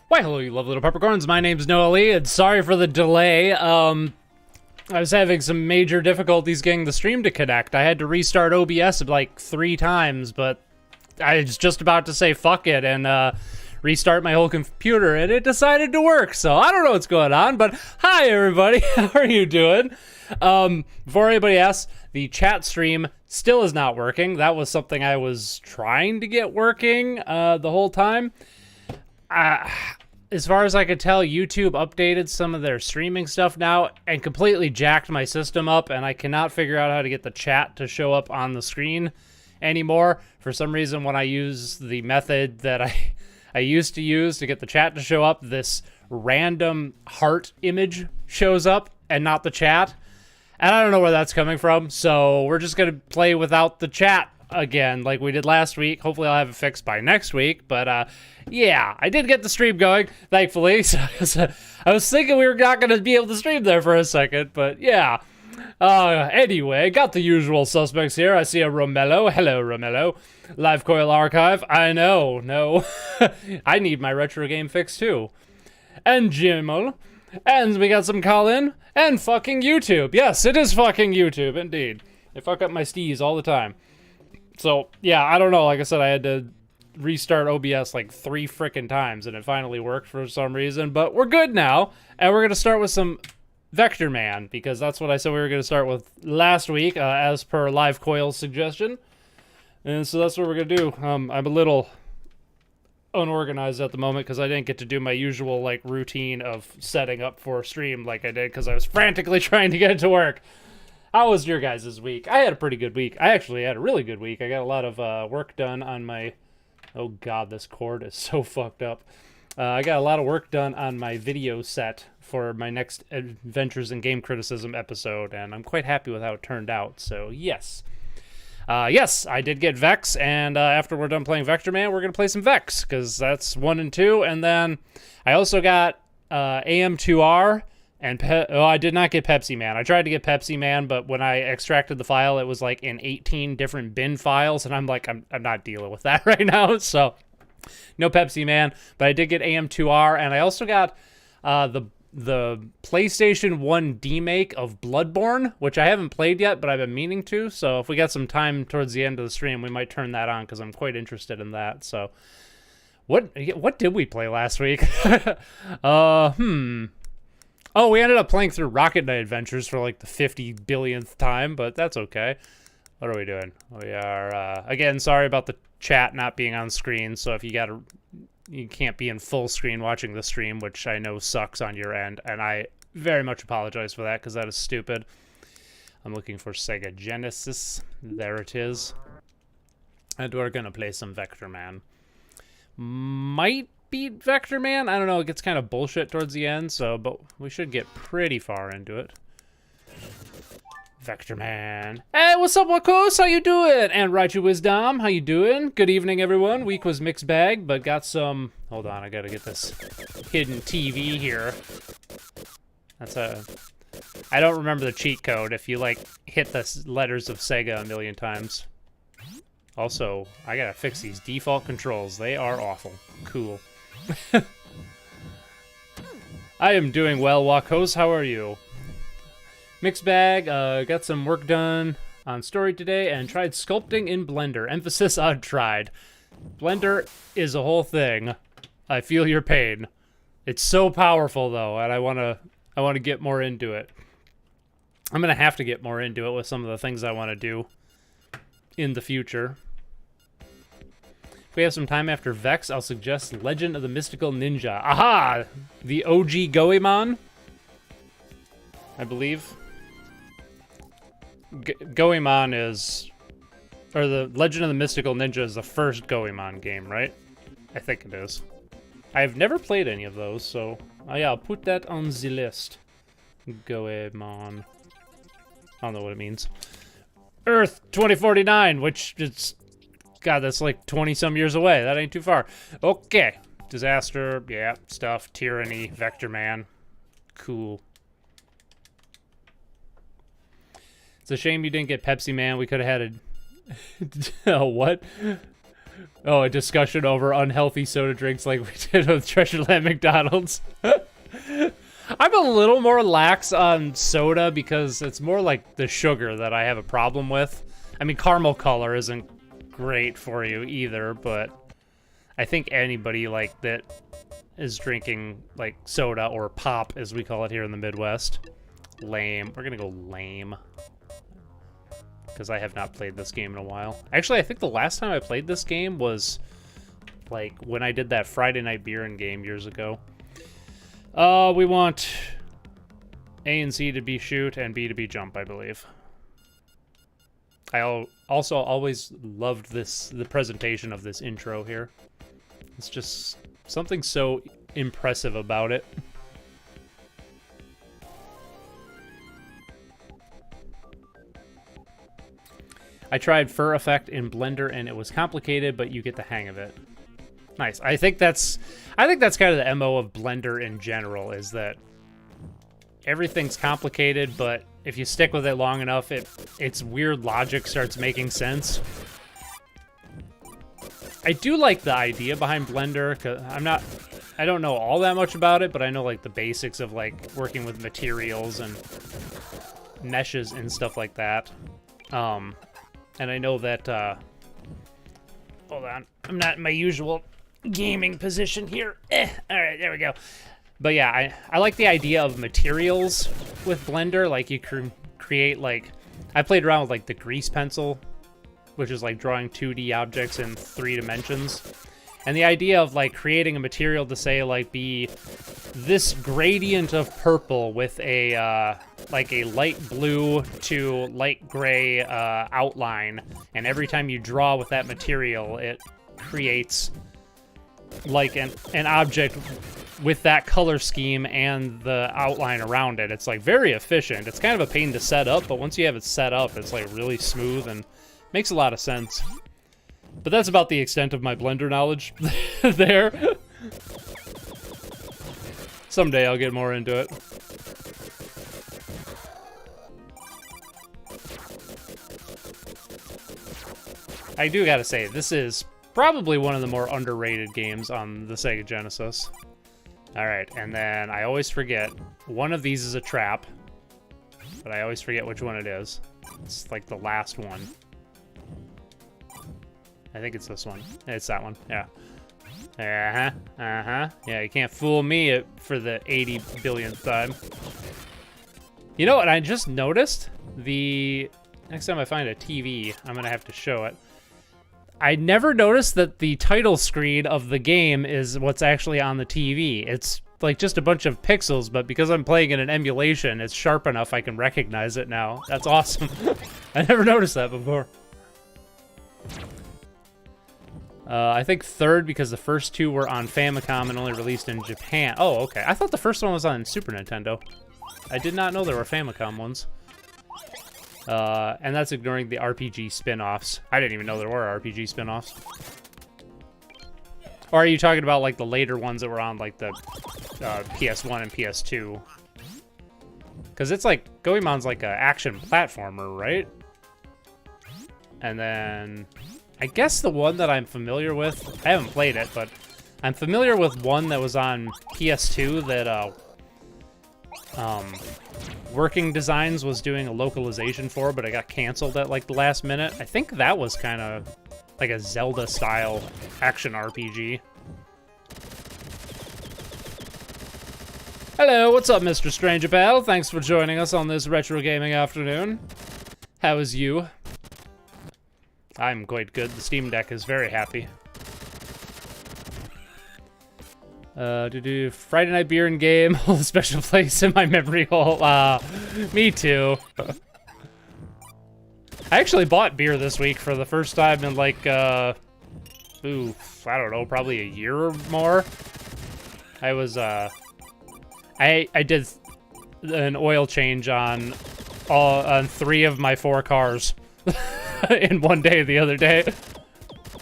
Why, hello, you lovely little peppercorns. My name's Noa Lee, and sorry for the delay. I was having some major difficulties getting the stream to connect. I had to restart OBS like 3 times, but I was just about to say fuck it and restart my whole computer, and it decided to work. So I don't know what's going on, but hi, everybody. How are you doing? Before anybody asks, the chat stream still is not working. That was something I was trying to get working the whole time. As far as I could tell, YouTube updated some of their streaming stuff now and completely jacked my system up, and I cannot figure out how to get the chat to show up on the screen anymore. For some reason, when I use the method that I used to use to get the chat to show up, this random heart image shows up and not the chat. And I don't know where that's coming from, so we're just going to play without the chat again like we did last week. Hopefully I'll have it fixed by next week, but yeah, I did get the stream going, thankfully. So I was thinking we were not going to be able to stream there for a second, but yeah. Anyway, got the usual suspects here. I see a Romello. Hello, Romello. Live Coil Archive. I know, no. I need my retro game fix too. And Jimmel. And we got some Colin. And fucking YouTube. Yes, it is fucking YouTube, indeed. They fuck up my steez all the time. So, yeah, I don't know. Like I said, I had to restart OBS like 3 frickin' times, and it finally worked for some reason. But we're good now, and we're going to start with some Vector Man, because that's what I said we were going to start with last week, as per Live Coil's suggestion. And so that's what we're going to do. I'm a little unorganized at the moment, because I didn't get to do my usual like routine of setting up for a stream like I did, because I was frantically trying to get it to work. How was your guys' week? I had a pretty good week. I actually had a really good week. I got a lot of work done on my... Oh god, this cord is so fucked up. I got a lot of work done on my video set for my next Adventures in Game Criticism episode, and I'm quite happy with how it turned out, so yes. Yes, I did get Vex, and after we're done playing Vector Man, we're going to play some Vex, because that's 1 and 2, and then I also got AM2R, and I did not get Pepsi Man. I tried to get Pepsi Man, but when I extracted the file, it was like in 18 different bin files, and I'm like, I'm not dealing with that right now, so no Pepsi Man. But I did get AM2R, and I also got the PlayStation 1 demake of Bloodborne, which I haven't played yet, but I've been meaning to, so if we got some time towards the end of the stream, we might turn that on, because I'm quite interested in that, so... What did we play last week? Oh, we ended up playing through Rocket Knight Adventures for like the 50 billionth time, but that's okay. What are we doing? We are, again, sorry about the chat not being on screen, so if you can't be in full screen watching the stream, which I know sucks on your end, and I very much apologize for that, because that is stupid. I'm looking for Sega Genesis. There it is. And we're gonna play some Vector Man. Might beat Vector Man. I don't know, it gets kind of bullshit towards the end, so, but we should get pretty far into it. Vector Man. Hey, what's up, Wakos? How you doing? And Raichu Wisdom, how you doing? Good evening, everyone. Week was mixed bag, but got some... Hold on, I gotta get this hidden TV here. That's a... I don't remember the cheat code if you, like, hit the letters of Sega a million times. Also, I gotta fix these default controls. They are awful. Cool. I am doing well, Wakos. How are you? Mixed bag. Got some work done on story today and tried sculpting in Blender. Emphasis on tried. Blender is a whole thing. I feel your pain. It's so powerful though, and I wanna get more into it. I'm gonna have to get more into it with some of the things I want to do in the future. If we have some time after Vex, I'll suggest Legend of the Mystical Ninja. Aha! The OG Goemon, I believe. Goemon is... Or the Legend of the Mystical Ninja is the first Goemon game, right? I think it is. I've never played any of those, so... yeah, I'll put that on the list. Goemon. I don't know what it means. Earth 2049, which is... God, that's like 20-some years away. That ain't too far. Okay. Disaster, yeah, stuff, tyranny, Vector Man. Cool. It's a shame you didn't get Pepsi Man. We could have had a... what? Oh, a discussion over unhealthy soda drinks like we did with Treasureland McDonald's. I'm a little more lax on soda because it's more like the sugar that I have a problem with. I mean, caramel color isn't great for you either, but I think anybody like that is drinking like soda or pop, as we call it here in the Midwest. Lame. We're gonna go lame. Because I have not played this game in a while. Actually, I think the last time I played this game was like when I did that Friday Night Beer and game years ago. We want A and C to be shoot and B to be jump, I believe. I also always loved the presentation of this intro here. It's just something so impressive about it. I tried Fur Effect in Blender and it was complicated, but you get the hang of it. Nice. I think that's kind of the MO of Blender in general, is that everything's complicated, but if you stick with it long enough, its weird logic starts making sense. I do like the idea behind Blender, 'cause I don't know all that much about it, but I know like the basics of like working with materials and meshes and stuff like that. And I know that, hold on, I'm not in my usual gaming position here. All right, there we go. But yeah, I like the idea of materials with Blender. Like you create like, I played around with like the grease pencil, which is like drawing 2D objects in 3 dimensions. And the idea of like creating a material to say like be this gradient of purple with a like a light blue to light gray outline, and every time you draw with that material, it creates like an object with that color scheme and the outline around it. It's like very efficient. It's kind of a pain to set up, but once you have it set up, it's like really smooth and makes a lot of sense. But that's about the extent of my Blender knowledge there. Someday I'll get more into it. I do gotta say, this is probably one of the more underrated games on the Sega Genesis. Alright, and then I always forget, one of these is a trap, but I always forget which one it is. It's like the last one. I think it's this one. It's that one, yeah. Yeah, you can't fool me for the 80 billionth time. You know what I just noticed? Next time I find a TV, I'm gonna have to show it. I never noticed that the title screen of the game is what's actually on the TV. It's like just a bunch of pixels, but because I'm playing in an emulation, it's sharp enough I can recognize it now. That's awesome. I never noticed that before. I think third because the first 2 were on Famicom and only released in Japan. Oh, okay. I thought the first one was on Super Nintendo. I did not know there were Famicom ones. And that's ignoring the RPG spin-offs. I didn't even know there were RPG spin-offs. Or are you talking about like the later ones that were on like the PS1 and PS2? Because it's like, Goemon's like an action platformer, right? And then I guess the one that I'm familiar with, I haven't played it, but I'm familiar with one that was on PS2 that Working Designs was doing a localization for, but it got canceled at like the last minute. I think that was kind of like a Zelda-style action RPG. Hello, what's up, Mr. Stranger Pal? Thanks for joining us on this retro gaming afternoon. How is you? I'm quite good. The Steam Deck is very happy. Friday Night Beer and game hold a special place in my memory hole. Me too. I actually bought beer this week for the first time in like, I don't know, probably a year or more. I was, I did an oil change on 3 of my 4 cars in one day the other day.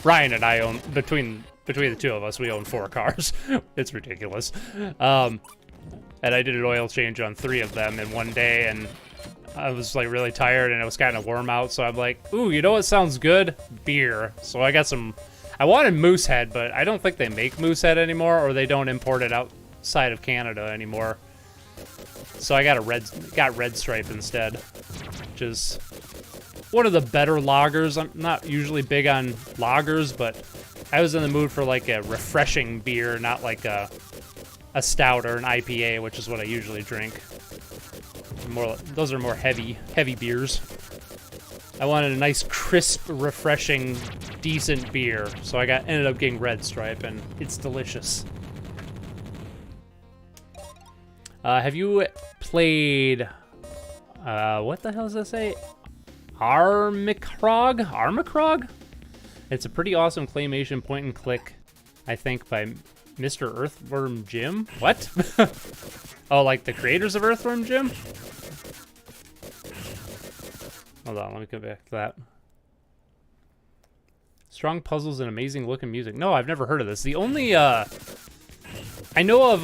Ryan and I own, between the 2 of us, we own 4 cars. It's ridiculous. And I did an oil change on 3 of them in one day, and I was like really tired and it was kind of warm out, so I'm like, ooh, you know what sounds good? Beer. So I I wanted Moosehead, but I don't think they make Moosehead anymore, or they don't import it outside of Canada anymore. So I got Red Stripe instead, which is one of the better lagers. I'm not usually big on lagers, but I was in the mood for like a refreshing beer, not like a stout or an IPA, which is what I usually drink. Those are more heavy beers. I wanted a nice, crisp, refreshing, decent beer, so I ended up getting Red Stripe, and it's delicious. Have you played, what the hell does that say? Armicrog? It's a pretty awesome claymation point and click, I think, by Mr. Earthworm Jim? What? Oh, like the creators of Earthworm Jim? Hold on, let me go back to that. Strong puzzles and amazing looking music. No, I've never heard of this. The only, I know of,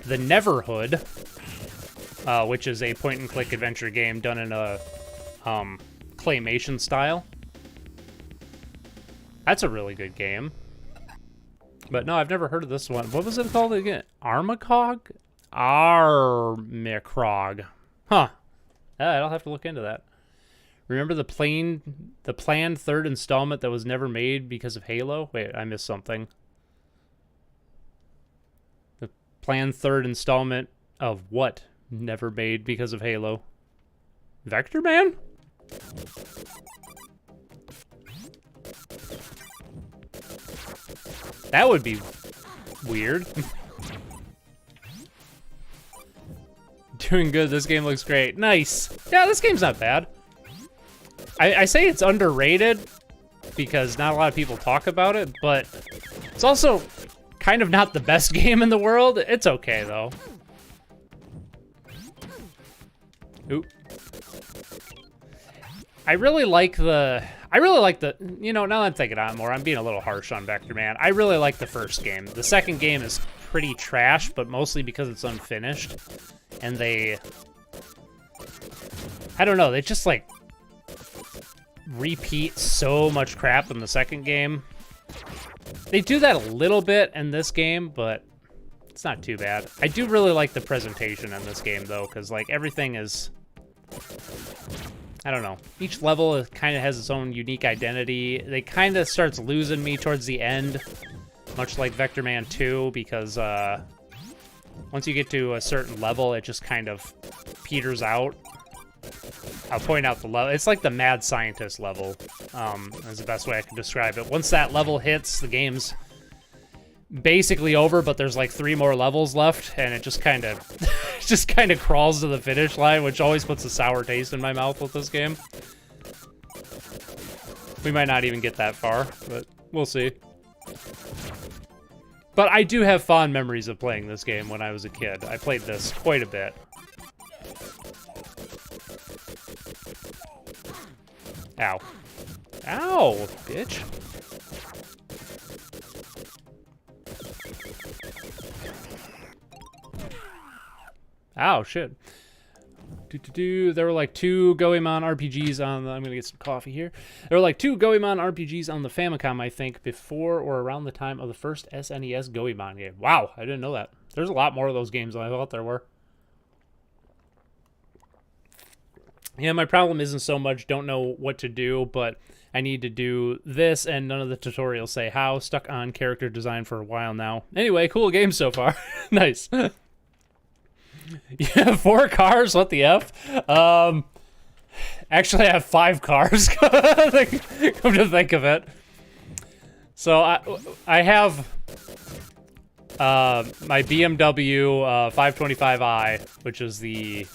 the Neverhood, which is a point-and-click adventure game done in a, claymation style. That's a really good game. But no, I've never heard of this one. What was it called again? Armicrog? Armicrog. Huh. I'll have to look into that. Remember the planned third installment that was never made because of Halo? Wait, I missed something. The planned third installment of what never made because of Halo? Vector Man? That would be weird. Doing good. This game looks great. Nice. Yeah, this game's not bad. I say it's underrated because not a lot of people talk about it, but it's also kind of not the best game in the world. It's okay though. Oop. I really like the, you know, now that I'm thinking on it more, I'm being a little harsh on Vector Man. I really like the first game. The second game is pretty trash, but mostly because it's unfinished. And I don't know, they just like repeat so much crap in the second game. They do that a little bit in this game, but it's not too bad. I do really like the presentation in this game though, because like everything is, I don't know, each level kind of has its own unique identity. They kind of starts losing me towards the end, much like Vector Man 2, because once you get to a certain level, it just kind of peters out. I'll point out the level. It's like the mad scientist level, is the best way I can describe it. Once that level hits, the game's basically over, but there's like 3 more levels left, and it just kind of crawls to the finish line, which always puts a sour taste in my mouth with this game. We might not even get that far, but we'll see. But I do have fond memories of playing this game when I was a kid. I played this quite a bit. Ow. Ow, bitch. Ow, shit. There were like 2 Goemon RPGs on the, I'm gonna get some coffee here. There were like 2 Goemon RPGs on the Famicom, I think, before or around the time of the first SNES Goemon game. Wow, I didn't know that. There's a lot more of those games than I thought there were. Yeah, my problem isn't so much don't know what to do, but I need to do this, and none of the tutorials say how. Stuck on character design for a while now. Anyway, cool game so far. Nice. You have 4 cars? What the F? Actually, I have 5 cars. Come to think of it. So I have my BMW 525i, which is the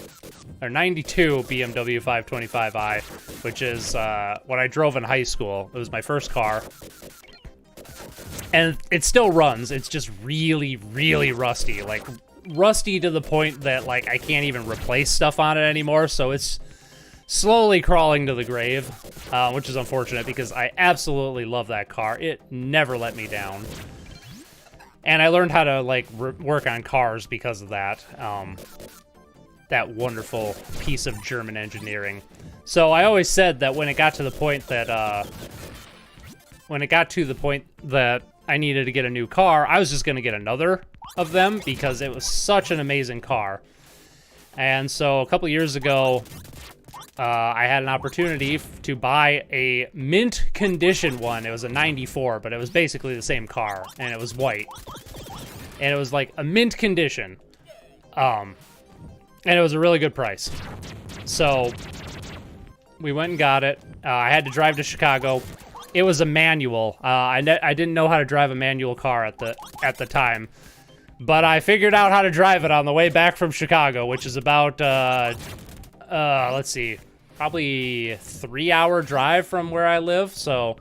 92 BMW 525i, which is what I drove in high school. It was my first car. And it still runs. It's just really, really rusty. Like, rusty to the point that, like, I can't even replace stuff on it anymore. So it's slowly crawling to the grave, which is unfortunate because I absolutely love that car. It never let me down. And I learned how to, like, work on cars because of that. That wonderful piece of German engineering. So I always said that when it got to the point that when it got to the point that I needed to get a new car, I was just going to get another of them because it was such an amazing car. And so a couple years ago, I had an opportunity to buy a mint condition one. It was a 94, but it was basically the same car, and it was white. And it was like a mint condition. And it was a really good price. So we went and got it. I had to drive to Chicago. It was a manual. I didn't know how to drive a manual car at the time. But I figured out how to drive it on the way back from Chicago, which is about, let's see, probably a 3-hour drive from where I live. So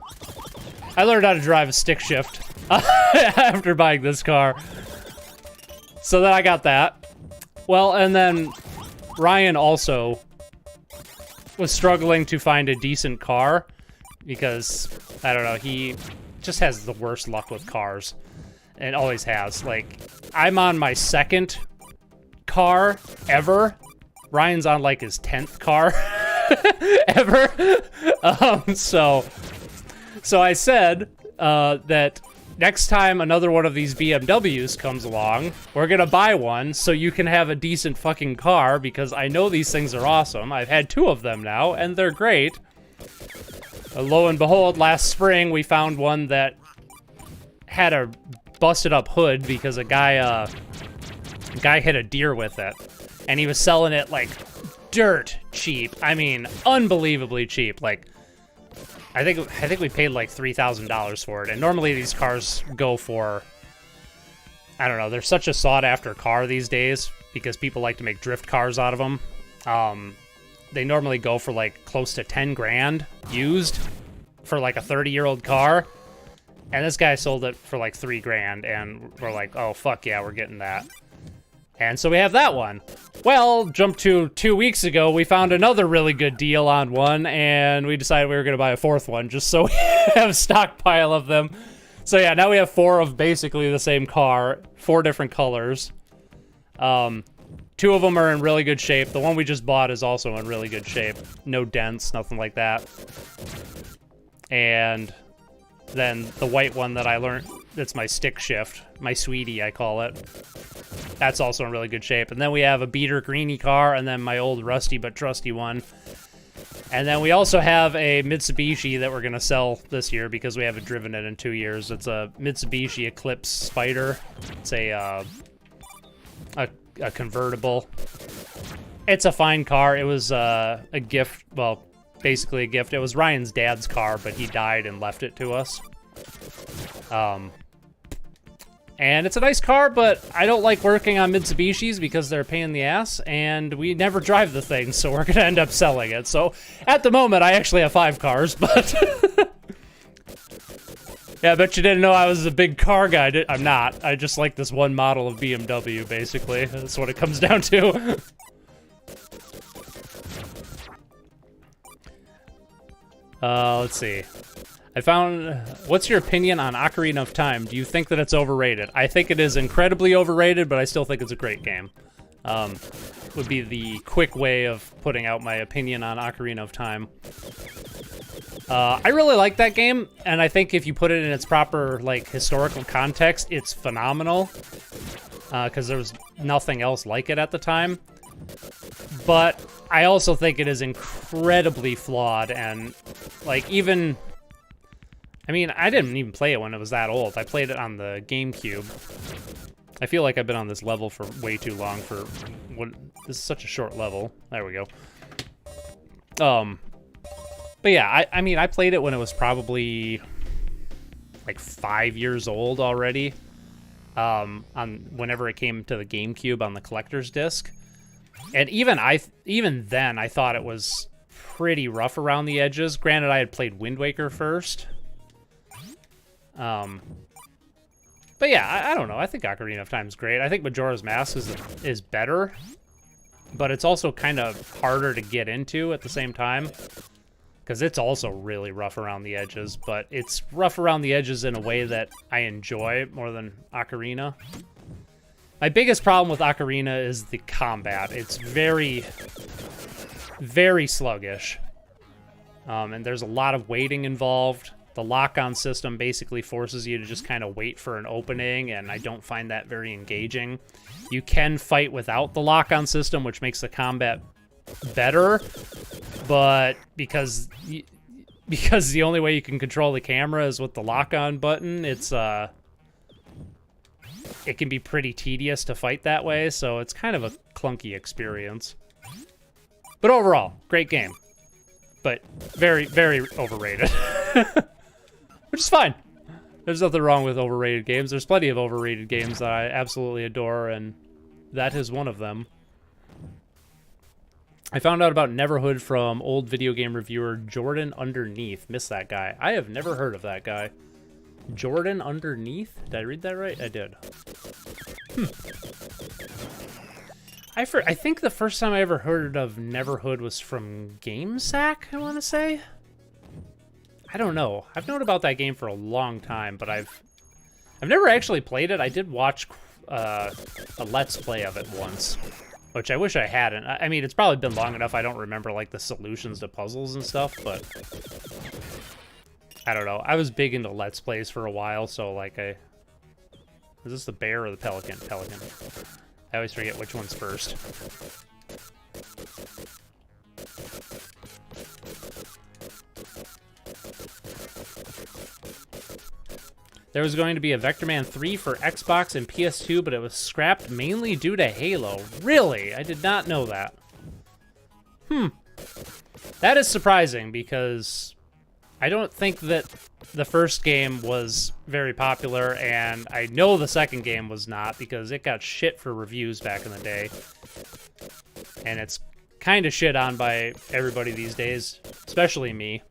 I learned how to drive a stick shift after buying this car. So then I got that. Well, and then Ryan also was struggling to find a decent car because, I don't know, he just has the worst luck with cars. And always has. Like, I'm on my 2nd car ever. Ryan's on, like, his 10th car ever. So I said that next time another one of these BMWs comes along, we're gonna buy one so you can have a decent fucking car because I know these things are awesome. I've had 2 of them now, and they're great. Lo and behold, last spring we found one that had a busted up hood because a guy hit a deer with it, and he was selling it like dirt cheap. I mean, unbelievably cheap. Like, I think we paid like $3,000 for it, and normally these cars go for, I don't know, they're such a sought after car these days because people like to make drift cars out of them. They normally go for like close to 10 grand used for like a 30-year-old car. And this guy sold it for like 3 grand, and we're like, oh, fuck yeah, we're getting that. And so we have that one. Well, jump to 2 weeks ago, we found another really good deal on one, and we decided we were going to buy a 4th one just so we have a stockpile of them. So yeah, now we have 4 of basically the same car, 4 different colors. 2 of them are in really good shape. The one we just bought is also in really good shape. No dents, nothing like that. And then the white one that I learned, that's my stick shift, my sweetie, I call it. That's also in really good shape. And then we have a beater greeny car, and then my old rusty but trusty one. And then we also have a Mitsubishi that we're going to sell this year because we haven't driven it in 2 years. It's a Mitsubishi Eclipse Spider. It's a convertible. It's a fine car. It was a gift, well, basically a gift. It was Ryan's dad's car, but he died and left it to us. And it's a nice car, but I don't like working on Mitsubishis because they're a pain in the ass, and we never drive the thing, so we're going to end up selling it. So at the moment, I actually have 5 cars, but yeah, I bet you didn't know I was a big car guy. I'm not. I just like this one model of BMW, basically. That's what it comes down to. Let's see. I found, what's your opinion on Ocarina of Time? Do you think that it's overrated? I think it is incredibly overrated, but I still think it's a great game. Would be the quick way of putting out my opinion on Ocarina of Time. I really like that game, and I think if you put it in its proper, like, historical context, it's phenomenal. Because there was nothing else like it at the time. But I also think it is incredibly flawed, and, like, even... I mean, I didn't even play it when it was that old. I played it on the GameCube. I feel like I've been on this level for way too long for what... This is such a short level. There we go. But yeah, I mean, I played it when it was probably like 5 years old already. On whenever it came to the GameCube on the collector's disc. And even then, I thought it was pretty rough around the edges. Granted, I had played Wind Waker first. But yeah, I don't know. I think Ocarina of Time is great. I think Majora's Mask is better, but it's also kind of harder to get into at the same time, because it's also really rough around the edges, but it's rough around the edges in a way that I enjoy more than Ocarina. My biggest problem with Ocarina is the combat. It's very, very sluggish, and there's a lot of waiting involved. The lock-on system basically forces you to just kind of wait for an opening, and I don't find that very engaging. You can fight without the lock-on system, which makes the combat better, but because the only way you can control the camera is with the lock-on button, it can be pretty tedious to fight that way, so it's kind of a clunky experience. But overall, great game. But very, very overrated. Which is fine. There's nothing wrong with overrated games. There's plenty of overrated games that I absolutely adore, and that is one of them. I found out about Neverhood from old video game reviewer Jordan Underneath. Missed that guy. I have never heard of that guy. Jordan Underneath? Did I read that right? I did. I think the first time I ever heard of Neverhood was from GameSack, I want to say. I don't know. I've known about that game for a long time, but I've never actually played it. I did watch a Let's Play of it once, which I wish I hadn't. I mean, it's probably been long enough I don't remember, like, the solutions to puzzles and stuff, but I don't know. I was big into Let's Plays for a while, so, like, is this the bear or the pelican? Pelican. I always forget which one's first. There was going to be a Vector Man 3 for Xbox and PS2, but it was scrapped mainly due to Halo. Really? I did not know that. That is surprising, because I don't think that the first game was very popular, and I know the second game was not, because it got shit for reviews back in the day. And it's kind of shit on by everybody these days, especially me.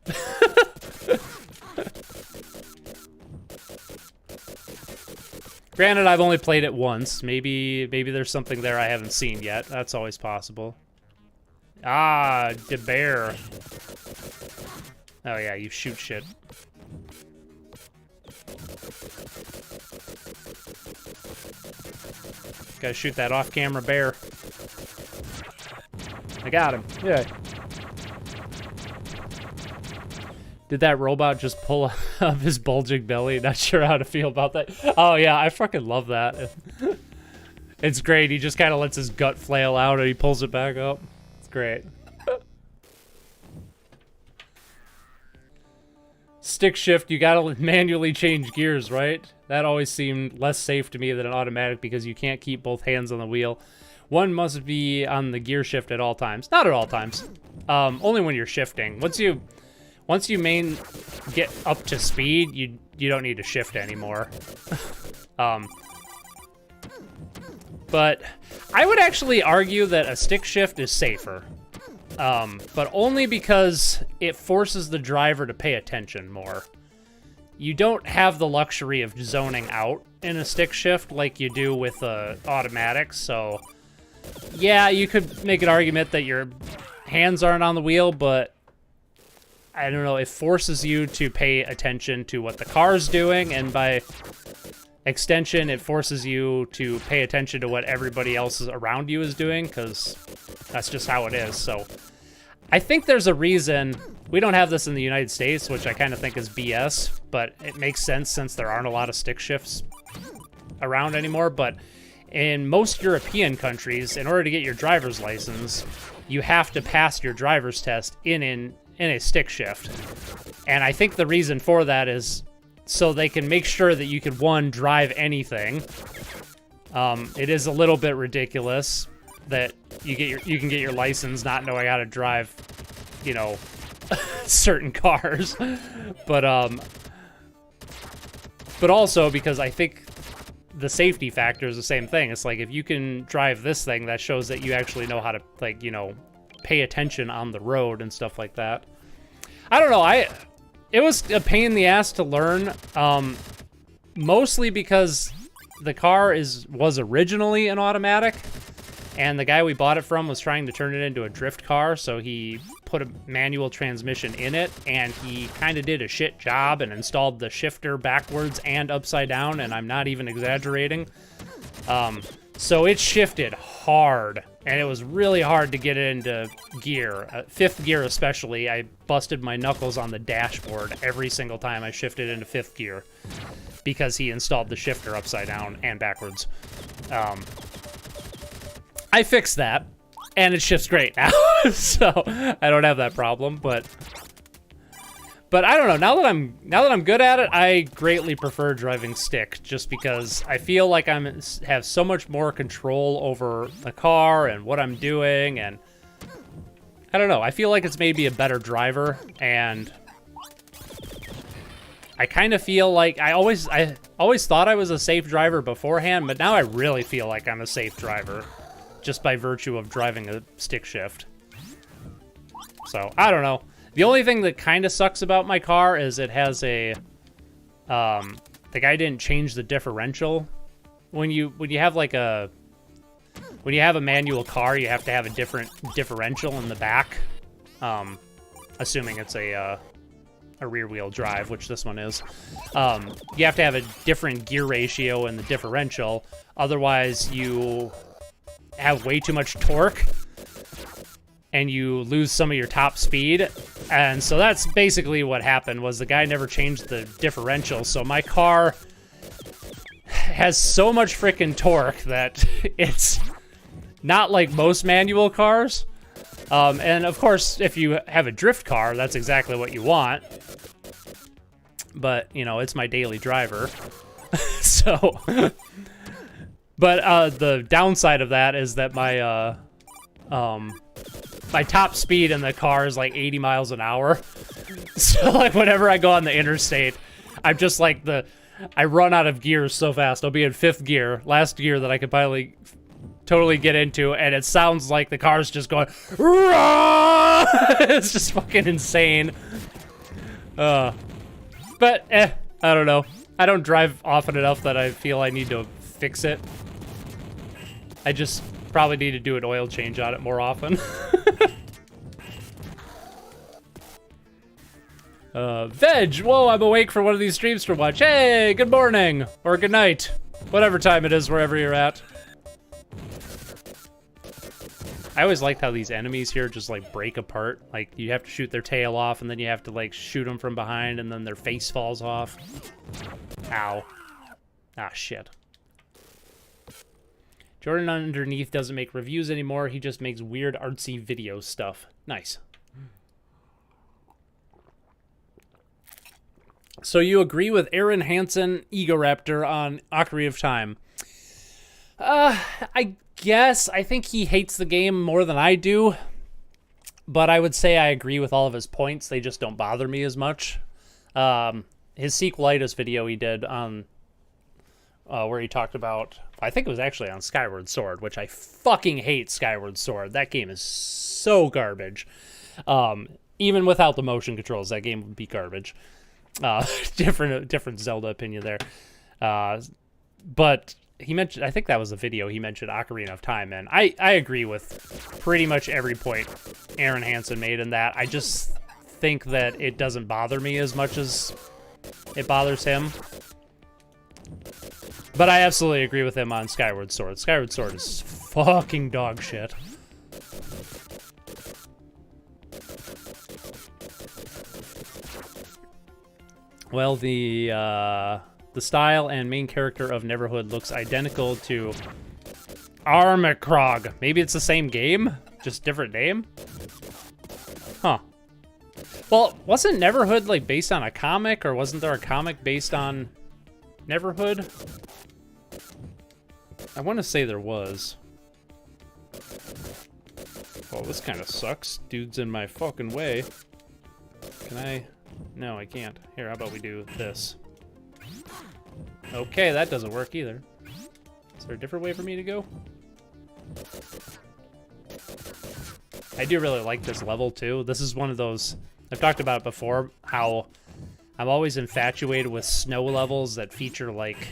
Granted, I've only played it once. Maybe there's something there I haven't seen yet. That's always possible. Ah, the bear. Oh yeah, you shoot shit. Gotta shoot that off-camera bear. I got him. Yeah. Did that robot just pull up his bulging belly? Not sure how to feel about that. Oh yeah, I fucking love that. It's great. He just kind of lets his gut flail out and he pulls it back up. It's great. Stick shift, you gotta manually change gears, right? That always seemed less safe to me than an automatic, because you can't keep both hands on the wheel. One must be on the gear shift at all times. Not at all times. Only when you're shifting. Once you get up to speed, you don't need to shift anymore. But I would actually argue that a stick shift is safer. But only because it forces the driver to pay attention more. You don't have the luxury of zoning out in a stick shift like you do with automatic, so yeah, you could make an argument that your hands aren't on the wheel, but I don't know, it forces you to pay attention to what the car's doing, and by extension, it forces you to pay attention to what everybody else around you is doing, because that's just how it is. So I think there's a reason we don't have this in the United States, which I kind of think is BS, but it makes sense since there aren't a lot of stick shifts around anymore. But in most European countries, in order to get your driver's license, you have to pass your driver's test in a stick shift. And I think the reason for that is so they can make sure that you can, one, drive anything. It is a little bit ridiculous that you can get your license not knowing how to drive, you know, certain cars. But also because I think the safety factor is the same thing. It's like, if you can drive this thing, that shows that you actually know how to, like, you know, pay attention on the road and stuff like that. I don't know. It was a pain in the ass to learn, mostly because the car was originally an automatic, and the guy we bought it from was trying to turn it into a drift car, so he put a manual transmission in it, and he kind of did a shit job and installed the shifter backwards and upside down, and I'm not even exaggerating. So it shifted hard, and it was really hard to get it into gear. Fifth gear especially, I busted my knuckles on the dashboard every single time I shifted into fifth gear because he installed the shifter upside down and backwards. I fixed that, and it shifts great now, so I don't have that problem. But I don't know. Now that I'm good at it, I greatly prefer driving stick, just because I feel like have so much more control over the car and what I'm doing, and I don't know. I feel like it's made me a better driver, and I kind of feel like I always thought I was a safe driver beforehand, but now I really feel like I'm a safe driver, just by virtue of driving a stick shift. So I don't know. The only thing that kind of sucks about my car is it has a, the guy didn't change the differential. When you have like a manual car, you have to have a different differential in the back. Assuming it's a rear wheel drive, which this one is. You have to have a different gear ratio in the differential. Otherwise you have way too much torque and you lose some of your top speed. And so that's basically what happened, was the guy never changed the differential. So my car has so much freaking torque that it's not like most manual cars. And of course, if you have a drift car, that's exactly what you want. But, you know, it's my daily driver. So, but the downside of that is that my top speed in the car is like 80 miles an hour. So like whenever I go on the interstate, I'm just like I run out of gears so fast. I'll be in fifth gear, last gear that I could probably totally get into, and it sounds like the car's just going, "Rah!" It's just fucking insane. But I don't know. I don't drive often enough that I feel I need to fix it. I just probably need to do an oil change on it more often. Veg, whoa, I'm awake for one of these streams to watch. Hey, good morning, or good night, whatever time it is, wherever you're at. I always liked how these enemies here just like break apart. Like you have to shoot their tail off, and then you have to like shoot them from behind, and then their face falls off. Ow. Ah, shit. Jordan underneath doesn't make reviews anymore. He just makes weird artsy video stuff. Nice. So you agree with Aaron Hansen, Egoraptor, on Ocarina of Time? I guess. I think he hates the game more than I do. But I would say I agree with all of his points. They just don't bother me as much. His sequelitis video he did on... where he talked about... I think it was actually on Skyward Sword, which I fucking hate Skyward Sword. That game is so garbage. Even without the motion controls, that game would be garbage. Different Zelda opinion there. But he mentioned, I think that was the video he mentioned Ocarina of Time, and I agree with pretty much every point Aaron Hansen made in that. I just think that it doesn't bother me as much as it bothers him. But I absolutely agree with him on Skyward Sword. Skyward Sword is fucking dog shit. Well, the style and main character of Neverhood looks identical to Armicrog. Maybe it's the same game, just different name? Huh. Well, wasn't Neverhood like based on a comic, or wasn't there a comic based on Neverhood? I want to say there was. Well, this kind of sucks. Dude's in my fucking way. Can I? No, I can't. Here, how about we do this? Okay, that doesn't work either. Is there a different way for me to go? I do really like this level, too. This is one of those... I've talked about it before, how I'm always infatuated with snow levels that feature, like...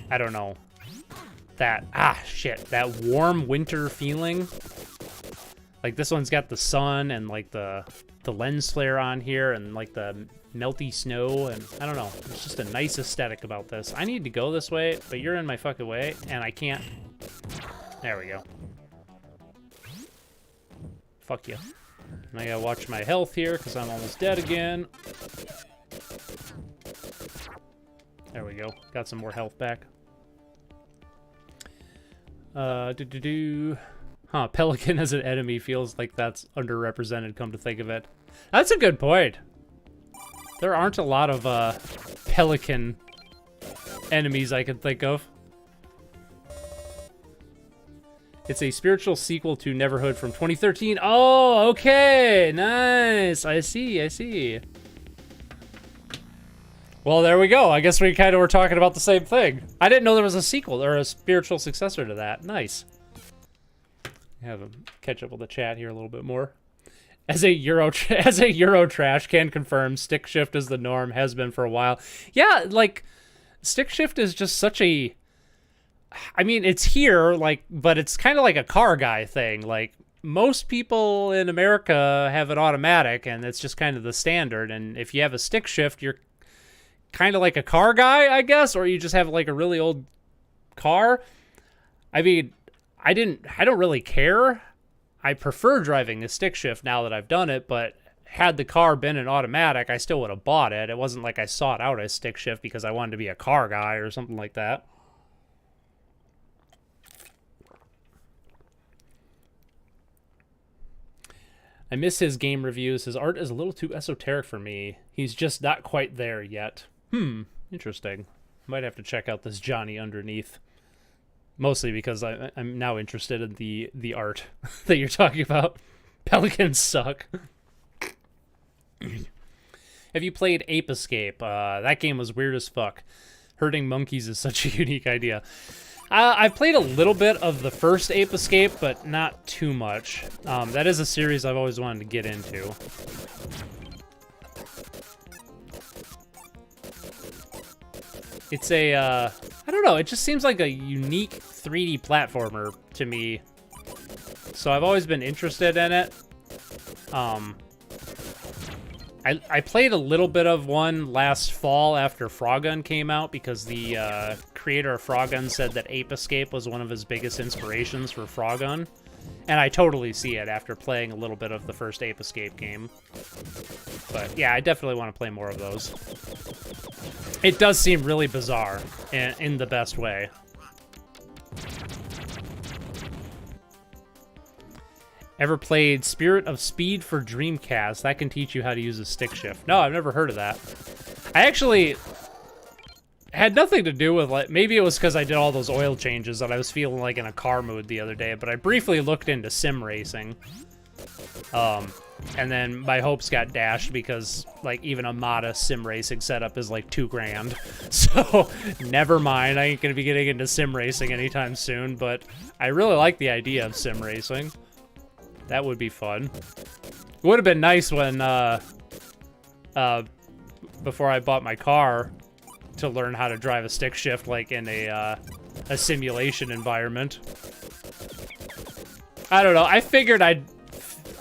I don't know. That warm winter feeling. Like, this one's got the sun and, like, the the lens flare on here and like the melty snow, and I don't know. It's just a nice aesthetic about this. I need to go this way, but you're in my fucking way, and I can't. There we go. Fuck you. And I gotta watch my health here because I'm almost dead again. There we go. Got some more health back. Huh, pelican as an enemy feels like that's underrepresented, come to think of it. That's a good point. There aren't a lot of pelican enemies I can think of. It's a spiritual sequel to Neverhood from 2013. Oh, okay. Nice. I see. Well, there we go. I guess we kind of were talking about the same thing. I didn't know there was a sequel or a spiritual successor to that. Nice. Have a catch up with the chat here a little bit more. As a Euro trash can confirm, stick shift is the norm, has been for a while. Yeah, like stick shift is just such a, I mean, it's here, like, but it's kind of like a car guy thing. Like most people in America have an automatic, and it's just kind of the standard. And if you have a stick shift, you're kind of like a car guy, I guess, or you just have like a really old car. I mean, I don't really care. I prefer driving the stick shift now that I've done it, but had the car been an automatic, I still would have bought it. It wasn't like I sought out a stick shift because I wanted to be a car guy or something like that. I miss his game reviews. His art is a little too esoteric for me. He's just not quite there yet. Interesting. Might have to check out this Johnny Underneath. Mostly because I'm now interested in the art that you're talking about. Pelicans suck. Have you played Ape Escape? That game was weird as fuck. Herding monkeys is such a unique idea. I played a little bit of the first Ape Escape, but not too much. That is a series I've always wanted to get into. It's a, I don't know, it just seems like a unique 3D platformer to me. So I've always been interested in it. I played a little bit of one last fall after Froggun came out because the creator of Froggun said that Ape Escape was one of his biggest inspirations for Froggun. And I totally see it after playing a little bit of the first Ape Escape game. But yeah, I definitely want to play more of those. It does seem really bizarre in the best way. Ever played Spirit of Speed for Dreamcast? That can teach you how to use a stick shift. No, I've never heard of that. I actually had nothing to do with, like, maybe it was because I did all those oil changes that I was feeling like in a car mood the other day, but I briefly looked into sim racing. And then my hopes got dashed because, like, even a modest sim racing setup is like $2 grand. So, never mind. I ain't gonna be getting into sim racing anytime soon, but I really like the idea of sim racing. That would be fun. It would have been nice when, before I bought my car, to learn how to drive a stick shift, like, in a simulation environment. I don't know. I figured I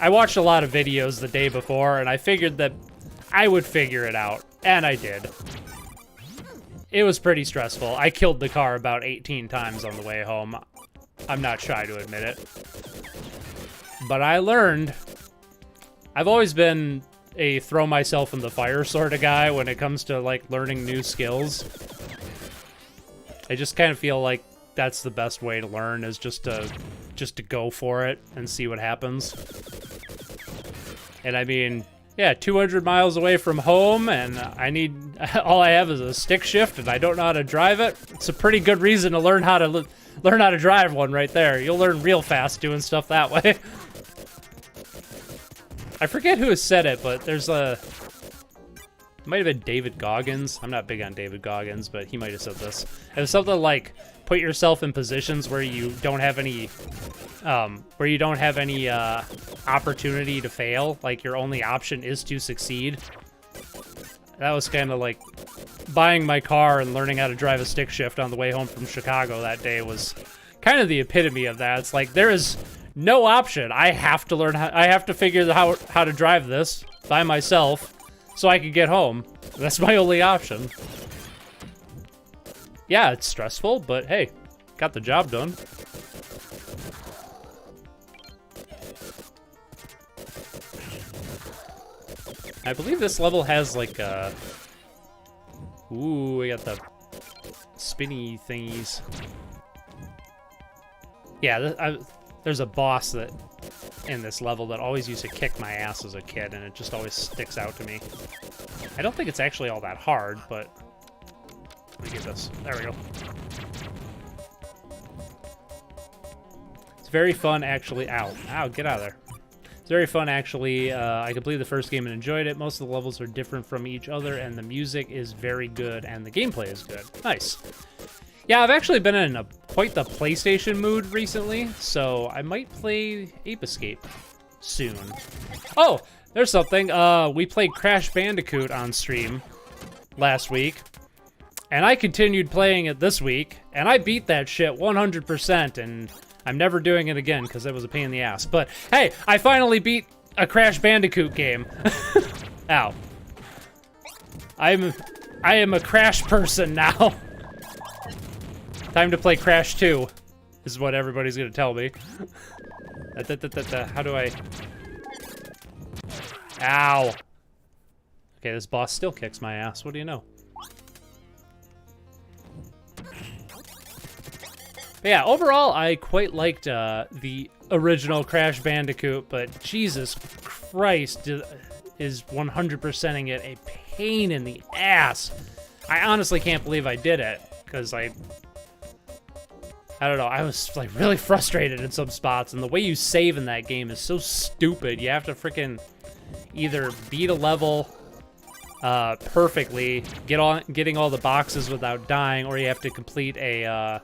watched a lot of videos the day before, and I figured that I would figure it out, and I did. It was pretty stressful. I killed the car about 18 times on the way home. I'm not shy to admit it. But I learned. I've always been a throw myself in the fire sort of guy when it comes to, like, learning new skills. I just kind of feel like that's the best way to learn, is just to go for it and see what happens. And I mean, yeah, 200 miles away from home, and all I have is a stick shift, and I don't know how to drive it. It's a pretty good reason to learn how to drive one right there. You'll learn real fast doing stuff that way. I forget who has said it, but there's it might have been David Goggins. I'm not big on David Goggins, but he might have said this. It was something like, put yourself in positions where you don't have any opportunity to fail. Like, your only option is to succeed. That was kind of like buying my car and learning how to drive a stick shift on the way home from Chicago that day was kind of the epitome of that. It's like, there is no option. I have to learn I have to figure out how to drive this. by myself so I could get home. That's my only option. Yeah, it's stressful, but hey, got the job done. I believe this level has like a... Ooh, we got the spinny thingies. Yeah, there's a boss that in this level that always used to kick my ass as a kid, and it just always sticks out to me. I don't think it's actually all that hard, but... Let me get this. There we go. It's very fun, actually. Ow. Ow, get out of there. It's very fun, actually. I completed the first game and enjoyed it. Most of the levels are different from each other, and the music is very good, and the gameplay is good. Nice. Yeah, I've actually been in quite the PlayStation mood recently, so I might play Ape Escape soon. Oh, there's something. We played Crash Bandicoot on stream last week, and I continued playing it this week, and I beat that shit 100%, and I'm never doing it again because it was a pain in the ass. But hey, I finally beat a Crash Bandicoot game. Ow. I am a Crash person now. Time to play Crash 2, is what everybody's gonna tell me. How do I... Ow. Okay, this boss still kicks my ass. What do you know? But yeah, overall, I quite liked the original Crash Bandicoot, but Jesus Christ is 100%ing it a pain in the ass. I honestly can't believe I did it, because I don't know, I was like really frustrated in some spots, and the way you save in that game is so stupid. You have to freaking either beat a level perfectly, getting all the boxes without dying, or you have to complete a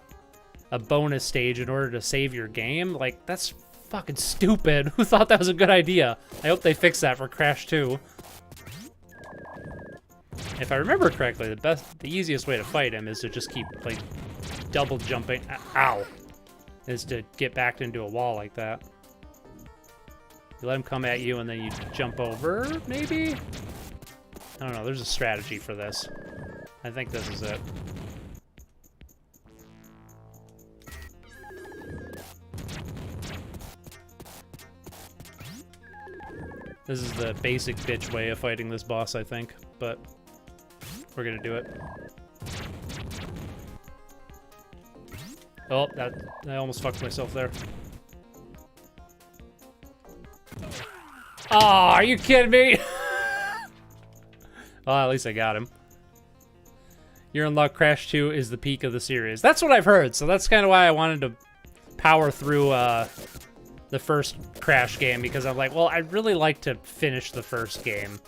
bonus stage in order to save your game. Like, that's fucking stupid. Who thought that was a good idea? I hope they fix that for Crash 2. If I remember correctly, the easiest way to fight him is to just keep, like, double jumping. Ow. Is to get backed into a wall like that. You let him come at you and then you jump over, maybe? I don't know, there's a strategy for this. I think this is it. This is the basic bitch way of fighting this boss, I think, but we're gonna do it. Oh, I almost fucked myself there. Oh, are you kidding me? Well, at least I got him. You're in luck. Crash 2 is the peak of the series. That's what I've heard, so that's kind of why I wanted to power through the first Crash game, because I'm like, well, I'd really like to finish the first game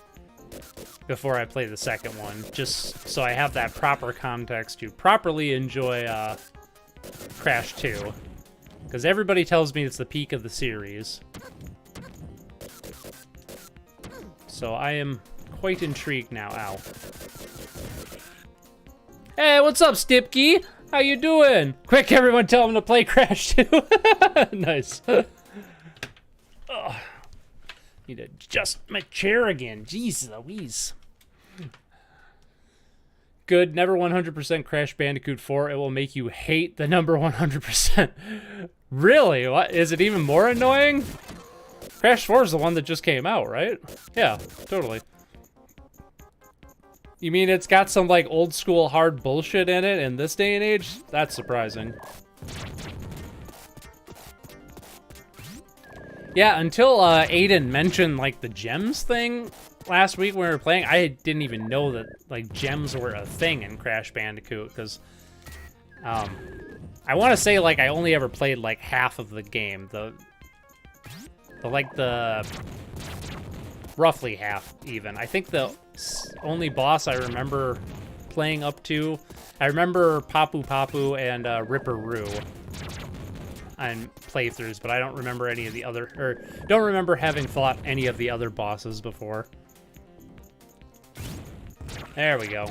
before I play the second one, just so I have that proper context to properly enjoy Crash 2, because everybody tells me it's the peak of the series. So I am quite intrigued now. Ow. Hey, what's up, Stipke? How you doing? Quick, everyone, tell him to play Crash 2. Nice. Oh, need to adjust my chair again. Jeez Louise. Good. Never 100% Crash Bandicoot 4. It will make you hate the number 100%. Really? What? Is it even more annoying? Crash 4 is the one that just came out, right? Yeah, totally. You mean it's got some, like, old school hard bullshit in it in this day and age? That's surprising. Yeah, until Aiden mentioned, like, the gems thing last week when we were playing, I didn't even know that, like, gems were a thing in Crash Bandicoot, because I want to say, like, I only ever played, like, half of the game. Roughly half, even. I think the only boss I remember playing up to, I remember Papu Papu and Ripperoo on playthroughs, but I don't remember any of the other, or don't remember having fought any of the other bosses before. There we go.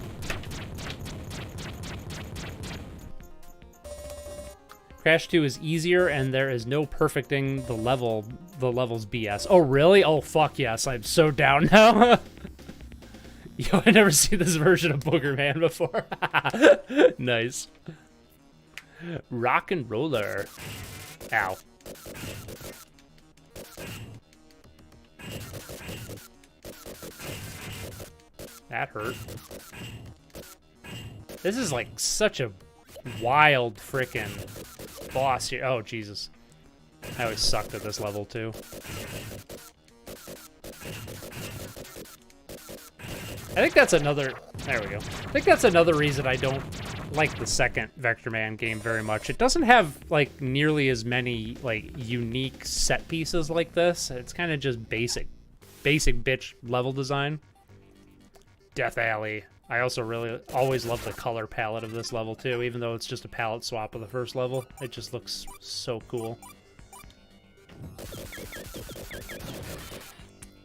Crash 2 is easier, and there is no perfecting the level the level's BS. Oh, really? Oh, fuck yes. I'm so down now. Yo, I never seen this version of Booger Man before. Nice. Rock and roller. Ow. That hurt. This is like such a wild frickin' boss here. Oh, Jesus. I always sucked at this level, too. I think that's another... There we go. I think that's another reason I don't like the second Vector Man game very much. It doesn't have, like, nearly as many, like, unique set pieces like this. It's kind of just basic bitch level design. Death Alley. I also really always love the color palette of this level, too, even though it's just a palette swap of the first level. It just looks so cool.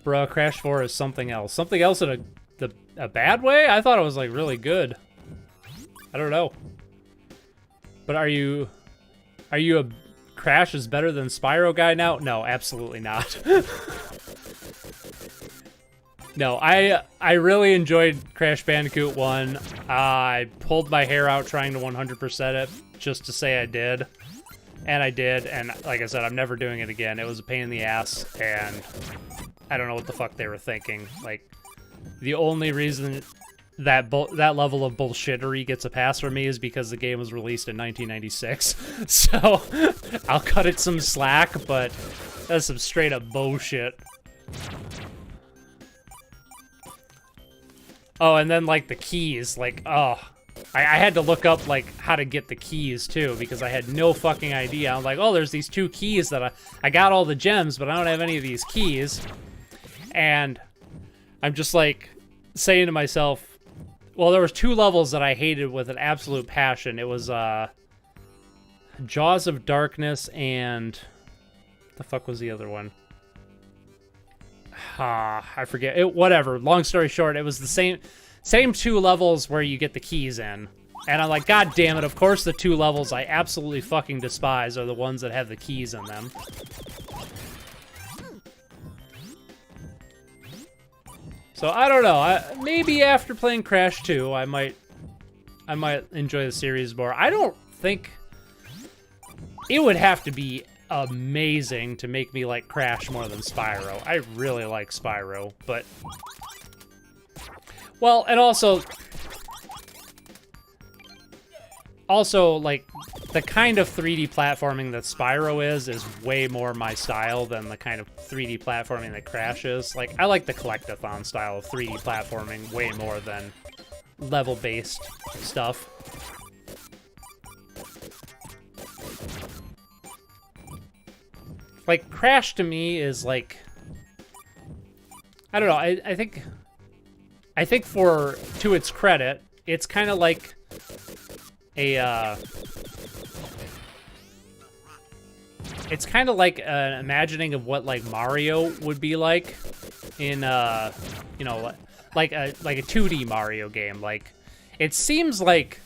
Bruh, Crash 4 is something else. Something else in a bad way? I thought it was, like, really good. I don't know. But are you a Crash is better than Spyro guy now? No, absolutely not. No, I really enjoyed Crash Bandicoot 1. I pulled my hair out trying to 100% it just to say I did. And I did, and like I said, I'm never doing it again. It was a pain in the ass, and I don't know what the fuck they were thinking. Like, the only reason that level of bullshittery gets a pass from me is because the game was released in 1996. So, I'll cut it some slack, but that's some straight up bullshit. Oh, and then, like, the keys, like, oh. I had to look up, like, how to get the keys, too, because I had no fucking idea. I was like, oh, there's these 2 keys that I got all the gems, but I don't have any of these keys. And I'm just, like, saying to myself, well, there was 2 levels that I hated with an absolute passion. It was, Jaws of Darkness and... What the fuck was the other one? I forget. Whatever. Long story short, it was the same 2 levels where you get the keys in. And I'm like, God damn it, of course the 2 levels I absolutely fucking despise are the ones that have the keys in them. So, I don't know. Maybe after playing Crash 2, I might enjoy the series more. I don't think... It would have to be amazing to make me like Crash more than Spyro. I really like Spyro, but... Well, and also, like, the kind of 3D platforming that Spyro is way more my style than the kind of 3D platforming that Crash is. Like, I like the Collectathon style of 3D platforming way more than level-based stuff. Like, Crash to me is, like... I don't know, I think to its credit, it's kind of like a, it's kind of like an imagining of what, like, Mario would be like in, you know, like a 2D Mario game. Like, it seems like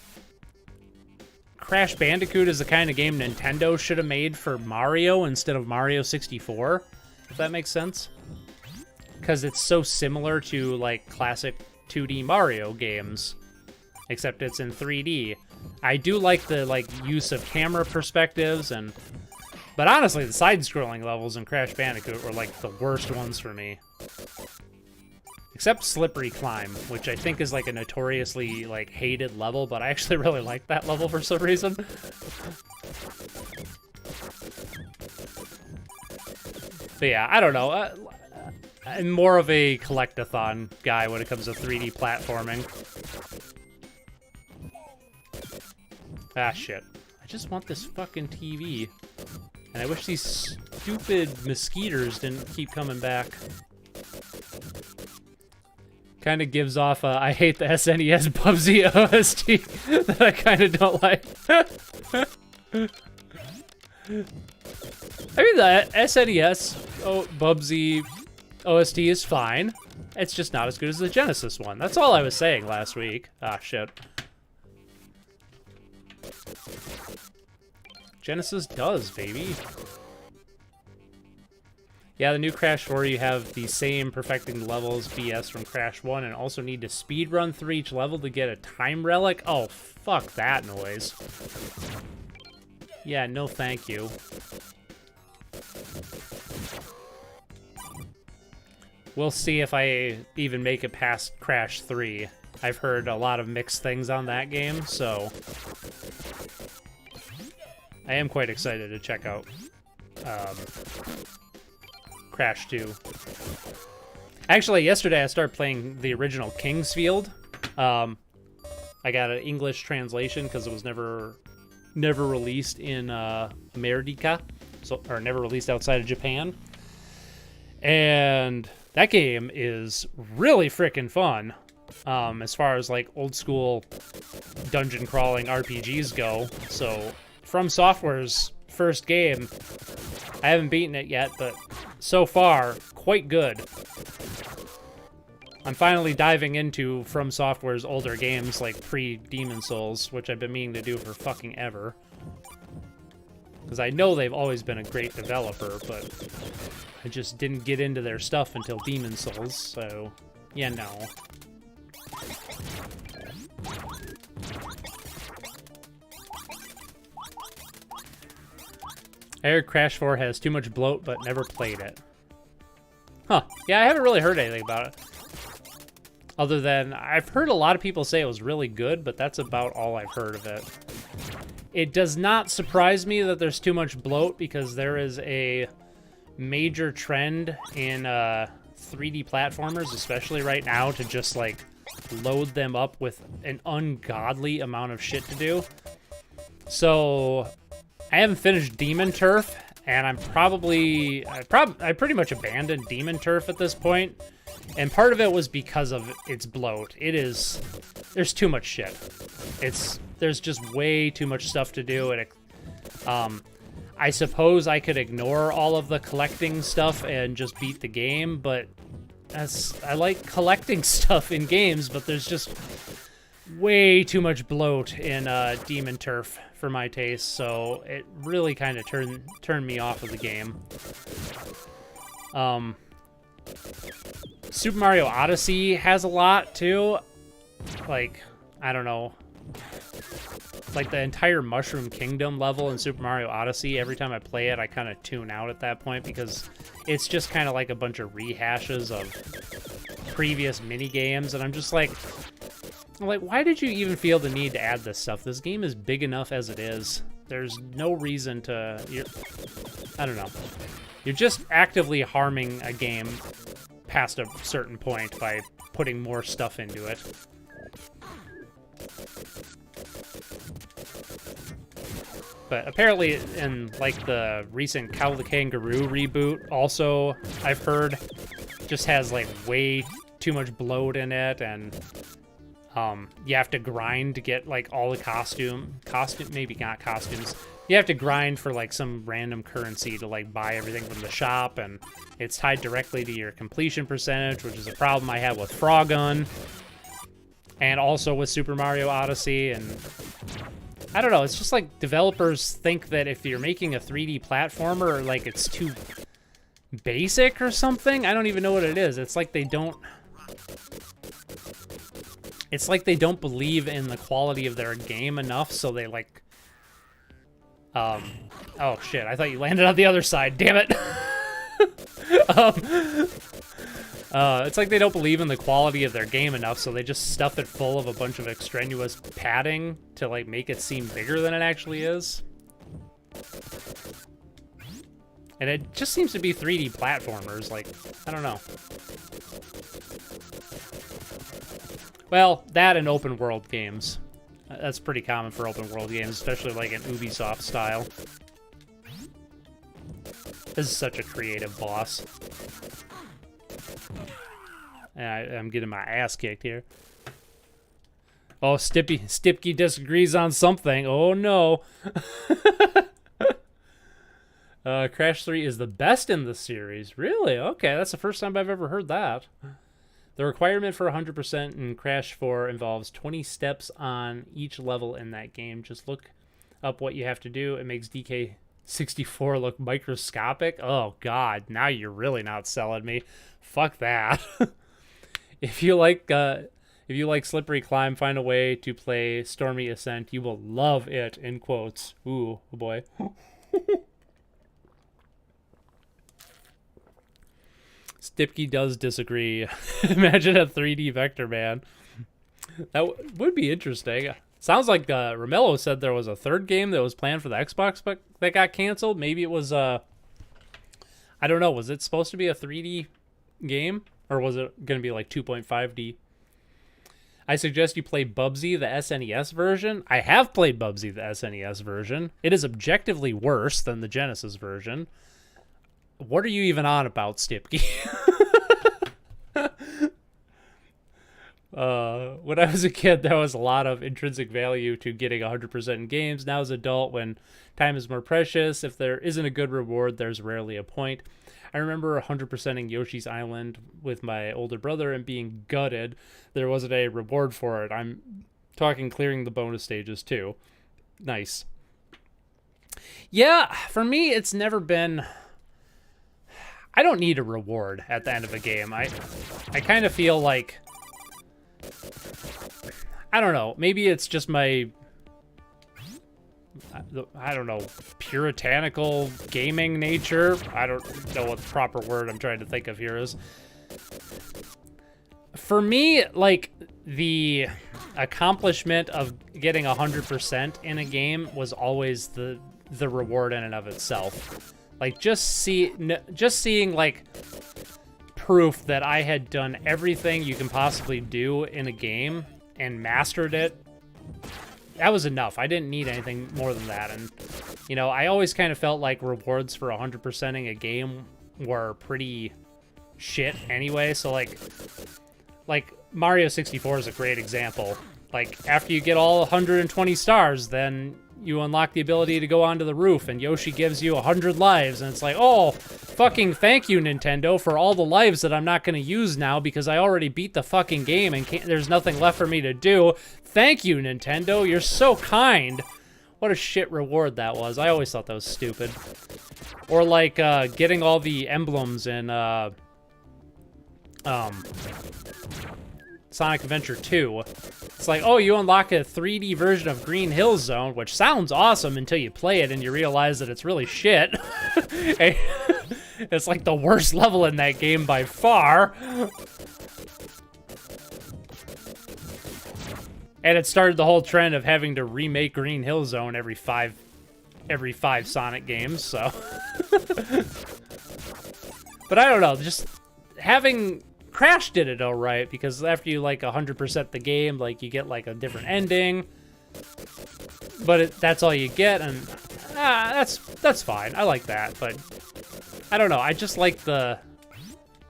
Crash Bandicoot is the kind of game Nintendo should have made for Mario instead of Mario 64, if that makes sense. Because it's so similar to, like, classic 2D Mario games, except it's in 3D. I do like the, like, use of camera perspectives, but honestly, the side-scrolling levels in Crash Bandicoot were, like, the worst ones for me. Except Slippery Climb, which I think is, like, a notoriously, like, hated level, but I actually really like that level for some reason. But yeah, I don't know. I'm more of a collectathon guy when it comes to 3D platforming. Ah, shit. I just want this fucking TV. And I wish these stupid mosquitoes didn't keep coming back. Kind of gives off a I hate the SNES Bubsy OST that I kind of don't like. I mean, the SNES Bubsy OST is fine. It's just not as good as the Genesis one. That's all I was saying last week. Ah, shit. Genesis does, baby. Yeah, the new Crash 4, you have the same perfecting levels BS from Crash 1, and also need to speedrun through each level to get a time relic? Oh, fuck that noise. Yeah, no thank you. We'll see if I even make it past Crash 3. I've heard a lot of mixed things on that game, so I am quite excited to check out Crash 2. Actually, yesterday I started playing the original Kingsfield. I got an English translation because it was never released in America, or never released outside of Japan. And that game is really freaking fun. As far as like old school dungeon crawling RPGs go. So From Software's first game, I haven't beaten it yet, but so far, quite good. I'm finally diving into From Software's older games, like pre-Demon Souls, which I've been meaning to do for fucking ever. Because I know they've always been a great developer, but I just didn't get into their stuff until Demon Souls, so, yeah, no. I heard Crash 4 has too much bloat, but never played it. Huh. Yeah, I haven't really heard anything about it. Other than, I've heard a lot of people say it was really good, but that's about all I've heard of it. It does not surprise me that there's too much bloat, because there is a major trend in 3D platformers, especially right now, to just, like, load them up with an ungodly amount of shit to do. So I haven't finished Demon Turf, and I pretty much abandoned Demon Turf at this point. And part of it was because of its bloat. There's too much shit. There's just way too much stuff to do, and I suppose I could ignore all of the collecting stuff and just beat the game, but I like collecting stuff in games, but there's just way too much bloat in Demon Turf for my taste, so it really kind of turned me off of the game. Super Mario Odyssey has a lot too. Like, I don't know. Like the entire Mushroom Kingdom level in Super Mario Odyssey, every time I play it, I kind of tune out at that point because it's just kind of like a bunch of rehashes of previous mini games, and I'm like, why did you even feel the need to add this stuff? This game is big enough as it is. There's no reason to... I don't know. You're just actively harming a game past a certain point by putting more stuff into it. But apparently in, like, the recent Cow the Kangaroo reboot, also, I've heard, just has, like, way too much bloat in it, and you have to grind to get, like, all the maybe not costumes. You have to grind for, like, some random currency to, like, buy everything from the shop, and it's tied directly to your completion percentage, which is a problem I have with Frogun, and also with Super Mario Odyssey, and I don't know, it's just like developers think that if you're making a 3D platformer, like, it's too basic or something. I don't even know what it is. It's like they don't believe in the quality of their game enough, so they, like, oh shit, I thought you landed on the other side, damn it. It's like they don't believe in the quality of their game enough, so they just stuff it full of a bunch of extraneous padding to, like, make it seem bigger than it actually is. And it just seems to be 3D platformers, like, I don't know. Well, that and open world games. That's pretty common for open world games, especially like an Ubisoft style. This is such a creative boss. I'm getting my ass kicked here. Oh, Stipky disagrees on something. Oh no. Crash 3 is the best in the series. Really? Okay, that's the first time I've ever heard that. The requirement for 100% in Crash 4 involves 20 steps on each level in that game. Just look up what you have to do. It makes DK 64 look microscopic? Oh god, now you're really not selling me. Fuck that. If you like Slippery Climb, find a way to play Stormy Ascent. You will love it, in quotes. Ooh, oh boy. Stipke does disagree. Imagine a 3D Vector Man. That would be interesting. Sounds like Romello said there was a third game that was planned for the Xbox but that got canceled. Maybe it was I don't know. Was it supposed to be a 3D game? Or was it going to be like 2.5D? I suggest you play Bubsy, the SNES version. I have played Bubsy, the SNES version. It is objectively worse than the Genesis version. What are you even on about, Stipke? When I was a kid, there was a lot of intrinsic value to getting 100% in games. Now as an adult, when time is more precious, if there isn't a good reward, there's rarely a point. I remember 100%ing Yoshi's Island with my older brother and being gutted. There wasn't a reward for it. I'm talking clearing the bonus stages too. Nice. Yeah, for me, it's never been... I don't need a reward at the end of a game. I kind of feel like... I don't know. Maybe it's just my... I don't know, puritanical gaming nature. I don't know what the proper word I'm trying to think of here is. For me, like, the accomplishment of getting 100% in a game was always the reward in and of itself. Like, just seeing, like, proof that I had done everything you can possibly do in a game and mastered it, that was enough. I didn't need anything more than that. And, you know, I always kind of felt like rewards for 100%ing a game were pretty shit anyway. So, like Mario 64 is a great example. Like, after you get all 120 stars, then you unlock the ability to go onto the roof, and Yoshi gives you 100 lives, and it's like, oh, fucking thank you, Nintendo, for all the lives that I'm not going to use now because I already beat the fucking game and there's nothing left for me to do. Thank you, Nintendo. You're so kind. What a shit reward that was. I always thought that was stupid. Or, like, getting all the emblems in, Sonic Adventure 2. It's like, oh, you unlock a 3D version of Green Hill Zone, which sounds awesome until you play it and you realize that it's really shit. It's like the worst level in that game by far. And it started the whole trend of having to remake Green Hill Zone every five Sonic games, so. But I don't know, just having... Crash did it all right, because after you, like, 100% the game, like, you get, like, a different ending. But that's all you get, and that's fine. I like that, but I don't know. I just like the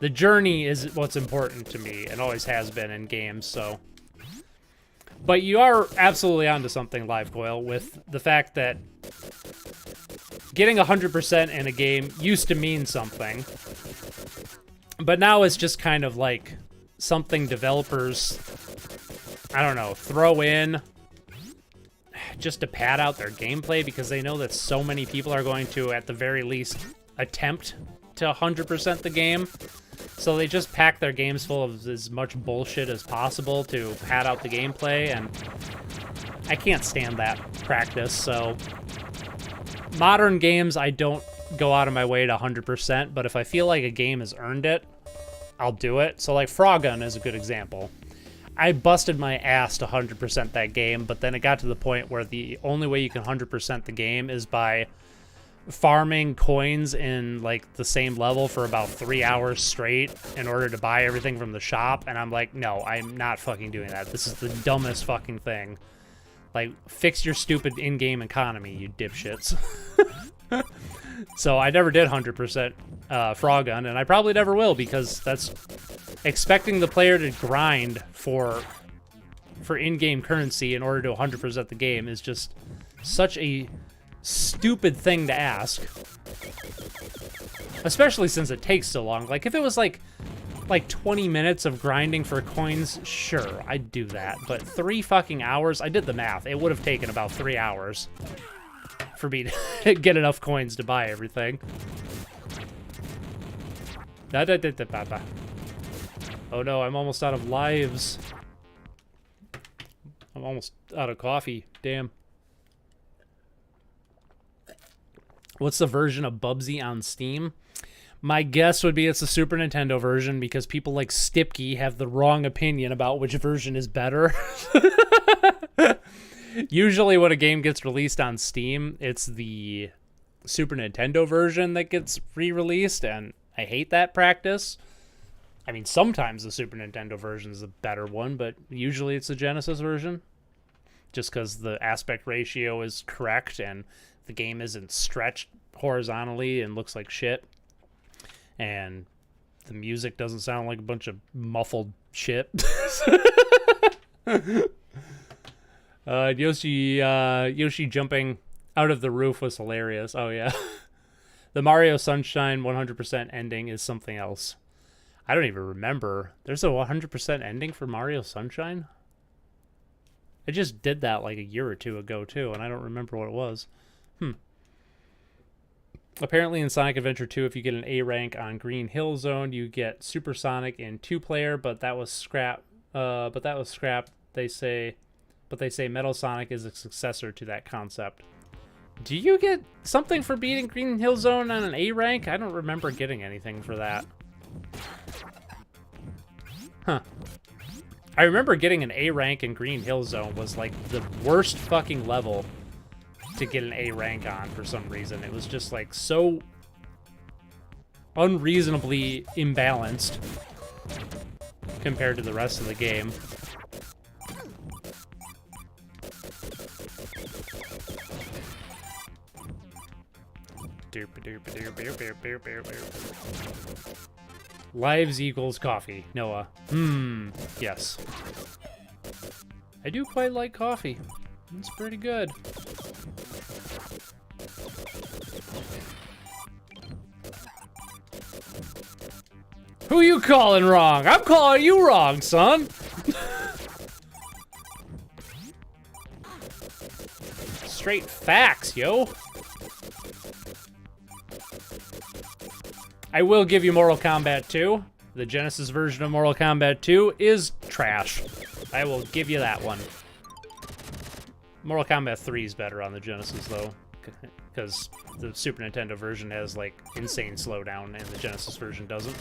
journey is what's important to me, and always has been in games, so. But you are absolutely onto something, Live Coil, with the fact that getting 100% in a game used to mean something. But now it's just kind of like something developers, I don't know, throw in just to pad out their gameplay because they know that so many people are going to, at the very least, attempt to 100% the game. So they just pack their games full of as much bullshit as possible to pad out the gameplay, and I can't stand that practice, so... Modern games, I don't go out of my way to 100%, but if I feel like a game has earned it, I'll do it. So, like, Froggun is a good example. I busted my ass to 100% that game, but then it got to the point where the only way you can 100% the game is by farming coins in, like, the same level for about 3 hours straight in order to buy everything from the shop, and I'm like, no, I'm not fucking doing that. This is the dumbest fucking thing. Like, fix your stupid in-game economy, you dipshits. So I never did 100% Froggun, and I probably never will, because that's expecting the player to grind for in-game currency in order to 100% the game is just such a stupid thing to ask. Especially since it takes so long. Like, if it was like 20 minutes of grinding for coins, sure, I'd do that. But 3 fucking hours? I did the math. It would have taken about 3 hours for me to get enough coins to buy everything. Oh no, I'm almost out of lives. I'm almost out of coffee. Damn. What's the version of Bubsy on Steam? My guess would be it's the Super Nintendo version because people like Stipke have the wrong opinion about which version is better. Usually when a game gets released on Steam, it's the Super Nintendo version that gets re-released, and I hate that practice. I mean, sometimes the Super Nintendo version is the better one, but usually it's the Genesis version. Just because the aspect ratio is correct and the game isn't stretched horizontally and looks like shit. And the music doesn't sound like a bunch of muffled shit. Yoshi jumping out of the roof was hilarious. Oh, yeah. The Mario Sunshine 100% ending is something else. I don't even remember. There's a 100% ending for Mario Sunshine? I just did that like a year or two ago, too, and I don't remember what it was. Apparently in Sonic Adventure 2, if you get an A rank on Green Hill Zone, you get Supersonic in 2-player, but that was scrapped. They say Metal Sonic is a successor to that concept. Do you get something for beating Green Hill Zone on an A rank? I don't remember getting anything for that. Huh. I remember getting an A rank in Green Hill Zone was like the worst fucking level to get an A rank on for some reason. It was just like so unreasonably imbalanced compared to the rest of the game. Lives equals coffee. Noah. Yes. I do quite like coffee. It's pretty good. Who you calling wrong? I'm calling you wrong, son. Straight facts, yo. I will give you Mortal Kombat 2. The Genesis version of Mortal Kombat 2 is trash. I will give you that one. Mortal Kombat 3 is better on the Genesis, though, because the Super Nintendo version has, like, insane slowdown, and the Genesis version doesn't.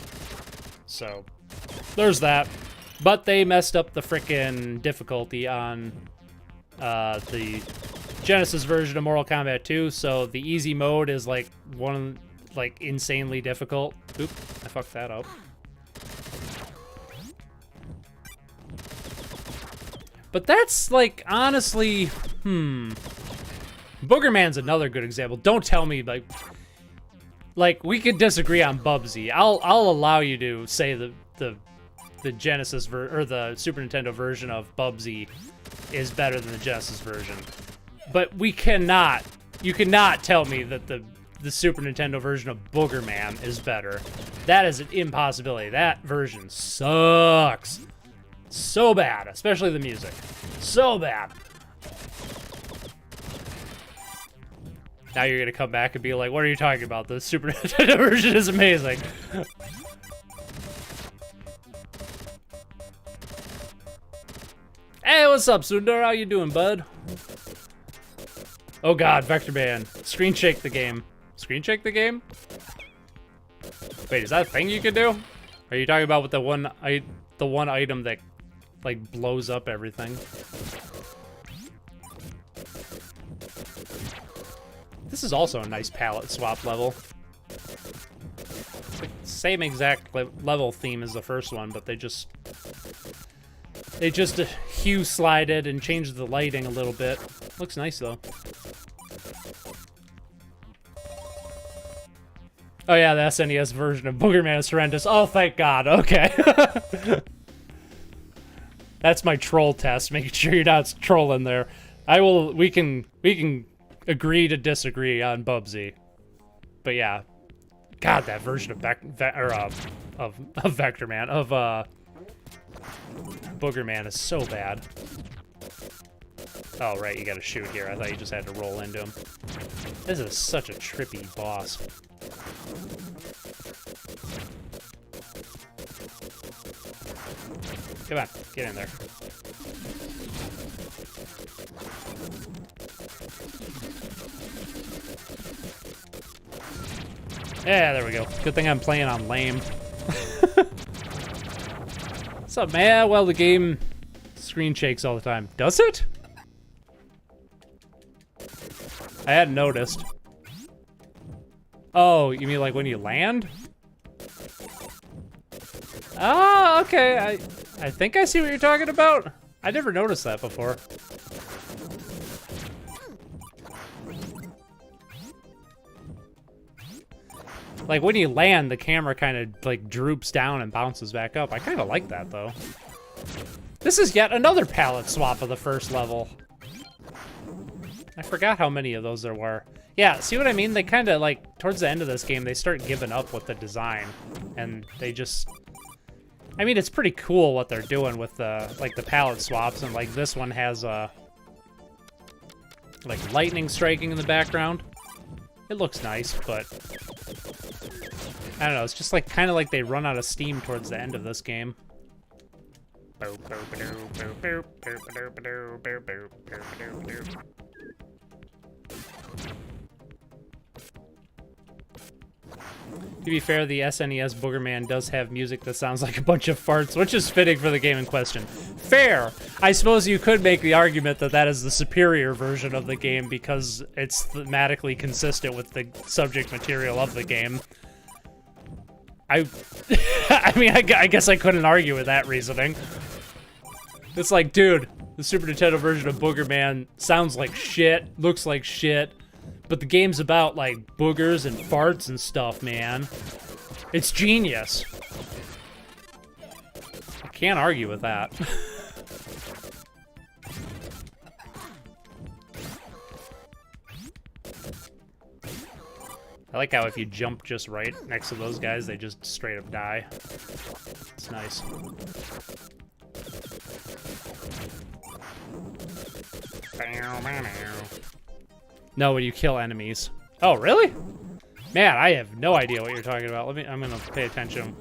So, there's that. But they messed up the frickin' difficulty on the Genesis version of Mortal Kombat 2, so the easy mode is, like, insanely difficult. Oop, I fucked that up. But that's, like, honestly, Boogerman's another good example. Don't tell me, like we could disagree on Bubsy. I'll allow you to say the Genesis or the Super Nintendo version of Bubsy is better than the Genesis version. But you cannot tell me that the Super Nintendo version of Boogerman is better. That is an impossibility. That version sucks. So bad, especially the music. So bad. Now you're gonna come back and be like, what are you talking about? The Super Nintendo version is amazing. Hey, what's up, Sundar? How you doing, bud? Oh god, Vector Man. Screen shake the game. Screen shake the game? Wait, is that a thing you can do? Are you talking about with the one item that like blows up everything? This is also a nice palette swap level. It's like same exact level theme as the first one, but they just hue slided and changed the lighting a little bit. Looks nice though. Oh yeah, the SNES version of Boogerman is horrendous. Oh, thank God. Okay. That's my troll test, making sure you're not trolling there. We can agree to disagree on Bubsy. But yeah. God, that version of Vector Man, of Boogerman is so bad. Oh, right, you gotta shoot here. I thought you just had to roll into him. This is such a trippy boss. Come on, get in there. Yeah, there we go. Good thing I'm playing on lame. What's up, man? Well, the game screen shakes all the time. Does it? I hadn't noticed. Oh, you mean like when you land? Oh, okay. I think I see what you're talking about. I never noticed that before. Like when you land, the camera kind of like droops down and bounces back up. I kind of like that though. This is yet another palette swap of the first level. I forgot how many of those there were. Yeah, see what I mean? They kind of like, towards the end of this game, they start giving up with the design. And they just, I mean, it's pretty cool what they're doing with the, like the palette swaps. And like this one has like lightning striking in the background. It looks nice, but I don't know. It's just like kind of like they run out of steam towards the end of this game. To be fair, the SNES Boogerman does have music that sounds like a bunch of farts, which is fitting for the game in question. Fair! I suppose you could make the argument that that is the superior version of the game because it's thematically consistent with the subject material of the game. I mean, I guess I couldn't argue with that reasoning. It's like, dude, the Super Nintendo version of Boogerman sounds like shit, looks like shit, but the game's about, like, boogers and farts and stuff, man. It's genius. I can't argue with that. I like how if you jump just right next to those guys, they just straight up die. It's nice. No, when you kill enemies. Oh, really? Man, I have no idea what you're talking about. I'm gonna pay attention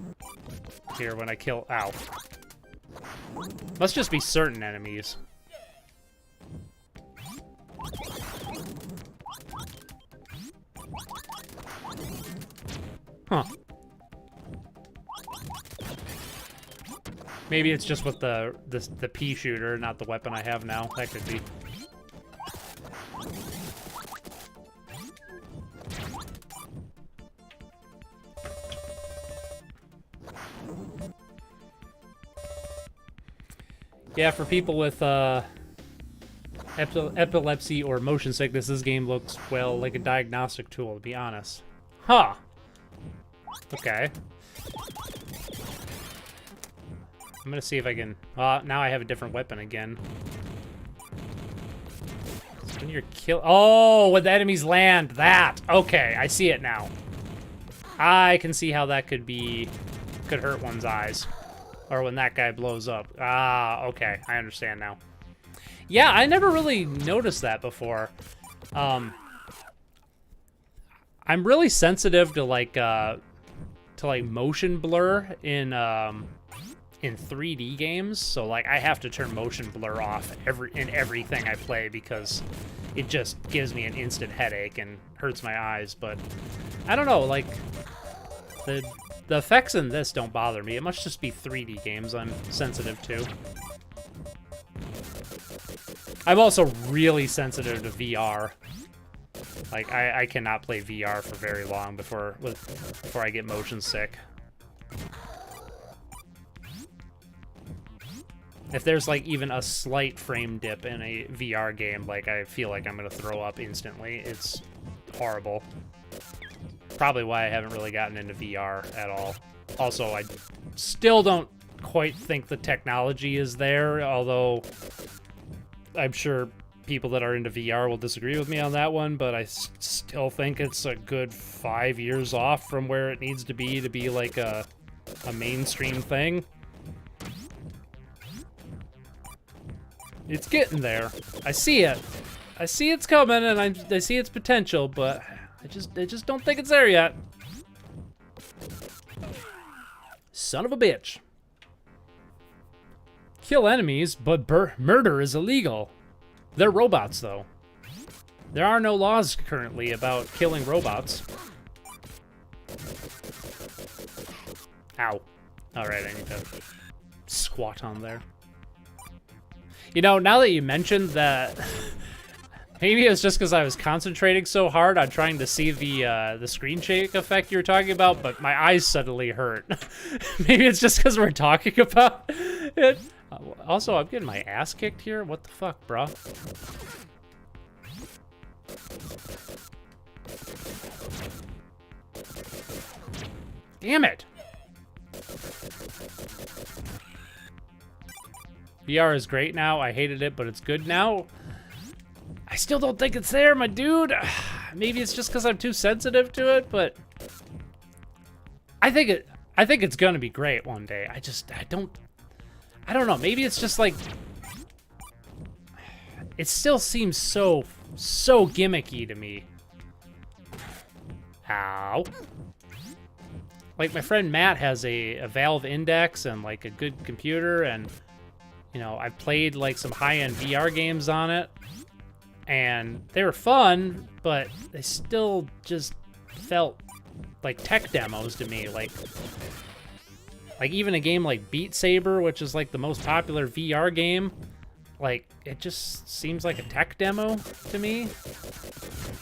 here when I kill. Ow. Must just be certain enemies. Huh. Maybe it's just with the pea shooter, not the weapon I have now. That could be. Yeah, for people with epilepsy or motion sickness, this game looks, well, like a diagnostic tool, to be honest. Huh. Okay. I'm gonna see if I can... now I have a different weapon again. When you're oh, when the enemies land, that! Okay, I see it now. I can see how that could hurt one's eyes. Or when that guy blows up. Ah, okay, I understand now. Yeah, I never really noticed that before. I'm really sensitive to like motion blur in 3D games, so like I have to turn motion blur off in everything I play because it just gives me an instant headache and hurts my eyes. But I don't know, like the effects in this don't bother me. It must just be 3D games I'm sensitive to. I'm also really sensitive to VR. Like, I cannot play VR for very long before I get motion sick. If there's, like, even a slight frame dip in a VR game, like, I feel like I'm gonna throw up instantly. It's horrible. Probably why I haven't really gotten into VR at all. Also, I still don't quite think the technology is there, although I'm sure people that are into VR will disagree with me on that one, but I still think it's a good 5 years off from where it needs to be like a mainstream thing. It's getting there. I see it. I see it's coming, and I see its potential, but I just don't think it's there yet. Son of a bitch. Kill enemies, but murder is illegal. They're robots, though. There are no laws currently about killing robots. Ow. Alright, I need to squat on there. You know, now that you mentioned that, maybe it's just because I was concentrating so hard on trying to see the screen shake effect you were talking about, but my eyes suddenly hurt. Maybe it's just because we're talking about it. Also, I'm getting my ass kicked here. What the fuck, bro? Damn it! VR is great now. I hated it, but it's good now. I still don't think it's there, my dude. Maybe it's just because I'm too sensitive to it, but I think it's gonna be great one day. I don't know. Maybe it's just like it still seems so gimmicky to me. Ow. Like, my friend Matt has a Valve Index and like a good computer, and you know, I played like some high-end VR games on it, and they were fun, but they still just felt like tech demos to me. Like even a game like Beat Saber, which is like the most popular VR game, like it just seems like a tech demo to me.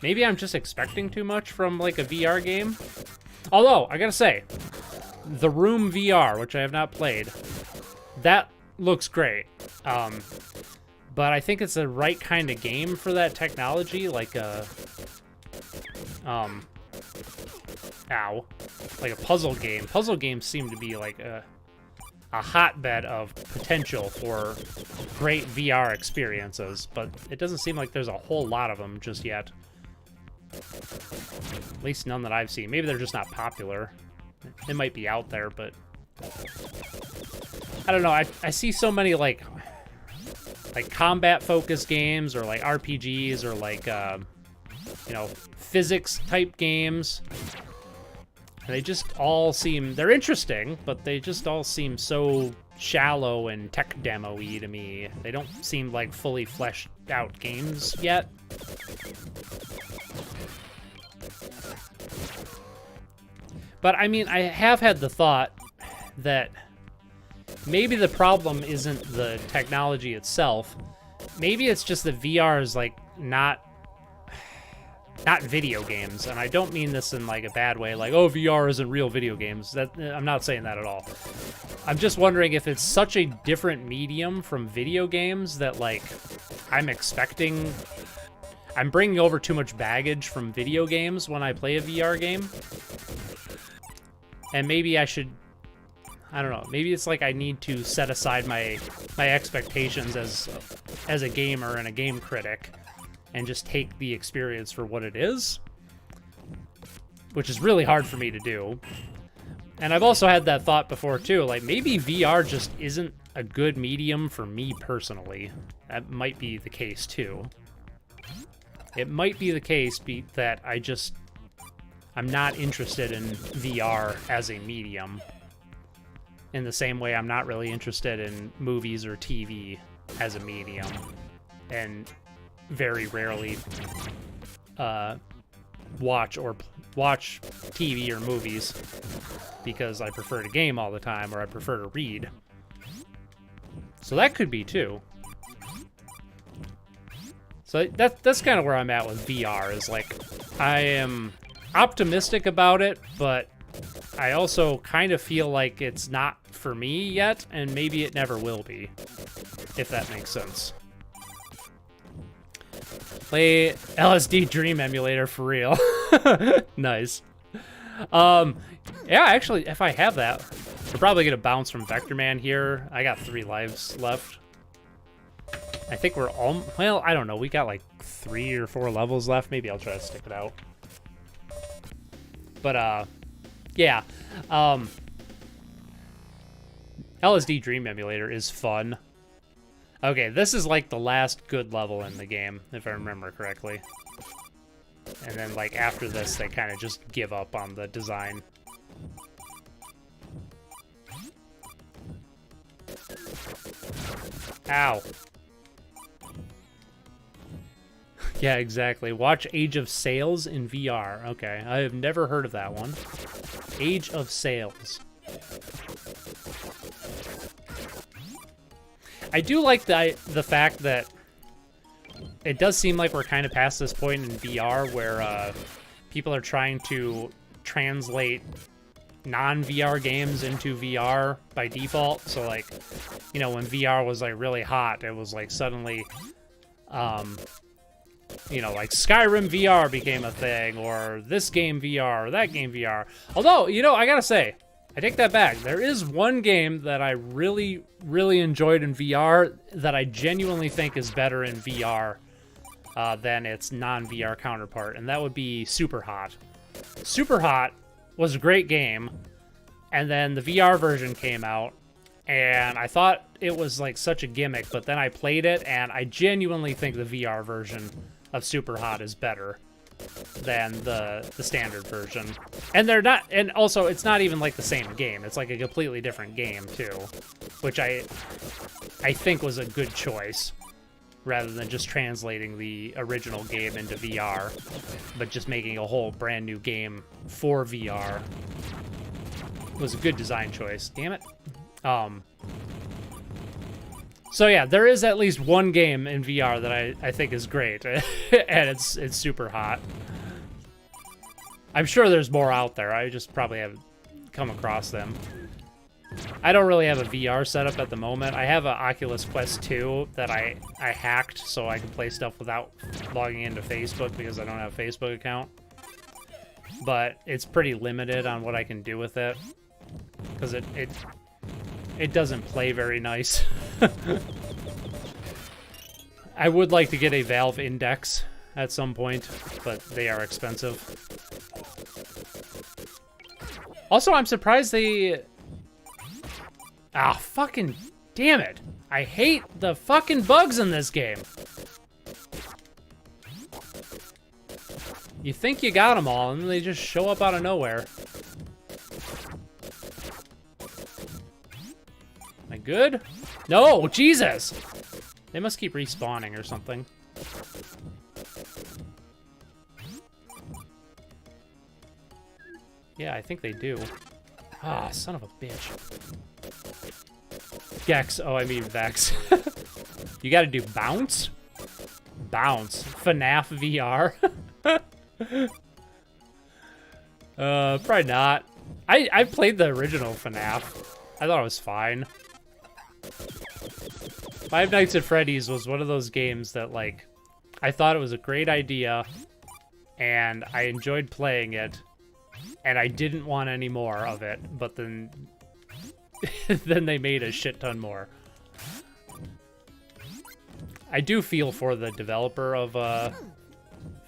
Maybe I'm just expecting too much from like a VR game. Although, I gotta say, The Room VR, which I have not played, that looks great. But I think it's the right kind of game for that technology, like a, like a puzzle game. Puzzle games seem to be like a hotbed of potential for great VR experiences, but it doesn't seem like there's a whole lot of them just yet. At least none that I've seen. Maybe they're just not popular. It might be out there, but I don't know. I see so many like combat focused games, or like RPGs, or like you know, physics type games. And they just all seem, they're interesting, but they just all seem so shallow and tech demo-y to me. They don't seem like fully fleshed out games yet. But I mean, I have had the thought that maybe the problem isn't the technology itself. Maybe it's just that VR is like not video games, and I don't mean this in like a bad way, like, oh, VR isn't real video games. That, I'm not saying that at all. I'm just wondering if it's such a different medium from video games that like I'm bringing over too much baggage from video games when I play a VR game. And maybe I should, I don't know, maybe it's like I need to set aside my expectations as a gamer and a game critic and just take the experience for what it is, which is really hard for me to do. And I've also had that thought before too, like maybe VR just isn't a good medium for me personally. That might be the case too. It might be the case that I'm not interested in VR as a medium, in the same way I'm not really interested in movies or TV as a medium, and very rarely watch TV or movies because I prefer to game all the time, or I prefer to read. So that could be too. So that's kind of where I'm at with VR, is like I am optimistic about it, but I also kind of feel like it's not for me yet, and maybe it never will be, if that makes sense. Play LSD Dream Emulator for real. Nice. Yeah, actually, if I have that, we're probably gonna bounce from Vector Man here. I got 3 lives left. I think we're all, well, I don't know. We got like 3 or 4 levels left. Maybe I'll try to stick it out. But, yeah. LSD Dream Emulator is fun. Okay, this is like the last good level in the game, if I remember correctly. And then, like, after this, they kind of just give up on the design. Ow. Yeah, exactly. Watch Age of Sails in VR. Okay, I have never heard of that one. Age of Sails. I do like the fact that it does seem like we're kind of past this point in VR where people are trying to translate non-VR games into VR by default. So, like, you know, when VR was, like, really hot, it was, like, suddenly, you know, like, Skyrim VR became a thing, or this game VR, or that game VR. Although, you know, I gotta say, I take that back. There is one game that I really, really enjoyed in VR that I genuinely think is better in VR than its non-VR counterpart, and that would be Super Hot. Super Hot was a great game, and then the VR version came out, and I thought it was like such a gimmick, but then I played it, and I genuinely think the VR version of Super Hot is better than the standard version. And they're not, and also it's not even like the same game. It's like a completely different game too, which I think was a good choice, rather than just translating the original game into VR, but just making a whole brand new game for VR. It was a good design choice. Damn it. So yeah, there is at least one game in VR that I think is great, and it's Super Hot. I'm sure there's more out there. I just probably haven't come across them. I don't really have a VR setup at the moment. I have an Oculus Quest 2 that I hacked so I can play stuff without logging into Facebook because I don't have a Facebook account. But it's pretty limited on what I can do with it because it doesn't play very nice. I would like to get a Valve Index at some point, but they are expensive. Also, I'm surprised they... Ah, fucking damn it. I hate the fucking bugs in this game. You think you got them all, and then they just show up out of nowhere. Am I good? No, Jesus! They must keep respawning or something. Yeah, I think they do. Ah, son of a bitch. Gex. Oh, I mean Vex. You gotta do bounce? Bounce. FNAF VR? Probably not. I played the original FNAF. I thought it was fine. Five Nights at Freddy's was one of those games that, like, I thought it was a great idea, and I enjoyed playing it, and I didn't want any more of it, but then then they made a shit ton more. I do feel for the developer of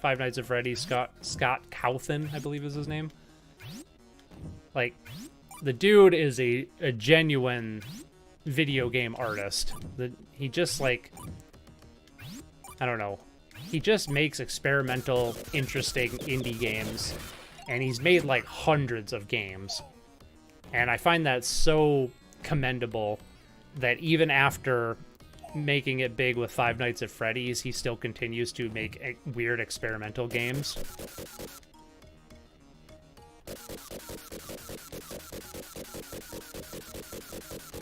Five Nights at Freddy's, Scott Cawthon, I believe is his name. Like, the dude is a genuine video game artist. He just, like, I don't know. He just makes experimental, interesting indie games, and he's made, like, hundreds of games. And I find that so commendable that even after making it big with Five Nights at Freddy's, he still continues to make weird experimental games.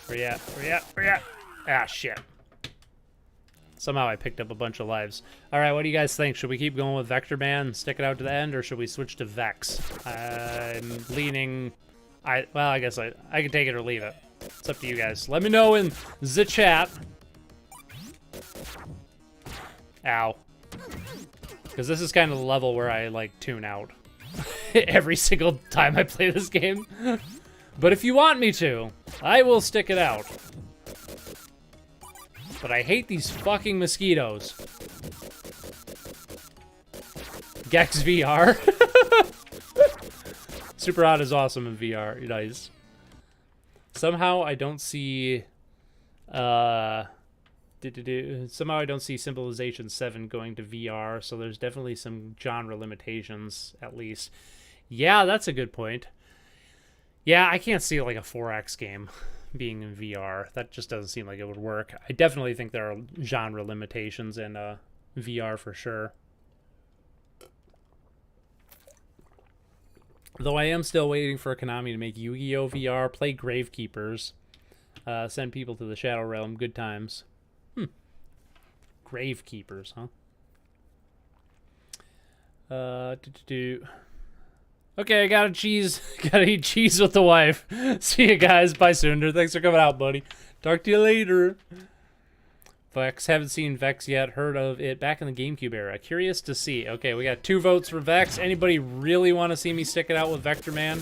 Where you at? Where you at? Where you at? Ah, shit. Somehow I picked up a bunch of lives. All right, what do you guys think? Should we keep going with Vector Man and stick it out to the end, or should we switch to Vex? I'm leaning... well, I guess I can take it or leave it. It's up to you guys. Let me know in the chat. Ow. Because this is kind of the level where I, like, tune out. Every single time I play this game. But if you want me to, I will stick it out. But I hate these fucking mosquitoes. Gex VR. Super Hot is awesome in VR. Nice. Somehow I don't see... Somehow I don't see Civilization 7 going to VR, so there's definitely some genre limitations, at least. Yeah, that's a good point. Yeah, I can't see like a 4X game being in VR. That just doesn't seem like it would work. I definitely think there are genre limitations in VR for sure. Though I am still waiting for Konami to make Yu-Gi-Oh! VR, play Gravekeepers, send people to the Shadow Realm, good times. Gravekeepers, huh? Okay, I gotta eat cheese with the wife. See you guys. Bye, Sunder. Thanks for coming out, buddy. Talk to you later. Vex. Haven't seen Vex yet. Heard of it back in the GameCube era. Curious to see. Okay, we got 2 votes for Vex. Anybody really want to see me stick it out with Vector Man?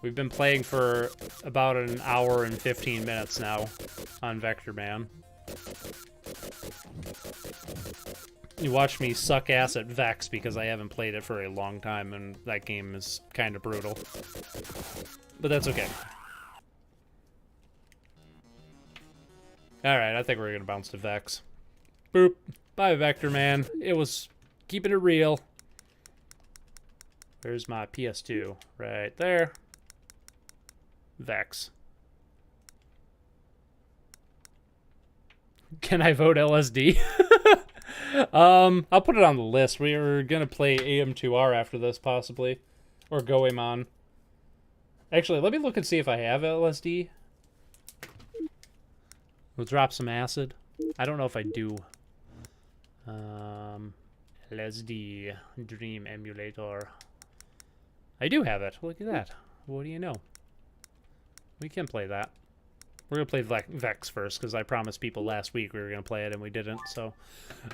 We've been playing for about an hour and 15 minutes now on Vector Man. You watch me suck ass at Vex because I haven't played it for a long time, and that game is kind of brutal. But that's okay. Alright, I think we're gonna bounce to Vex. Boop. Bye, Vector Man. It was keeping it real. There's my PS2. Right there. Vex. Can I vote LSD? I'll put it on the list. We are gonna play AM2R after this, possibly. Or Goemon. Actually, let me look and see if I have LSD. We'll drop some acid. I don't know if I do. LSD Dream Emulator. I do have it. Look at that. What do you know? We can play that. We're going to play Vex first, because I promised people last week we were going to play it, and we didn't. So,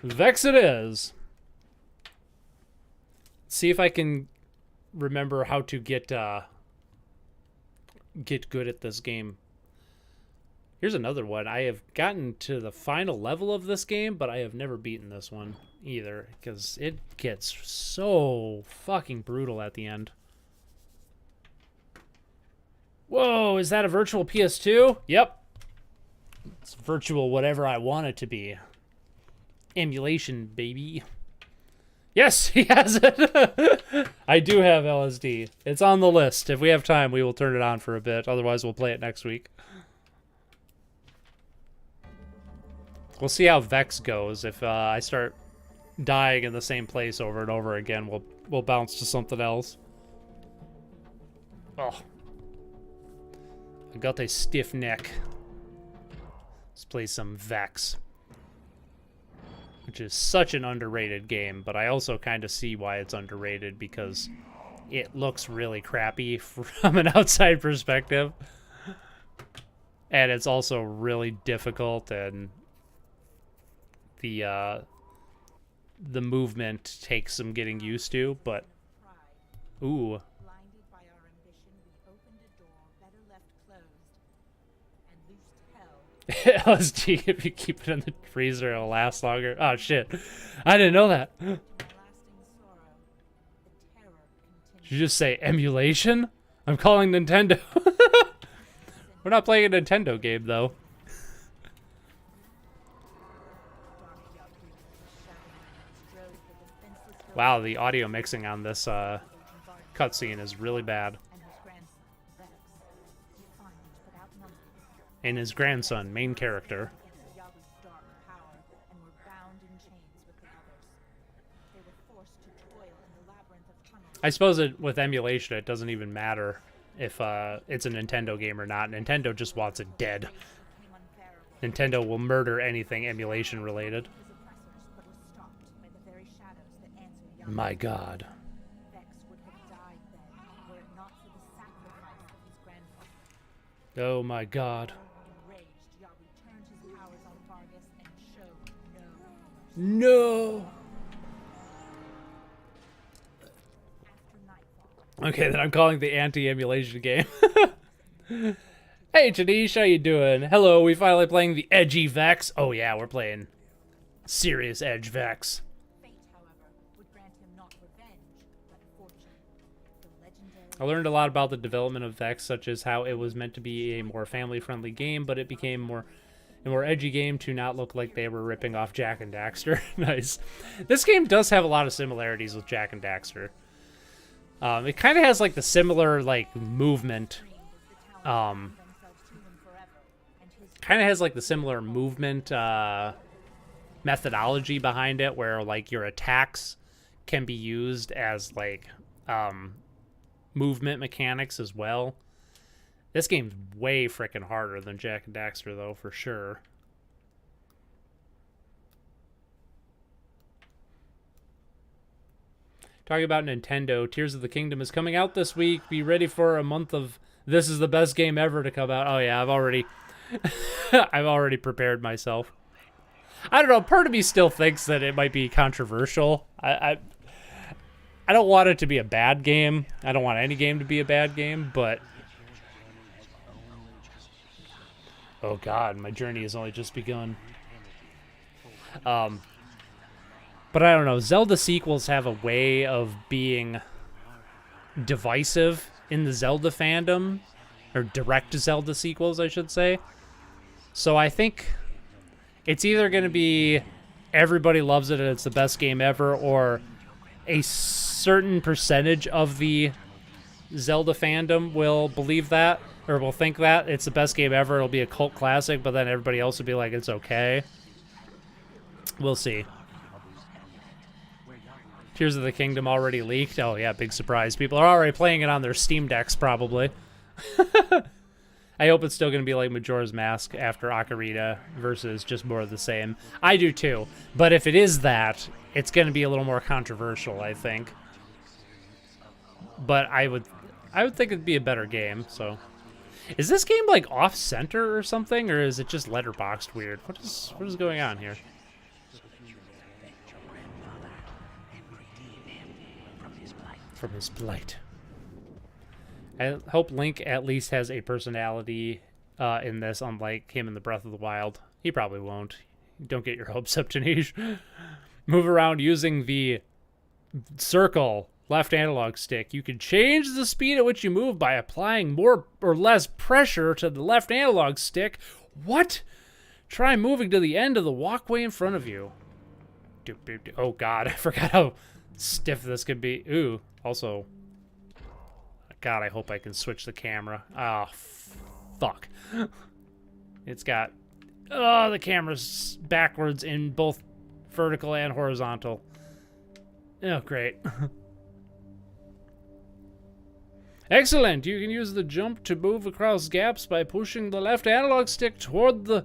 Vex it is. See if I can remember how to get good at this game. Here's another one. I have gotten to the final level of this game, but I have never beaten this one either, because it gets so fucking brutal at the end. Whoa, is that a virtual PS2? Yep. It's virtual whatever I want it to be. Emulation, baby. Yes, he has it. I do have LSD. It's on the list. If we have time, we will turn it on for a bit. Otherwise, we'll play it next week. We'll see how Vex goes. If I start dying in the same place over and over again, we'll bounce to something else. Oh. I got a stiff neck. Let's play some Vex. Which is such an underrated game, but I also kind of see why it's underrated because it looks really crappy from an outside perspective. And it's also really difficult, and the movement takes some getting used to, but ooh. LSD, if you keep it in the freezer, it'll last longer. Oh, shit. I didn't know that. Did you just say emulation? I'm calling Nintendo. We're not playing a Nintendo game, though. Wow, the audio mixing on this cutscene is really bad. And his grandson, main character. I suppose with emulation, it doesn't even matter if it's a Nintendo game or not. Nintendo just wants it dead. Nintendo will murder anything emulation related. My God. Oh my God. No. Okay, then I'm calling the anti-emulation game. Hey, Janice, how you doing? Hello, we finally playing the edgy Vex. Oh yeah, we're playing serious edge Vex. I learned a lot about the development of Vex, such as how it was meant to be a more family-friendly game, but it became a more edgy game to not look like they were ripping off Jak and Daxter. Nice. This game does have a lot of similarities with Jak and Daxter. It kind of has like the similar like movement. Kind of has like the similar movement methodology behind it, where like your attacks can be used as like movement mechanics as well. This game's way freaking harder than Jak and Daxter, though, for sure. Talking about Nintendo, Tears of the Kingdom is coming out this week. Be ready for a month of this is the best game ever to come out. Oh yeah, I've already prepared myself. I don't know, part of me still thinks that it might be controversial. I don't want it to be a bad game. I don't want any game to be a bad game, but oh god, my journey has only just begun. But I don't know, Zelda sequels have a way of being divisive in the Zelda fandom, or direct Zelda sequels, I should say. So I think it's either going to be everybody loves it and it's the best game ever, or a certain percentage of the Zelda fandom will believe that, or will think that it's the best game ever. It'll be a cult classic, but then everybody else will be like, it's okay. We'll see. Tears of the Kingdom already leaked. Oh yeah, big surprise. People are already playing it on their Steam Decks, probably. I hope it's still going to be like Majora's Mask after Ocarina versus just more of the same. I do too. But if it is that, it's going to be a little more controversial, I think. But I would think it'd be a better game, so. Is this game like off-center or something, or is it just letterboxed weird? What is going on here? From his blight. I hope Link at least has a personality in this, unlike him in the Breath of the Wild. He probably won't. Don't get your hopes up, Tanish. Move around using the circle left analog stick. You can change the speed at which you move by applying more or less pressure to the left analog stick. What? Try moving to the end of the walkway in front of you. Oh god, I forgot how stiff this could be. Ooh, also, god, I hope I can switch the camera. Oh, fuck. It's got, the camera's backwards in both vertical and horizontal. Oh, great. Excellent. You can use the jump to move across gaps by pushing the left analog stick toward the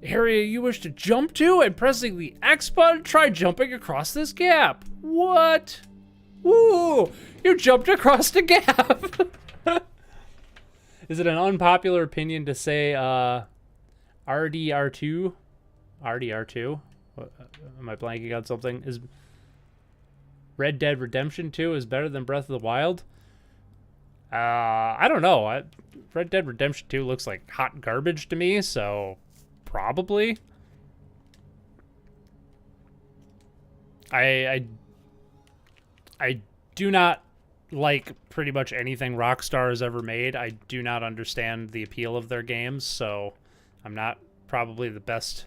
area you wish to jump to and pressing the X button. Try jumping across this gap. What? Woo! You jumped across the gap. Is it an unpopular opinion to say RDR2? RDR2? Am I blanking on something? Is Red Dead Redemption 2 is better than Breath of the Wild? I don't know. Red Dead Redemption 2 looks like hot garbage to me, so probably. I do not like pretty much anything Rockstar has ever made. I do not understand the appeal of their games, so I'm not probably the best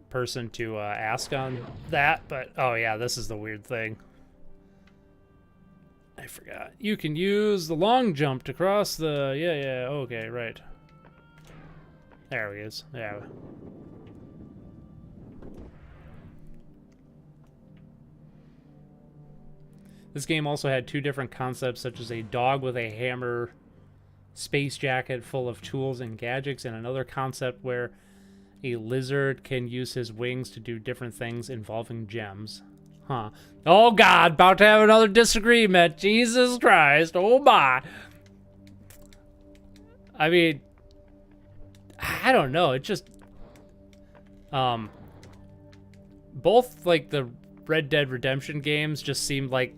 person to ask on that, but oh yeah, this is the weird thing. I forgot. You can use the long jump to cross the... Yeah, okay, right. There he is. Yeah. This game also had two different concepts, such as a dog with a hammer, space jacket full of tools and gadgets, and another concept where a lizard can use his wings to do different things involving gems. Huh. Oh god, about to have another disagreement. Jesus Christ. Oh my. I mean, I don't know. It just... both, like, the Red Dead Redemption games just seemed like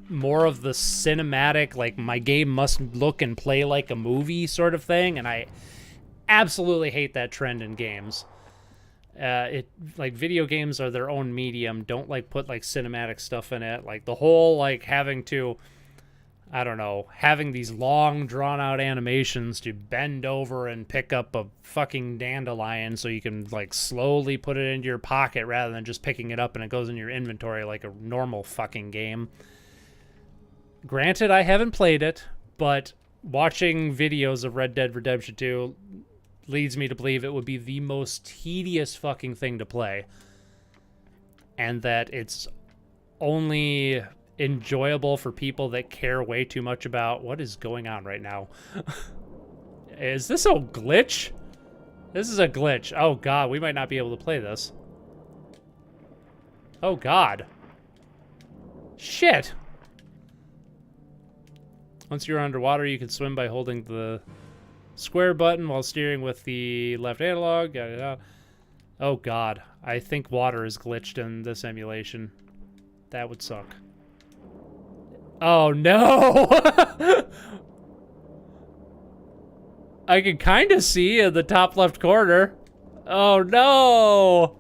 more of the cinematic, like, my game must look and play like a movie sort of thing, and I absolutely hate that trend in games. Like, video games are their own medium. Don't, like, put, like, cinematic stuff in it. Like, the whole, like, having to I don't know, having these long, drawn-out animations to bend over and pick up a fucking dandelion so you can, like, slowly put it into your pocket rather than just picking it up and it goes in your inventory like a normal fucking game. Granted, I haven't played it, but watching videos of Red Dead Redemption 2 leads me to believe it would be the most tedious fucking thing to play. And that it's only enjoyable for people that care way too much about what is going on right now. Is this a glitch? This is a glitch. Oh god, we might not be able to play this. Oh god. Shit. Once you're underwater, you can swim by holding the square button while steering with the left analog. Oh god. I think water is glitched in this emulation. That would suck. Oh no! I can kind of see in the top left corner. Oh no!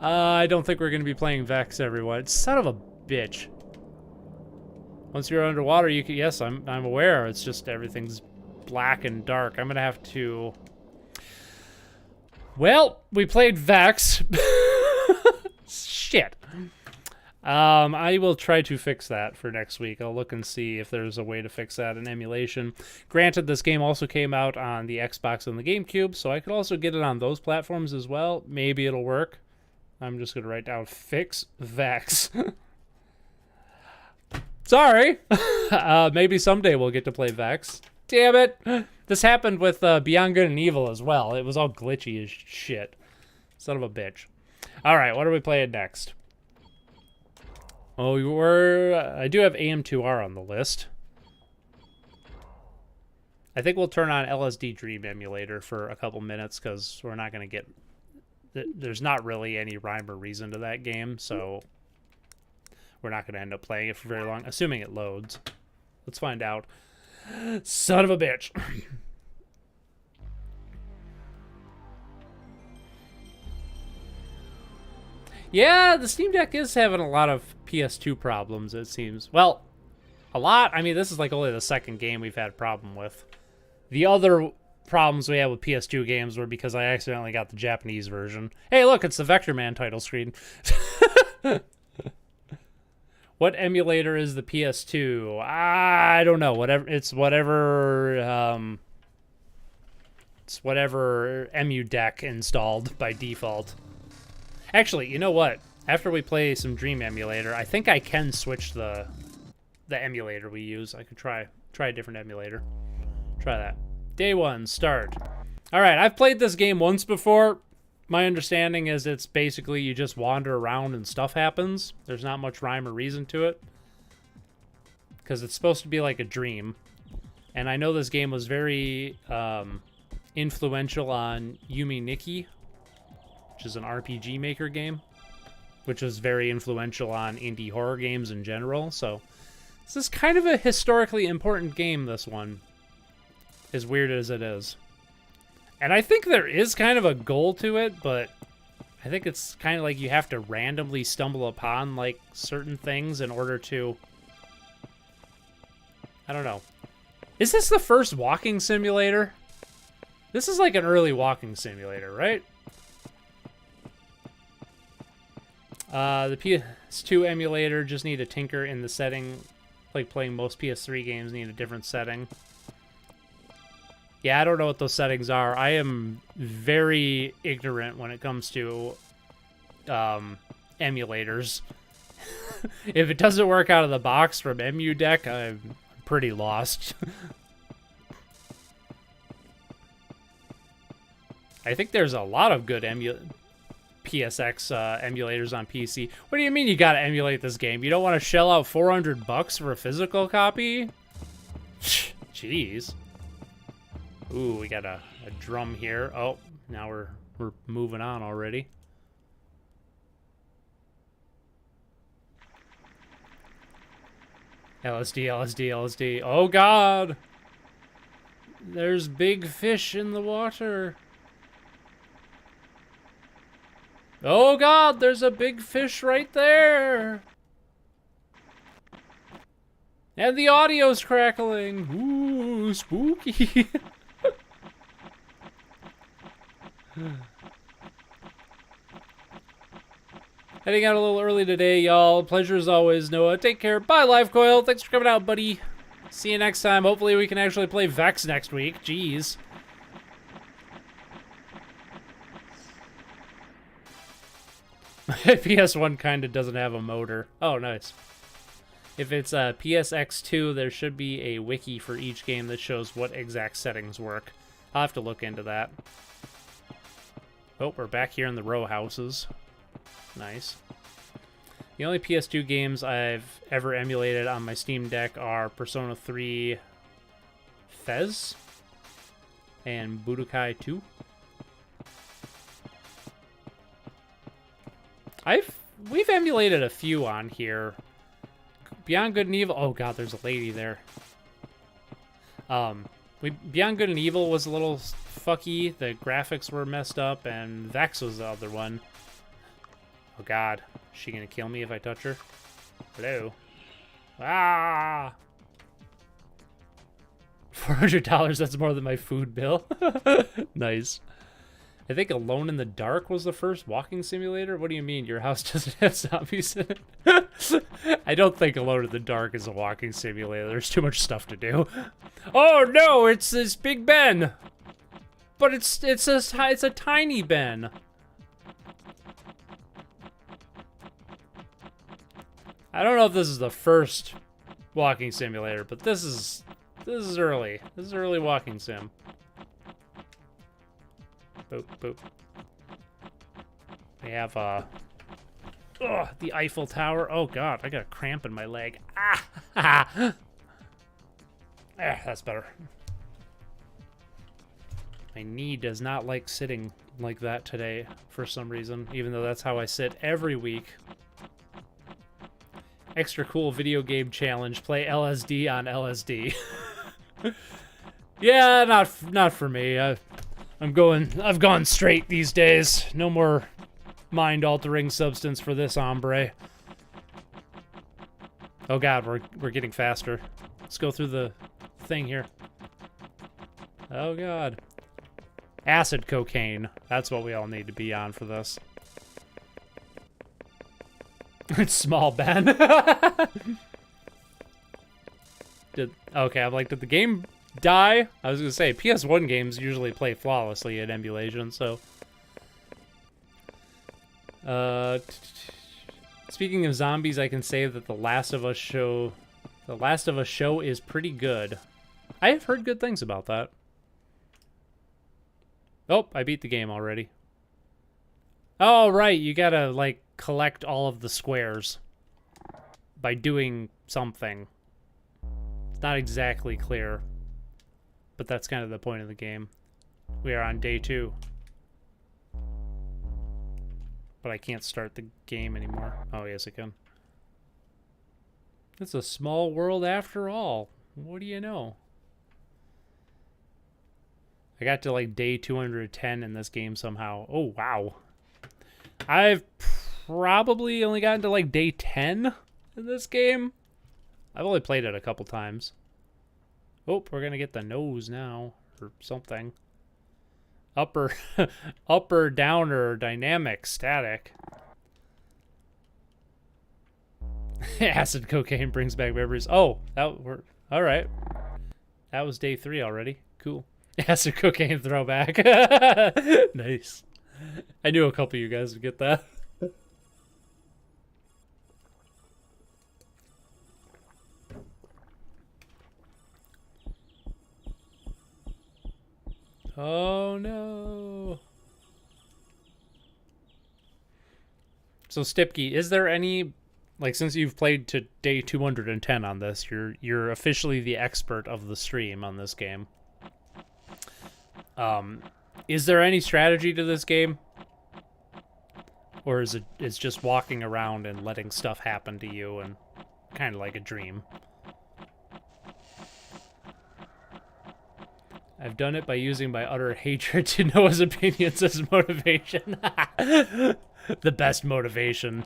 I don't think we're going to be playing Vex, everyone. Son of a bitch. Once you're underwater, you can... Yes, I'm aware. It's just everything's black and dark. I'm going to have to... Well, we played Vex. Shit. I will try to fix that for next week. I'll look and see if there's a way to fix that in emulation. Granted, this game also came out on the Xbox and the GameCube, so I could also get it on those platforms as well. Maybe it'll work. I'm just going to write down fix Vex. Sorry. Maybe someday we'll get to play Vex. Damn it. This happened with Beyond Good and Evil as well. It was all glitchy as shit. Son of a bitch. All right, what are we playing next? Oh, I do have AM2R on the list. I think we'll turn on LSD Dream Emulator for a couple minutes because we're not going to get... There's not really any rhyme or reason to that game, so we're not going to end up playing it for very long, assuming it loads. Let's find out. Son of a bitch. Yeah, the Steam Deck is having a lot of PS2 problems, it seems. Well, a lot? I mean, this is like only the second game we've had a problem with. The other problems we had with PS2 games were because I accidentally got the Japanese version. Hey, look, it's the Vector Man title screen. What emulator is the PS2? I don't know. It's whatever EMU deck installed by default. Actually, you know what? After we play some Dream Emulator, I think I can switch the emulator we use. I could try a different emulator. Try that. Day 1, start. All right, I've played this game once before. My understanding is it's basically you just wander around and stuff happens. There's not much rhyme or reason to it. Because it's supposed to be like a dream. And I know this game was very influential on Yumi Nikki, which is an RPG Maker game, which was very influential on indie horror games in general. So this is kind of a historically important game, this one, as weird as it is. And I think there is kind of a goal to it, but I think it's kind of like you have to randomly stumble upon like certain things in order to... I don't know. Is this the first walking simulator? This is like an early walking simulator, right? The PS2 emulator just need to tinker in the setting, like playing most PS3 games need a different setting. Yeah, I don't know what those settings are. I am very ignorant when it comes to emulators. If it doesn't work out of the box from EMU Deck, I'm pretty lost. I think there's a lot of good PSX emulators on PC. What do you mean you gotta emulate this game? You don't want to shell out $400 for a physical copy? Jeez. Ooh, we got a drum here. Oh, now we're moving on already. LSD, LSD, LSD. Oh god! There's big fish in the water. Oh god, there's a big fish right there. And the audio's crackling. Ooh, spooky. Heading out a little early today, y'all. Pleasure as always, Noah. Take care. Bye, Live Coil. Thanks for coming out, buddy. See you next time. Hopefully we can actually play Vex next week. Jeez. PS1 kind of doesn't have a motor. Oh, nice. If it's PSX2, there should be a wiki for each game that shows what exact settings work. I'll have to look into that. Oh, we're back here in the row houses. Nice. The only PS2 games I've ever emulated on my Steam Deck are Persona 3 Fez and Budokai 2. We've emulated a few on here. Beyond Good and Evil. Oh god, there's a lady there. Beyond Good and Evil was a little fucky. The graphics were messed up, and Vex was the other one. Oh god, is she gonna kill me if I touch her? Hello. Ah! $400, that's more than my food bill. Nice. I think Alone in the Dark was the first walking simulator. What do you mean your house doesn't have zombies in it? I don't think Alone in the Dark is a walking simulator. There's too much stuff to do. Oh no, it's this Big Ben. But it's a tiny Ben. I don't know if this is the first walking simulator, but this is early. This is early walking sim. Boop, boop. We have the Eiffel Tower. Oh god, I got a cramp in my leg. Ah! That's better. My knee does not like sitting like that today for some reason, even though that's how I sit every week. Extra cool video game challenge. Play LSD on LSD. Yeah, not for me. I've gone straight these days. No more mind-altering substance for this hombre. Oh god, we're getting faster. Let's go through the thing here. Oh god. Acid cocaine. That's what we all need to be on for this. It's small, Ben. Okay, I'm like, did the game die? I was gonna say, PS1 games usually play flawlessly in emulation, so. Speaking of zombies, I can say that The Last of Us show is pretty good. I have heard good things about that. Oh, I beat the game already. Oh, right, you gotta, like, collect all of the squares by doing something. It's not exactly clear, but that's kind of the point of the game. We are on day 2. But I can't start the game anymore. Oh, yes, I can. It's a small world after all. What do you know? I got to, like, day 210 in this game somehow. Oh, wow. I've probably only gotten to, like, day 10 in this game. I've only played it a couple times. Oh, we're gonna get the nose now, or something. Upper, upper, downer, dynamic, static. Acid cocaine brings back memories. Oh, all right. That was day 3 already. Cool. Acid cocaine throwback. Nice. I knew a couple of you guys would get that. Oh no. So Stipke, is there any, like, since you've played to day 210 on this, you're officially the expert of the stream on this game. Is there any strategy to this game? Or is it's just walking around and letting stuff happen to you and kind of like a dream? I've done it by using my utter hatred to Noah's opinions as motivation. The best motivation.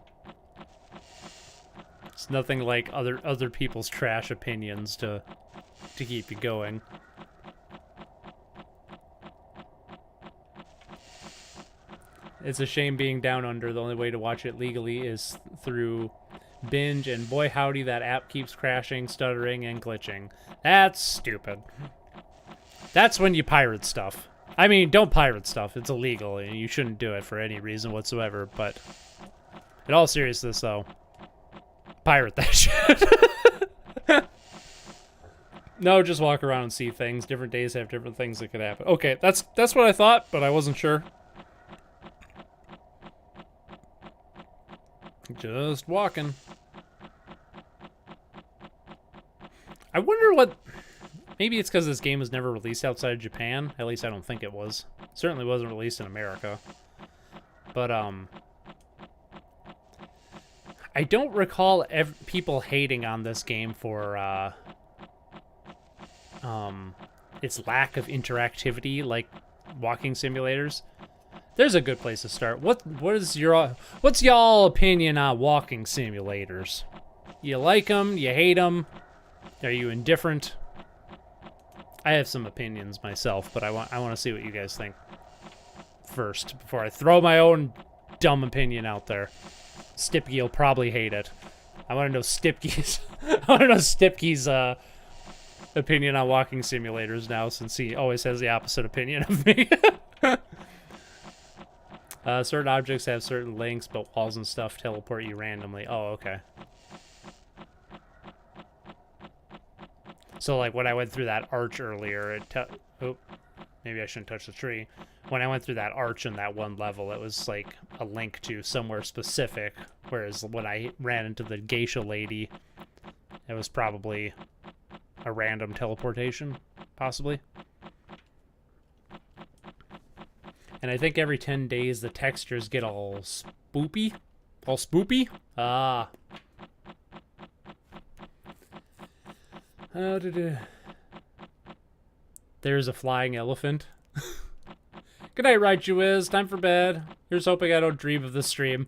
opinions. Nothing like other people's trash opinions to keep you going. It's a shame being down under. The only way to watch it legally is through binge, and boy howdy, that app keeps crashing, stuttering, and glitching. That's stupid. That's when you pirate stuff. I mean, don't pirate stuff. It's illegal, and you shouldn't do it for any reason whatsoever, but in all seriousness, though, pirate that shit. No, just walk around and see things. Different days have different things that could happen. Okay, that's what I thought, but I wasn't sure. Just walking. I wonder what... Maybe it's because this game was never released outside of Japan. At least I don't think it was. Certainly wasn't released in America. But, I don't recall people hating on this game for, its lack of interactivity, like walking simulators. There's a good place to start. What's y'all opinion on walking simulators? You like them? You hate them? Are you indifferent? I have some opinions myself, but I want to see what you guys think first before I throw my own dumb opinion out there. Stipke will probably hate it. I want to know Stipke's opinion on walking simulators now, since he always has the opposite opinion of me. Certain objects have certain links, but walls and stuff teleport you randomly. Oh, okay. So, like, when I went through that arch earlier, oh, maybe I shouldn't touch the tree. When I went through that arch in that one level, it was, like, a link to somewhere specific. Whereas when I ran into the geisha lady, it was probably a random teleportation, possibly. And I think every 10 days the textures get all spoopy. All spoopy? Ah. There's a flying elephant. Good night, Raichu is. Time for bed. Here's hoping I don't dream of this stream.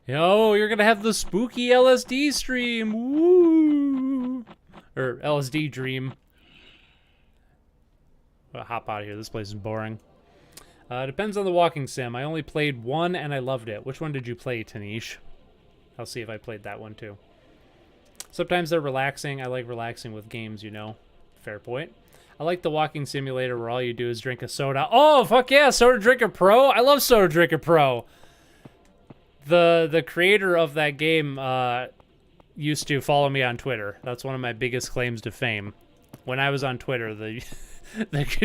Yo, you're gonna have the spooky LSD stream. Woo! Or LSD dream. I'll hop out of here. This place is boring. Depends on the walking sim. I only played one and I loved it. Which one did you play, Tanish? I'll see if I played that one too. Sometimes they're relaxing. I like relaxing with games, you know. Fair point. I like the walking simulator where all you do is drink a soda. Oh, fuck yeah, Soda Drinker Pro. I love Soda Drinker Pro. The creator of that game used to follow me on Twitter. That's one of my biggest claims to fame. When I was on Twitter, the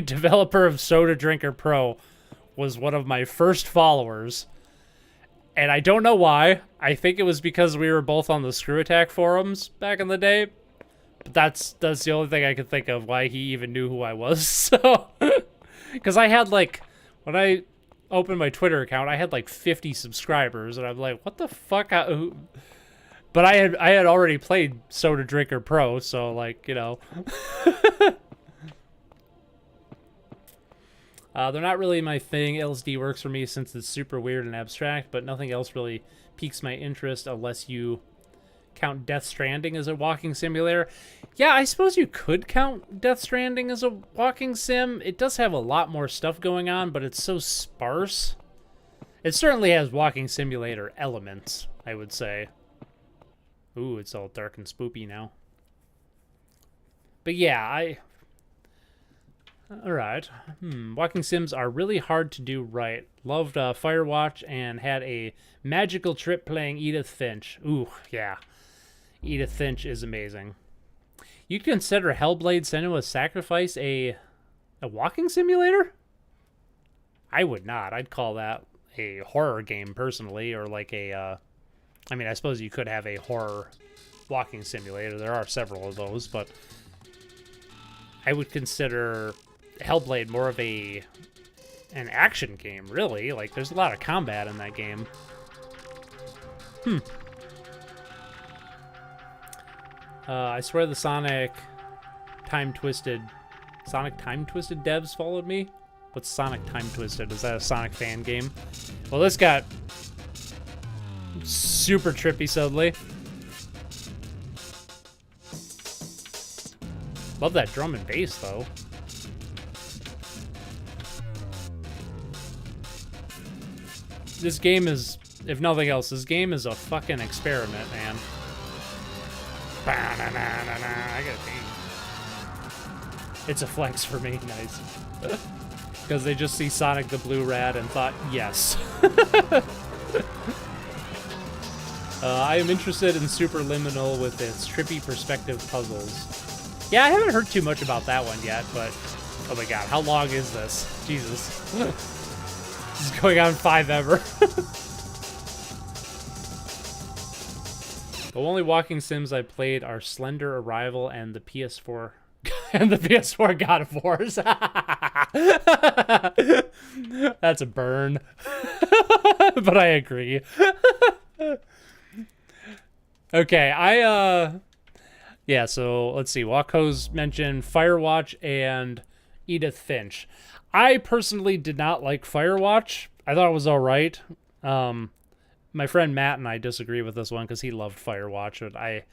developer of Soda Drinker Pro was one of my first followers. And I don't know why. I think it was because we were both on the Screw Attack forums back in the day. But that's the only thing I could think of why he even knew who I was. So, because I had like, when I opened my Twitter account, I had like 50 subscribers, and I'm like, what the fuck? But I had already played Soda Drinker Pro, so like, you know. They're not really my thing. LSD works for me since it's super weird and abstract, but nothing else really piques my interest unless you count Death Stranding as a walking simulator. Yeah, I suppose you could count Death Stranding as a walking sim. It does have a lot more stuff going on, but it's so sparse. It certainly has walking simulator elements, I would say. Ooh, it's all dark and spoopy now. But yeah, Alright. Walking sims are really hard to do right. Loved Firewatch and had a magical trip playing Edith Finch. Ooh, yeah. Edith Finch is amazing. You'd consider Hellblade: Senua's Sacrifice a walking simulator? I would not. I'd call that a horror game, personally, or like a... I mean, I suppose you could have a horror walking simulator. There are several of those, but I would consider Hellblade more of an action game, really. Like, there's a lot of combat in that game. I swear the Sonic Time Twisted devs followed me. What's Sonic Time Twisted? Is that a Sonic fan game? Well, this got super trippy suddenly. Love that drum and bass, though. This game is, if nothing else, this game is a fucking experiment, man. I gotta pee. It's a flex for me, nice. Because they just see Sonic the Blue Rat and thought, yes. I am interested in Superliminal with its trippy perspective puzzles. Yeah, I haven't heard too much about that one yet, but oh my god, how long is this? Jesus. This is going on 5 ever. The only walking sims I played are Slender Arrival and the PS4 and the PS4 God of Wars. That's a burn. But I agree. Okay, yeah, so let's see. Wako's mentioned Firewatch and Edith Finch. I personally did not like Firewatch. I thought it was all right. My friend Matt and I disagree with this one because he loved Firewatch, but I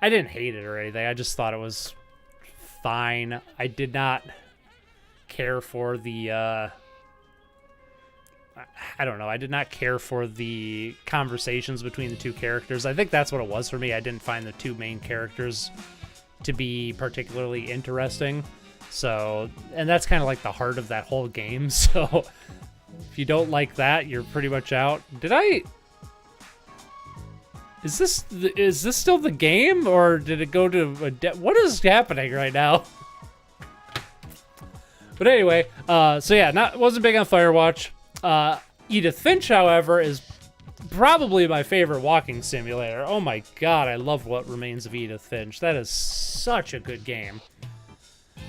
didn't hate it or anything. I just thought it was fine. I did not care for the I don't know. I did not care for the conversations between the two characters. I think that's what it was for me. I didn't find the two main characters to be particularly interesting. So, and that's kind of like the heart of that whole game. So, if you don't like that, you're pretty much out. Is this still the game, or did it go to what is happening right now? But anyway, so yeah, wasn't big on Firewatch. Edith Finch, however, is probably my favorite walking simulator. Oh my god, I love What Remains of Edith Finch. That is such a good game.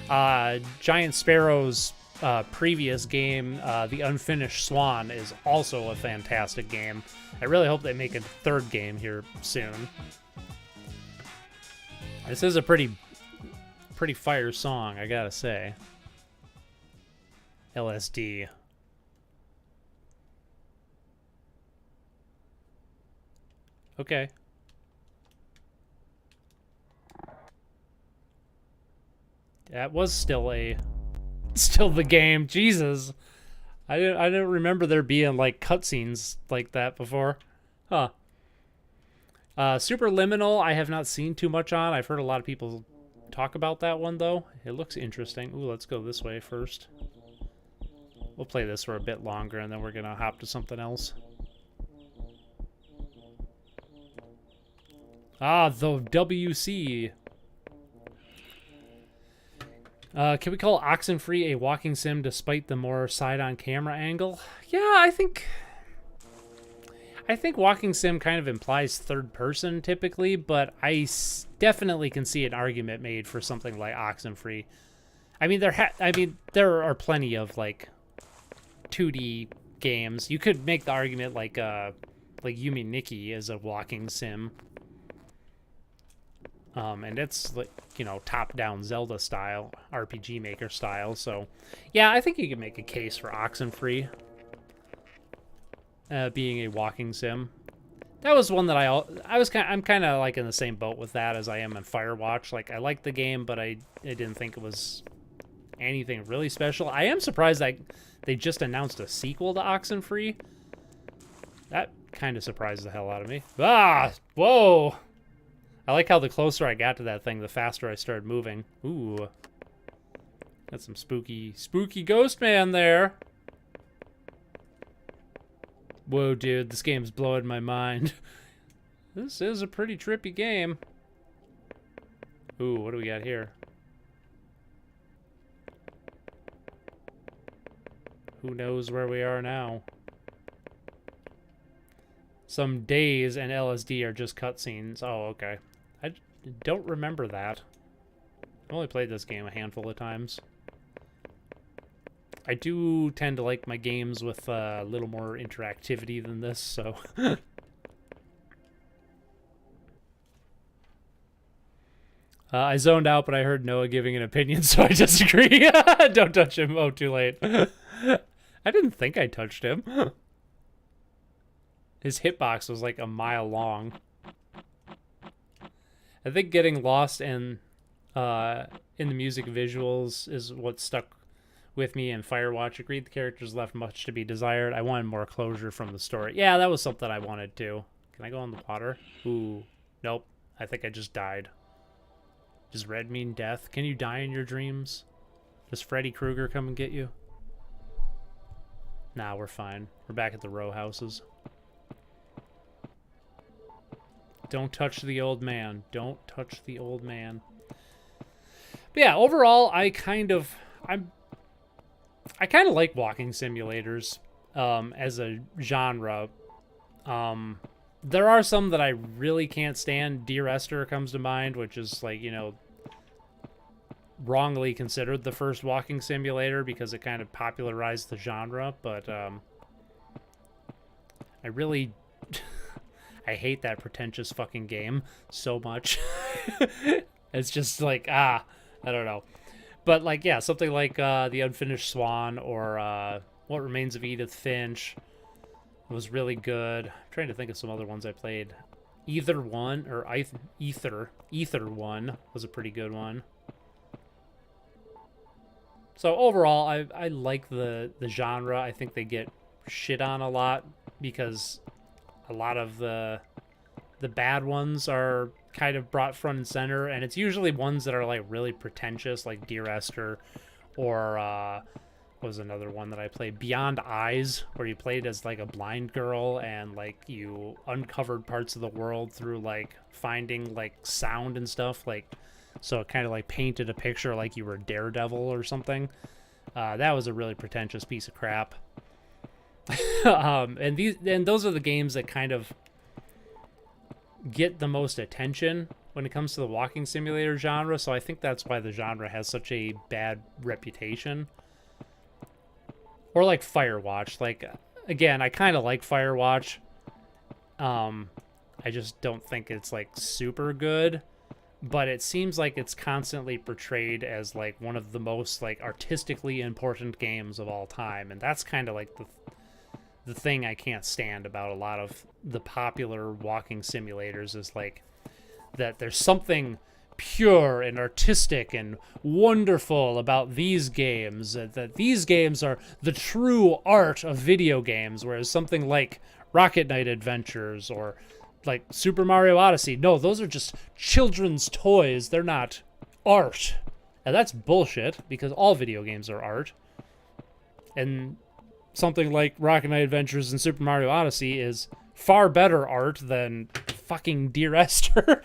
Giant Sparrow's previous game, The Unfinished Swan, is also a fantastic game. I really hope they make a third game here soon. This is a pretty fire song, I gotta say. LSD. Okay. That was still the game. Jesus. I didn't remember there being like cutscenes like that before. Huh. Superliminal, I have not seen too much on. I've heard a lot of people talk about that one though. It looks interesting. Ooh, let's go this way first. We'll play this for a bit longer and then we're gonna hop to something else. Ah, the WC. Can we call Oxenfree a walking sim despite the more side-on camera angle? Yeah, I think walking sim kind of implies third person typically, but I definitely can see an argument made for something like Oxenfree. I mean, there are plenty of like 2D games. You could make the argument like Yumi Nikki is a walking sim. And it's like, you know, top-down Zelda style, RPG Maker style. So, yeah, I think you can make a case for Oxenfree being a walking sim. That was one that I'm kind of like in the same boat with that as I am in Firewatch. Like, I liked the game, but I didn't think it was anything really special. I am surprised that they just announced a sequel to Oxenfree. That kind of surprised the hell out of me. Ah, whoa. I like how the closer I got to that thing, the faster I started moving. Ooh. Got some spooky ghost man there. Whoa, dude, this game's blowing my mind. This is a pretty trippy game. Ooh, what do we got here? Who knows where we are now? Some days and LSD are just cutscenes. Oh, okay. I don't remember that. I've only played this game a handful of times. I do tend to like my games with a little more interactivity than this, so... I zoned out, but I heard Noah giving an opinion, so I disagree. Don't touch him. Oh, too late. I didn't think I touched him. His hitbox was like a mile long. I think getting lost and in the music visuals is what stuck with me, and Firewatch agreed the characters left much to be desired. I wanted more closure from the story. Yeah, that was something I wanted too. Can I go in the water? Ooh, nope. I think I just died. Does red mean death? Can you die in your dreams? Does Freddy Krueger come and get you? Nah, we're fine. We're back at the row houses. Don't touch the old man. Don't touch the old man. But yeah, overall, I kind of like walking simulators as a genre. There are some that I really can't stand. Dear Esther comes to mind, which is like, you know, wrongly considered the first walking simulator because it kind of popularized the genre, but I really I hate that pretentious fucking game so much. It's just like, I don't know. But like, yeah, something like The Unfinished Swan or What Remains of Edith Finch was really good. I'm trying to think of some other ones I played. Ether 1 or Ether 1 was a pretty good one. So overall, I like the genre. I think they get shit on a lot because a lot of the bad ones are kind of brought front and center, and it's usually ones that are like really pretentious, like Dear Esther, or what was another one that I played? Beyond Eyes, where you played as like a blind girl and like you uncovered parts of the world through like finding like sound and stuff, like so it kind of like painted a picture like you were Daredevil or something. That was a really pretentious piece of crap. And those are the games that kind of get the most attention when it comes to the walking simulator genre, so I think that's why the genre has such a bad reputation. Or like Firewatch. Like, again, I kind of like Firewatch. I just don't think it's like super good, but it seems like it's constantly portrayed as like one of the most like artistically important games of all time, and that's kind of like the thing I can't stand about a lot of the popular walking simulators is like that there's something pure and artistic and wonderful about these games, that these games are the true art of video games, whereas something like Rocket Knight Adventures or like Super Mario Odyssey, no, those are just children's toys. They're not art. And that's bullshit, because all video games are art. And something like Rocket Knight Adventures and Super Mario Odyssey is far better art than fucking Dear Esther.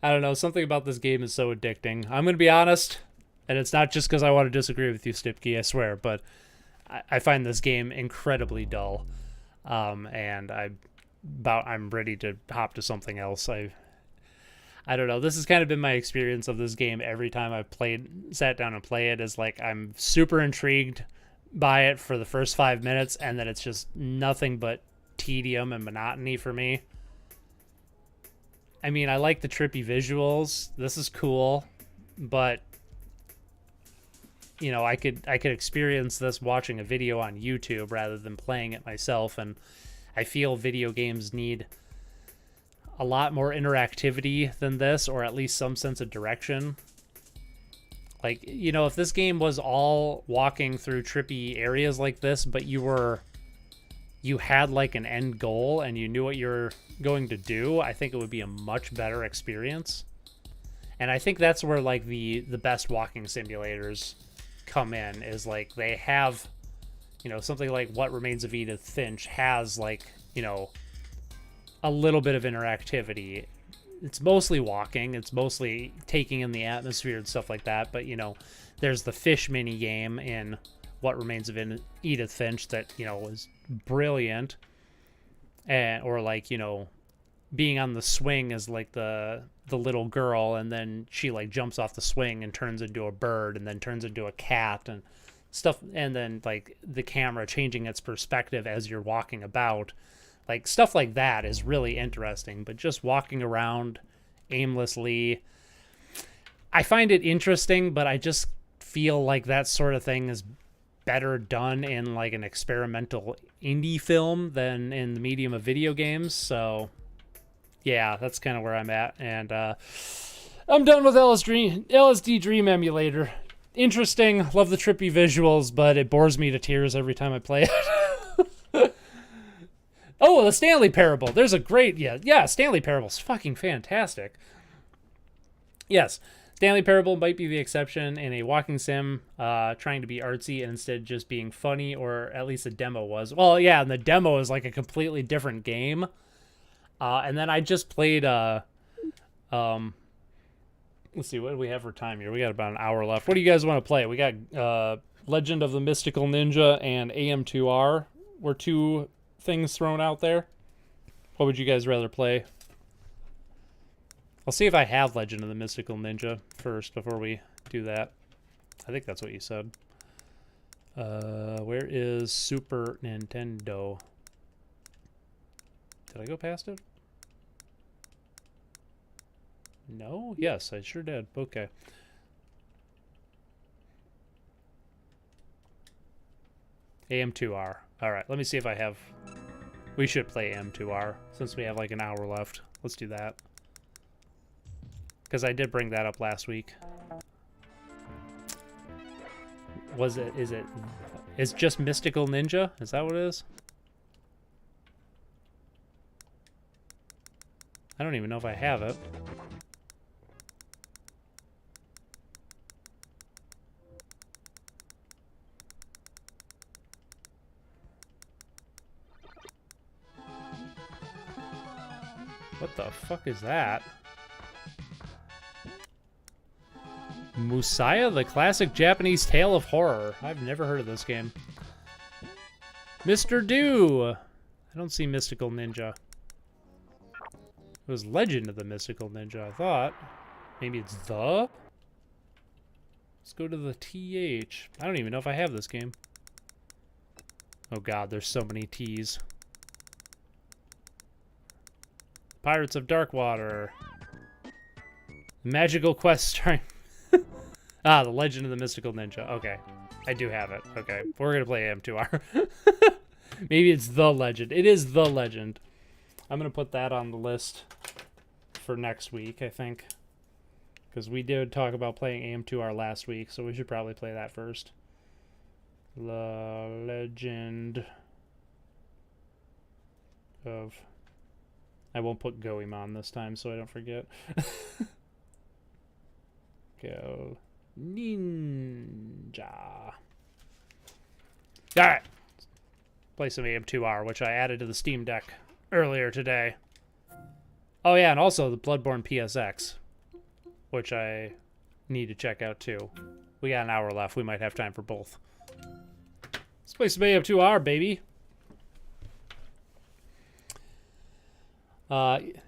I don't know, something about this game is so addicting. I'm going to be honest, and it's not just because I want to disagree with you, Stipke, I swear, but I find this game incredibly dull, and I'm ready to hop to something else. I don't know. This has kind of been my experience of this game every time I've sat down and play it. Is like I'm super intrigued by it for the first 5 minutes, and then it's just nothing but tedium and monotony for me. I mean, I like the trippy visuals. This is cool, but you know, I could experience this watching a video on YouTube rather than playing it myself, and I feel video games need a lot more interactivity than this, or at least some sense of direction. Like, you know, if this game was all walking through trippy areas like this, but you had like an end goal and you knew what you're going to do, I think it would be a much better experience. And I think that's where like the best walking simulators come in, is like they have, you know, something like What Remains of Edith Finch has like, you know, a little bit of interactivity. It's mostly walking, it's mostly taking in the atmosphere and stuff like that, but you know, there's the fish mini game in What Remains of Edith Finch that, you know, was brilliant. And or like, you know, being on the swing as like the little girl, and then she like jumps off the swing and turns into a bird and then turns into a cat and stuff, and then like the camera changing its perspective as you're walking about. Like, stuff like that is really interesting, but just walking around aimlessly, I find it interesting, but I just feel like that sort of thing is better done in, like, an experimental indie film than in the medium of video games, so yeah, that's kind of where I'm at. And I'm done with LSD Dream Emulator. Interesting, love the trippy visuals, but it bores me to tears every time I play it. Oh, the Stanley Parable. There's a great, yeah, Stanley Parable's fucking fantastic. Yes, Stanley Parable might be the exception in a walking sim, trying to be artsy and instead just being funny, or at least the demo was. Well, yeah, and the demo is like a completely different game. And then I just played, let's see, what do we have for time here? We got about an hour left. What do you guys want to play? We got Legend of the Mystical Ninja and AM2R were two things thrown out there. What would you guys rather play? I'll see if I have Legend of the Mystical Ninja first before we do that. I think that's what you said. Where is Super Nintendo? Did I go past it? No? Yes, I sure did. Okay. AM2R. Alright, let me see if I have... We should play AM2R since we have like an hour left. Let's do that. Because I did bring that up last week. It's just Mystical Ninja? Is that what it is? I don't even know if I have it. What the fuck is that? Musaya, the classic Japanese tale of horror. I've never heard of this game. Mr. Do! I don't see Mystical Ninja. It was Legend of the Mystical Ninja, I thought. Maybe it's the? Let's go to the TH. I don't even know if I have this game. Oh god, there's so many T's. Pirates of Darkwater. Magical Quest starring... Ah, The Legend of the Mystical Ninja. Okay. I do have it. Okay. We're going to play AM2R. Maybe it's The Legend. It is The Legend. I'm going to put that on the list for next week, I think. Because we did talk about playing AM2R last week, so we should probably play that first. The Legend of... I won't put Goemon this time so I don't forget. Go Ninja. Alright. Play some AM2R, which I added to the Steam Deck earlier today. Oh yeah, and also the Bloodborne PSX, which I need to check out too. We got an hour left. We might have time for both. Let's play some AM2R, baby.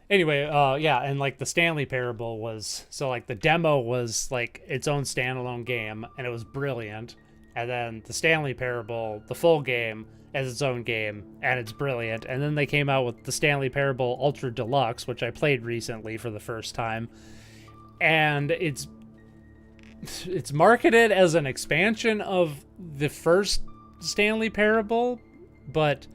Anyway, yeah, and like the Stanley Parable was, so like the demo was like its own standalone game, and it was brilliant. And then the Stanley Parable, the full game, as its own game, and it's brilliant. And then they came out with the Stanley Parable Ultra Deluxe, which I played recently for the first time. And it's marketed as an expansion of the first Stanley Parable, but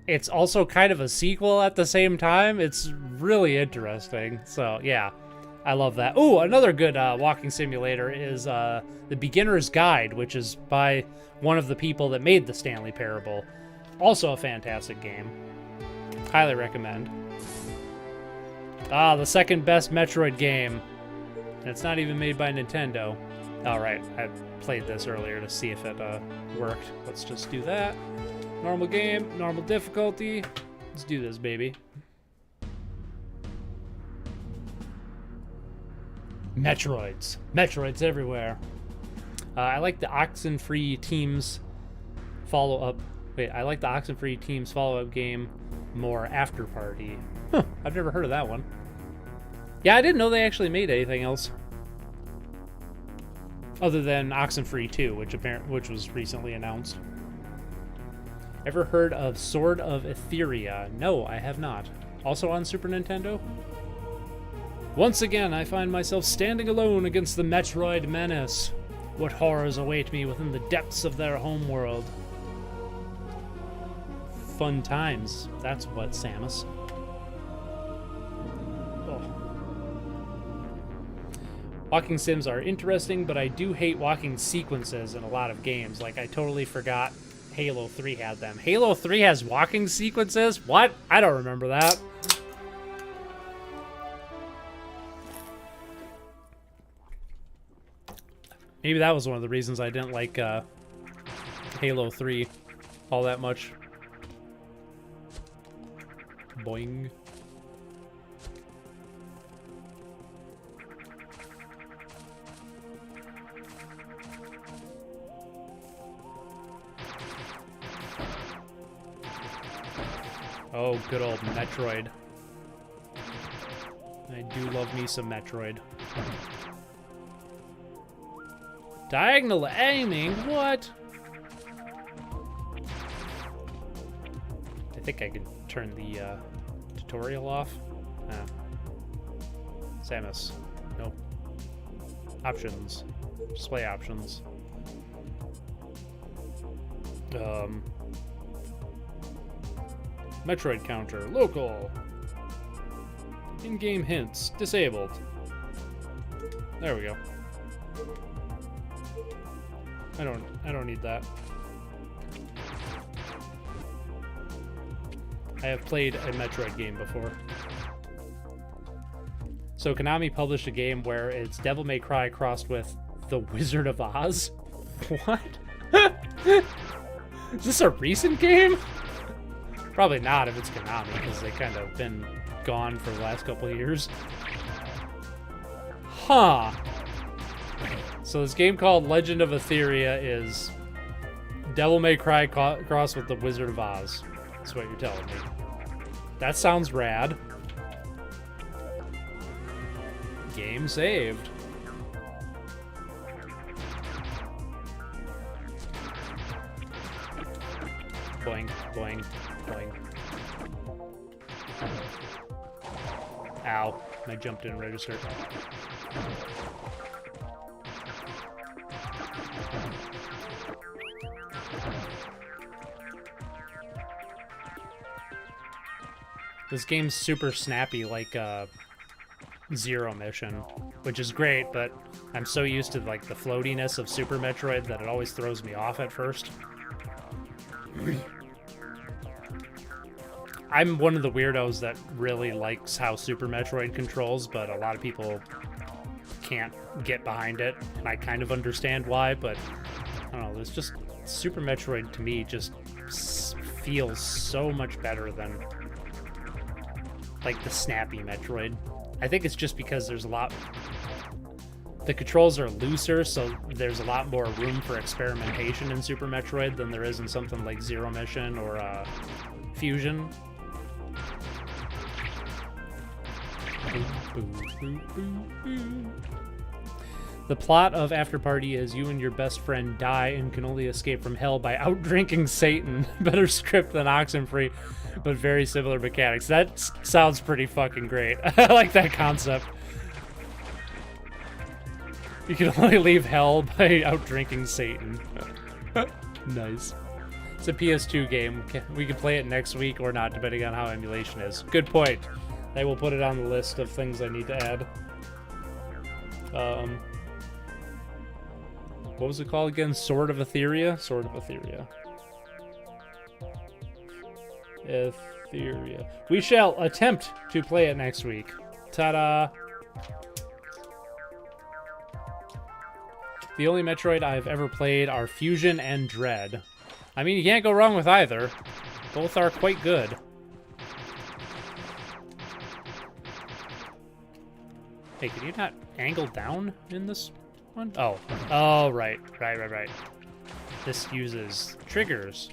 it's also kind of a sequel at the same time. It's really interesting. So, yeah, I love that. Ooh, another good walking simulator is The Beginner's Guide, which is by one of the people that made the Stanley Parable. Also a fantastic game. Highly recommend. Ah, the second best Metroid game. And it's not even made by Nintendo. Alright, I played this earlier to see if it worked. Let's just do that. Normal game, normal difficulty. Let's do this, baby. Metroids. Metroids everywhere. I like the Oxenfree Teams follow-up. Wait, I like the Oxenfree Teams follow-up game more, After Party. Huh, I've never heard of that one. Yeah, I didn't know they actually made anything else. Other than Oxenfree 2, which was recently announced. Ever heard of Sword of Etheria? No, I have not. Also on Super Nintendo? Once again, I find myself standing alone against the Metroid menace. What horrors await me within the depths of their homeworld? Fun times, that's what, Samus. Walking sims are interesting, but I do hate walking sequences in a lot of games. Like, I totally forgot Halo 3 had them. Halo 3 has walking sequences? What? I don't remember that. Maybe that was one of the reasons I didn't like Halo 3 all that much. Boing. Oh, good old Metroid. I do love me some Metroid. Diagonal aiming? What? I think I can turn the tutorial off. Samus. Nope. Options. Display options. Metroid counter. Local. In-game hints. Disabled. There we go. I don't need that. I have played a Metroid game before. So Konami published a game where it's Devil May Cry crossed with The Wizard of Oz? What? Is this a recent game? Probably not if it's Konami, because they kind of been gone for the last couple of years. Huh. So this game called Legend of Etheria is Devil May Cry crossed with The Wizard of Oz. That's what you're telling me. That sounds rad. Game saved. Boing, boing, boing. Ow. I jumped in register. This game's super snappy, like Zero Mission, which is great, but I'm so used to like the floatiness of Super Metroid that it always throws me off at first. I'm one of the weirdos that really likes how Super Metroid controls, but a lot of people can't get behind it, and I kind of understand why, but I don't know, there's just Super Metroid to me just feels so much better than like the snappy Metroid. I think it's just because there's a lot, the controls are looser, so there's a lot more room for experimentation in Super Metroid than there is in something like Zero Mission or Fusion. The plot of After Party is you and your best friend die and can only escape from hell by out-drinking Satan. Better script than Oxenfree, but very similar mechanics. That sounds pretty fucking great. I like that concept. You can only leave hell by out-drinking Satan. Nice. It's a PS2 game. We could play it next week or not, depending on how emulation is. Good point. I will put it on the list of things I need to add. What was it called again? Sword of Etheria? Sword of Etheria. Etheria. We shall attempt to play it next week. Ta-da! The only Metroid I've ever played are Fusion and Dread. I mean, you can't go wrong with either. Both are quite good. Hey, can you not angle down in this one? Oh. Oh, right. Right. This uses triggers.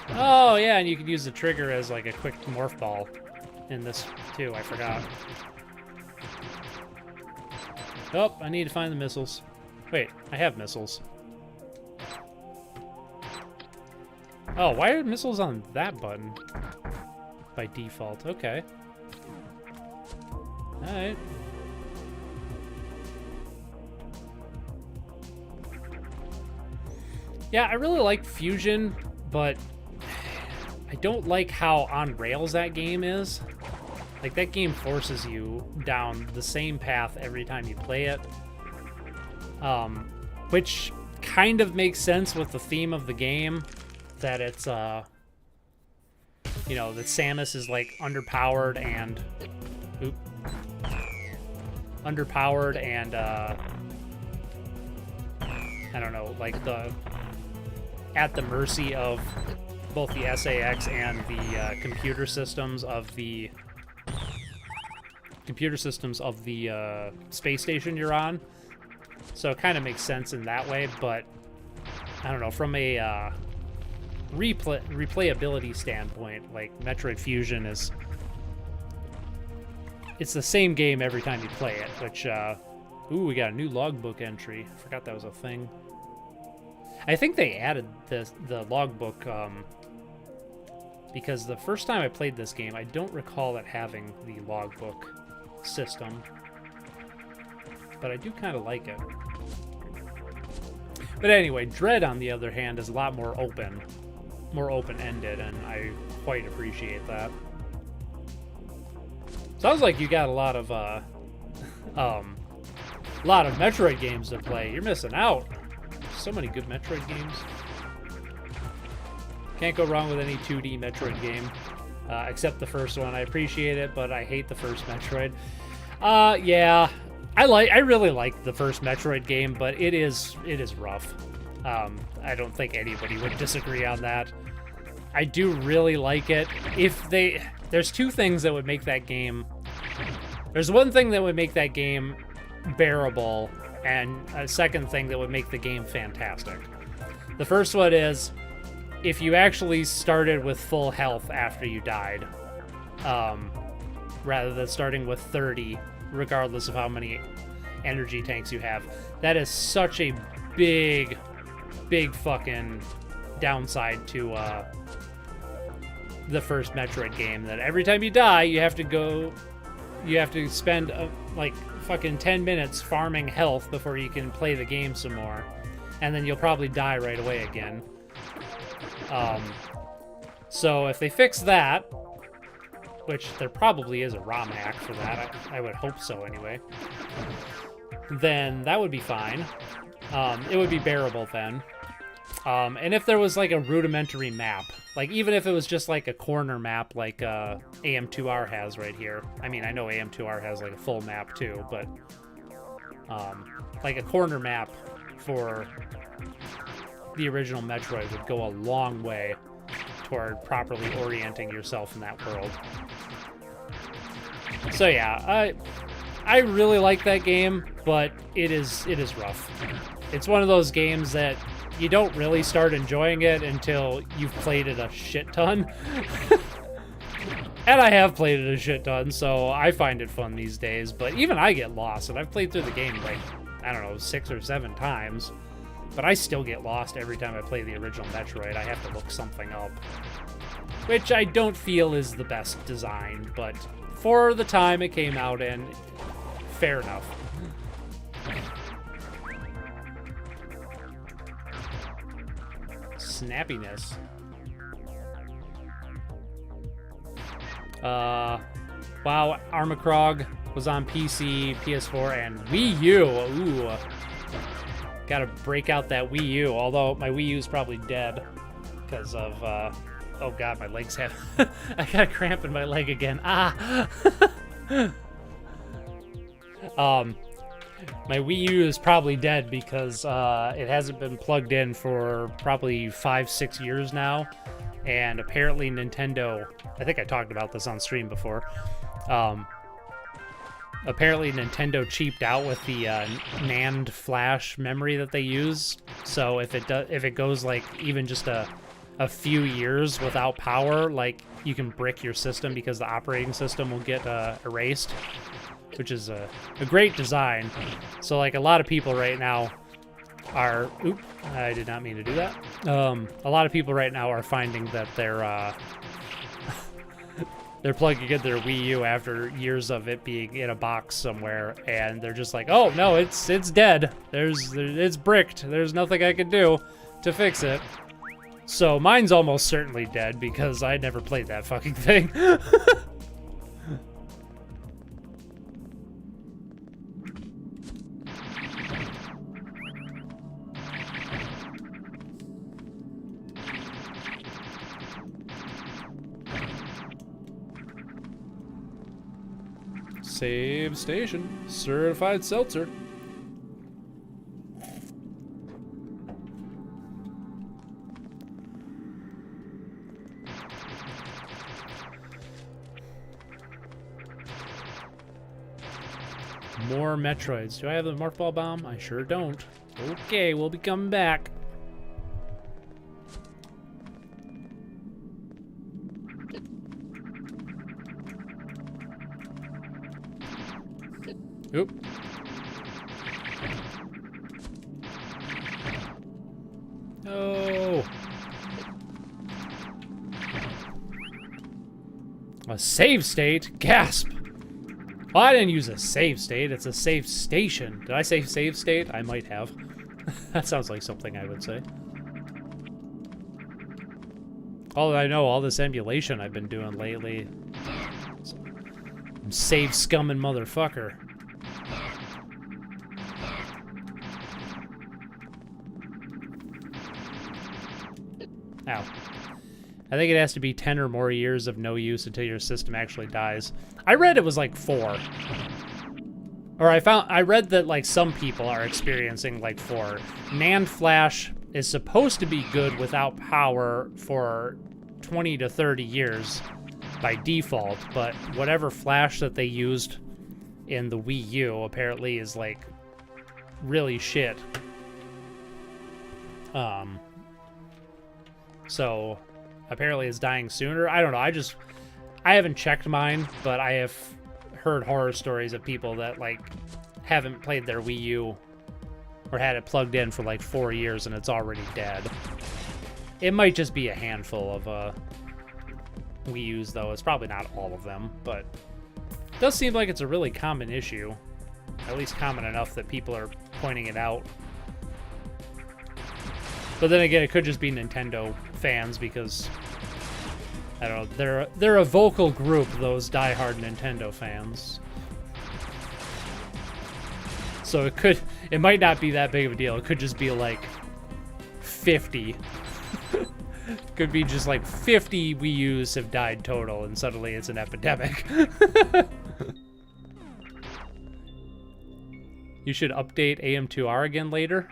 Oh, yeah, and you can use the trigger as, like, a quick morph ball in this, too. I forgot. Oh, I need to find the missiles. Wait, I have missiles. Oh, why are missiles on that button? By default. Okay. Alright. Yeah, I really like Fusion, but I don't like how on rails that game is. Like, that game forces you down the same path every time you play it. which kind of makes sense with the theme of the game, that it's, you know, that Samus is, like, underpowered and, I don't know, like, at the mercy of both the SAX and the computer systems of the space station you're on. So it kind of makes sense in that way, but I don't know, from a replayability standpoint, like, Metroid Fusion is, it's the same game every time you play it, which, ooh, we got a new logbook entry. Forgot that was a thing. I think they added the logbook, because the first time I played this game, I don't recall it having the logbook system, but I do kind of like it. But anyway, Dread, on the other hand, is a lot more open-ended, and I quite appreciate that. Sounds like you got a lot of Metroid games to play. You're missing out. So many good Metroid games. Can't go wrong with any 2D Metroid game, except the first one. I appreciate it, but I hate the first Metroid. Yeah, I really like the first Metroid game, but it is rough. I don't think anybody would disagree on that. I do really like it. There's two things that would make that game. There's one thing that would make that game bearable, and a second thing that would make the game fantastic. The first one is if you actually started with full health after you died, rather than starting with 30, regardless of how many energy tanks you have. That is such a big fucking downside to the first Metroid game, that every time you die, you have to spend like fucking 10 minutes farming health before you can play the game some more, and then you'll probably die right away again. So if they fix that, which there probably is a ROM hack for that, I would hope so anyway, then that would be fine. It would be bearable then. And if there was like a rudimentary map, like even if it was just like a corner map like AM2R has right here. I mean, I know AM2R has like a full map too, but like a corner map for the original Metroid would go a long way toward properly orienting yourself in that world. So yeah, I really like that game, but it is rough. It's one of those games that you don't really start enjoying it until you've played it a shit ton. And I have played it a shit ton, so I find it fun these days, but even I get lost, and I've played through the game like, I don't know, 6 or 7 times, but I still get lost every time I play the original Metroid. I have to look something up, which I don't feel is the best design, but for the time it came out in, fair enough. Snappiness. Wow, Armacrog was on PC, PS4, and Wii U. Ooh. Gotta break out that Wii U, although my Wii U is probably dead because of, oh god, my legs have, I got a cramp in my leg again. Ah! My Wii U is probably dead because it hasn't been plugged in for probably 5-6 years now, and apparently Nintendo, I think I talked about this on stream before, apparently Nintendo cheaped out with the NAND flash memory that they use, so if it goes like even just a few years without power, like you can brick your system because the operating system will get erased, which is a great design. So like a lot of people right now are, oop, I did not mean to do that. A lot of people right now are finding that they're plugging in their Wii U after years of it being in a box somewhere, and they're just like, oh no, it's dead. It's bricked. There's nothing I can do to fix it. So mine's almost certainly dead because I never played that fucking thing. Save station. Certified seltzer. More Metroids. Do I have the Morph Ball Bomb? I sure don't. Okay, we'll be coming back. Oop. No. A save state? Gasp. Well, I didn't use a save state. It's a save station. Did I say save state? I might have. That sounds like something I would say. All I know, all this emulation I've been doing lately. I'm save scumming motherfucker. Ow. I think it has to be 10 or more years of no use until your system actually dies. I read it was like 4. Or I read that like some people are experiencing like 4. NAND flash is supposed to be good without power for 20 to 30 years by default, but whatever flash that they used in the Wii U apparently is like really shit. So apparently it's dying sooner. I don't know. I haven't checked mine, but I have heard horror stories of people that like haven't played their Wii U or had it plugged in for like 4 years and it's already dead. It might just be a handful of Wii U's though. It's probably not all of them, but it does seem like it's a really common issue. At least common enough that people are pointing it out. But then again, it could just be Nintendo fans because, I don't know, they're a vocal group, those diehard Nintendo fans. So it might not be that big of a deal. It could just be like 50. Could be just like 50 Wii U's have died total and suddenly it's an epidemic. You should update AM2R again later.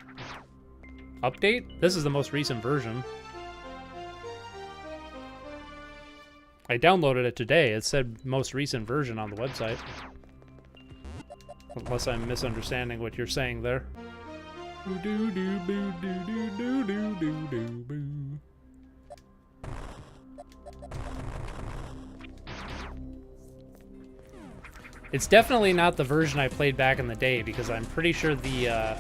Update? This is the most recent version. I downloaded it today. It said most recent version on the website. Unless I'm misunderstanding what you're saying there. It's definitely not the version I played back in the day because I'm pretty sure the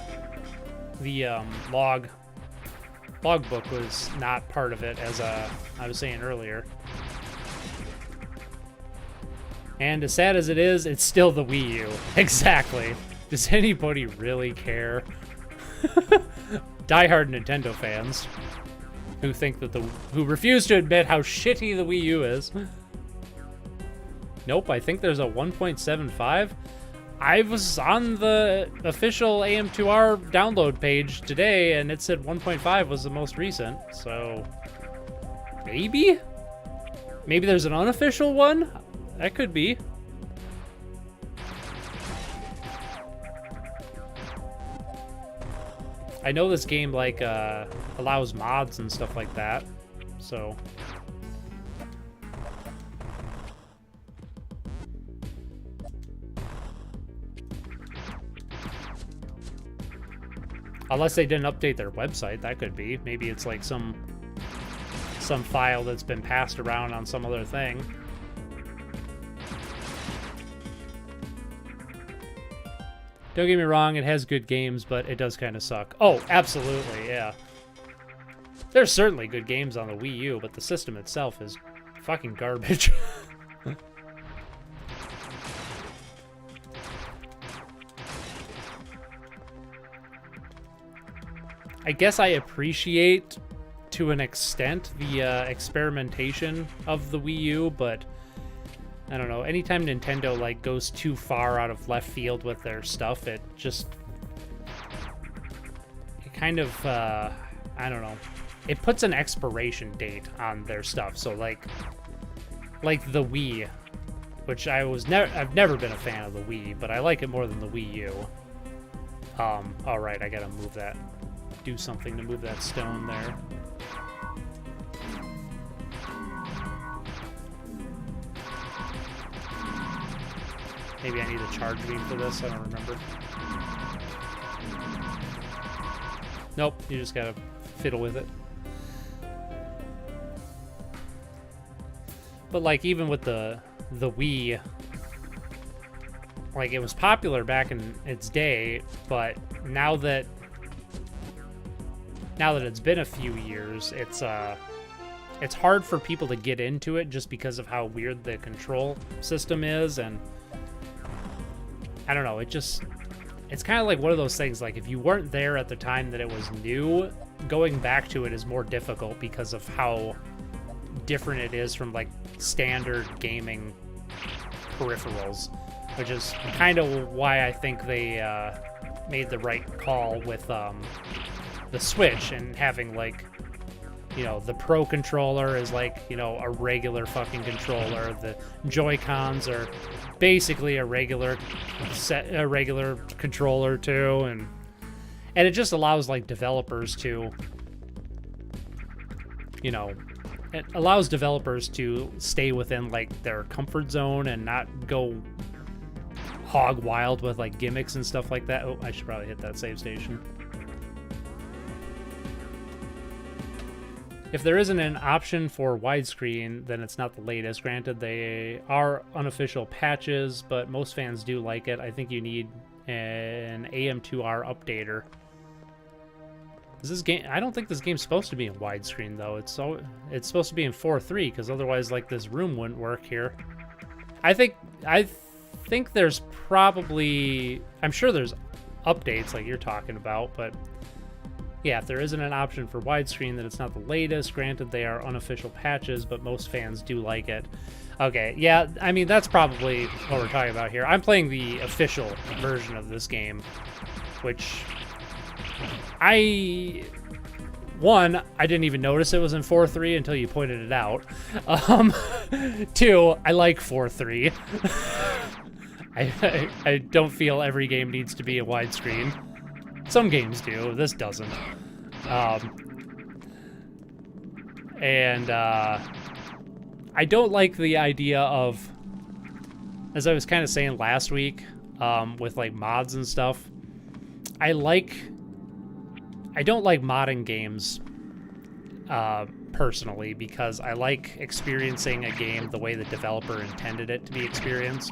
logbook was not part of it, as I was saying earlier. And as sad as it is, it's still the Wii U. Exactly. Does anybody really care? Diehard Nintendo fans who think that who refuse to admit how shitty the Wii U is. Nope, I think there's a 1.75. I was on the official AM2R download page today, and it said 1.5 was the most recent, so maybe? Maybe there's an unofficial one? That could be. I know this game, like, allows mods and stuff like that, so... Unless they didn't update their website, that could be. Maybe it's like some file that's been passed around on some other thing. Don't get me wrong, it has good games, but it does kind of suck. Oh, absolutely, yeah. There's certainly good games on the Wii U, but the system itself is fucking garbage. I guess I appreciate, to an extent, the experimentation of the Wii U, but I don't know, anytime Nintendo like goes too far out of left field with their stuff, it kind of, I don't know, it puts an expiration date on their stuff. So like the Wii, which I've never been a fan of the Wii, but I like it more than the Wii U. All right, I gotta move that. Do something to move that stone there. Maybe I need a charge beam for this, I don't remember. Nope, you just gotta fiddle with it. But like even with the Wii, like it was popular back in its day, but now that it's been a few years, it's hard for people to get into it just because of how weird the control system is, and I don't know, it's kind of like one of those things, like if you weren't there at the time that it was new, going back to it is more difficult because of how different it is from like standard gaming peripherals, which is kind of why I think they made the right call with the Switch and having like, you know, the Pro controller is like, you know, a regular fucking controller. The Joy-Cons are basically a regular controller too, and it just allows like developers to, you know, it allows developers to stay within like their comfort zone and not go hog wild with like gimmicks and stuff like that. Oh, I should probably hit that save station. If there isn't an option for widescreen, then it's not the latest. Granted, they are unofficial patches, but most fans do like it. I think you need an AM2R updater. Is this game? I don't think this game's supposed to be in widescreen though. It's supposed to be in 4:3 because otherwise, like, this room wouldn't work here. I think there's probably, I'm sure there's updates like you're talking about, but yeah, if there isn't an option for widescreen, then it's not the latest. Granted, they are unofficial patches, but most fans do like it. Okay, yeah, I mean, that's probably what we're talking about here. I'm playing the official version of this game, which I didn't even notice it was in 4:3 until you pointed it out. 2, I like 4:3. I don't feel every game needs to be a widescreen. Some games do. This doesn't. I don't like the idea of, as I was kind of saying last week, with like mods and stuff. I don't like modding games personally, because I like experiencing a game the way the developer intended it to be experienced.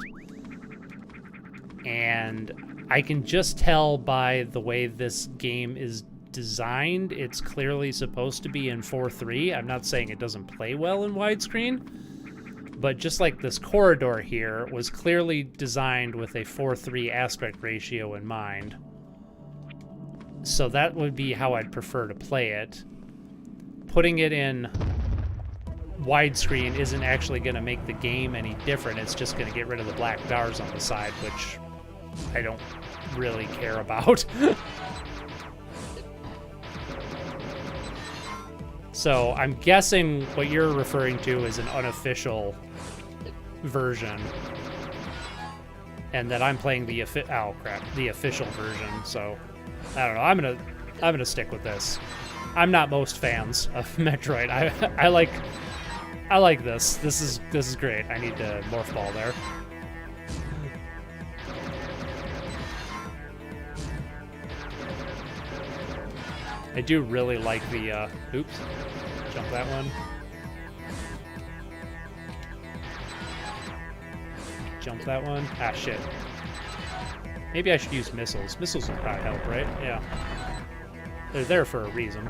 And I can just tell by the way this game is designed, it's clearly supposed to be in 4:3. I'm not saying it doesn't play well in widescreen, but just like this corridor here was clearly designed with a 4:3 aspect ratio in mind. So that would be how I'd prefer to play it. Putting it in widescreen isn't actually going to make the game any different. It's just going to get rid of the black bars on the side, which I don't really care about. So I'm guessing what you're referring to is an unofficial version, and that I'm playing the official version. So I don't know. I'm gonna stick with this. I'm not most fans of Metroid. I like this. This is great. I need to morph ball there. I do really like the, oops, jump that one. Jump that one. Ah, shit. Maybe I should use missiles. Missiles will probably help, right? Yeah. They're there for a reason.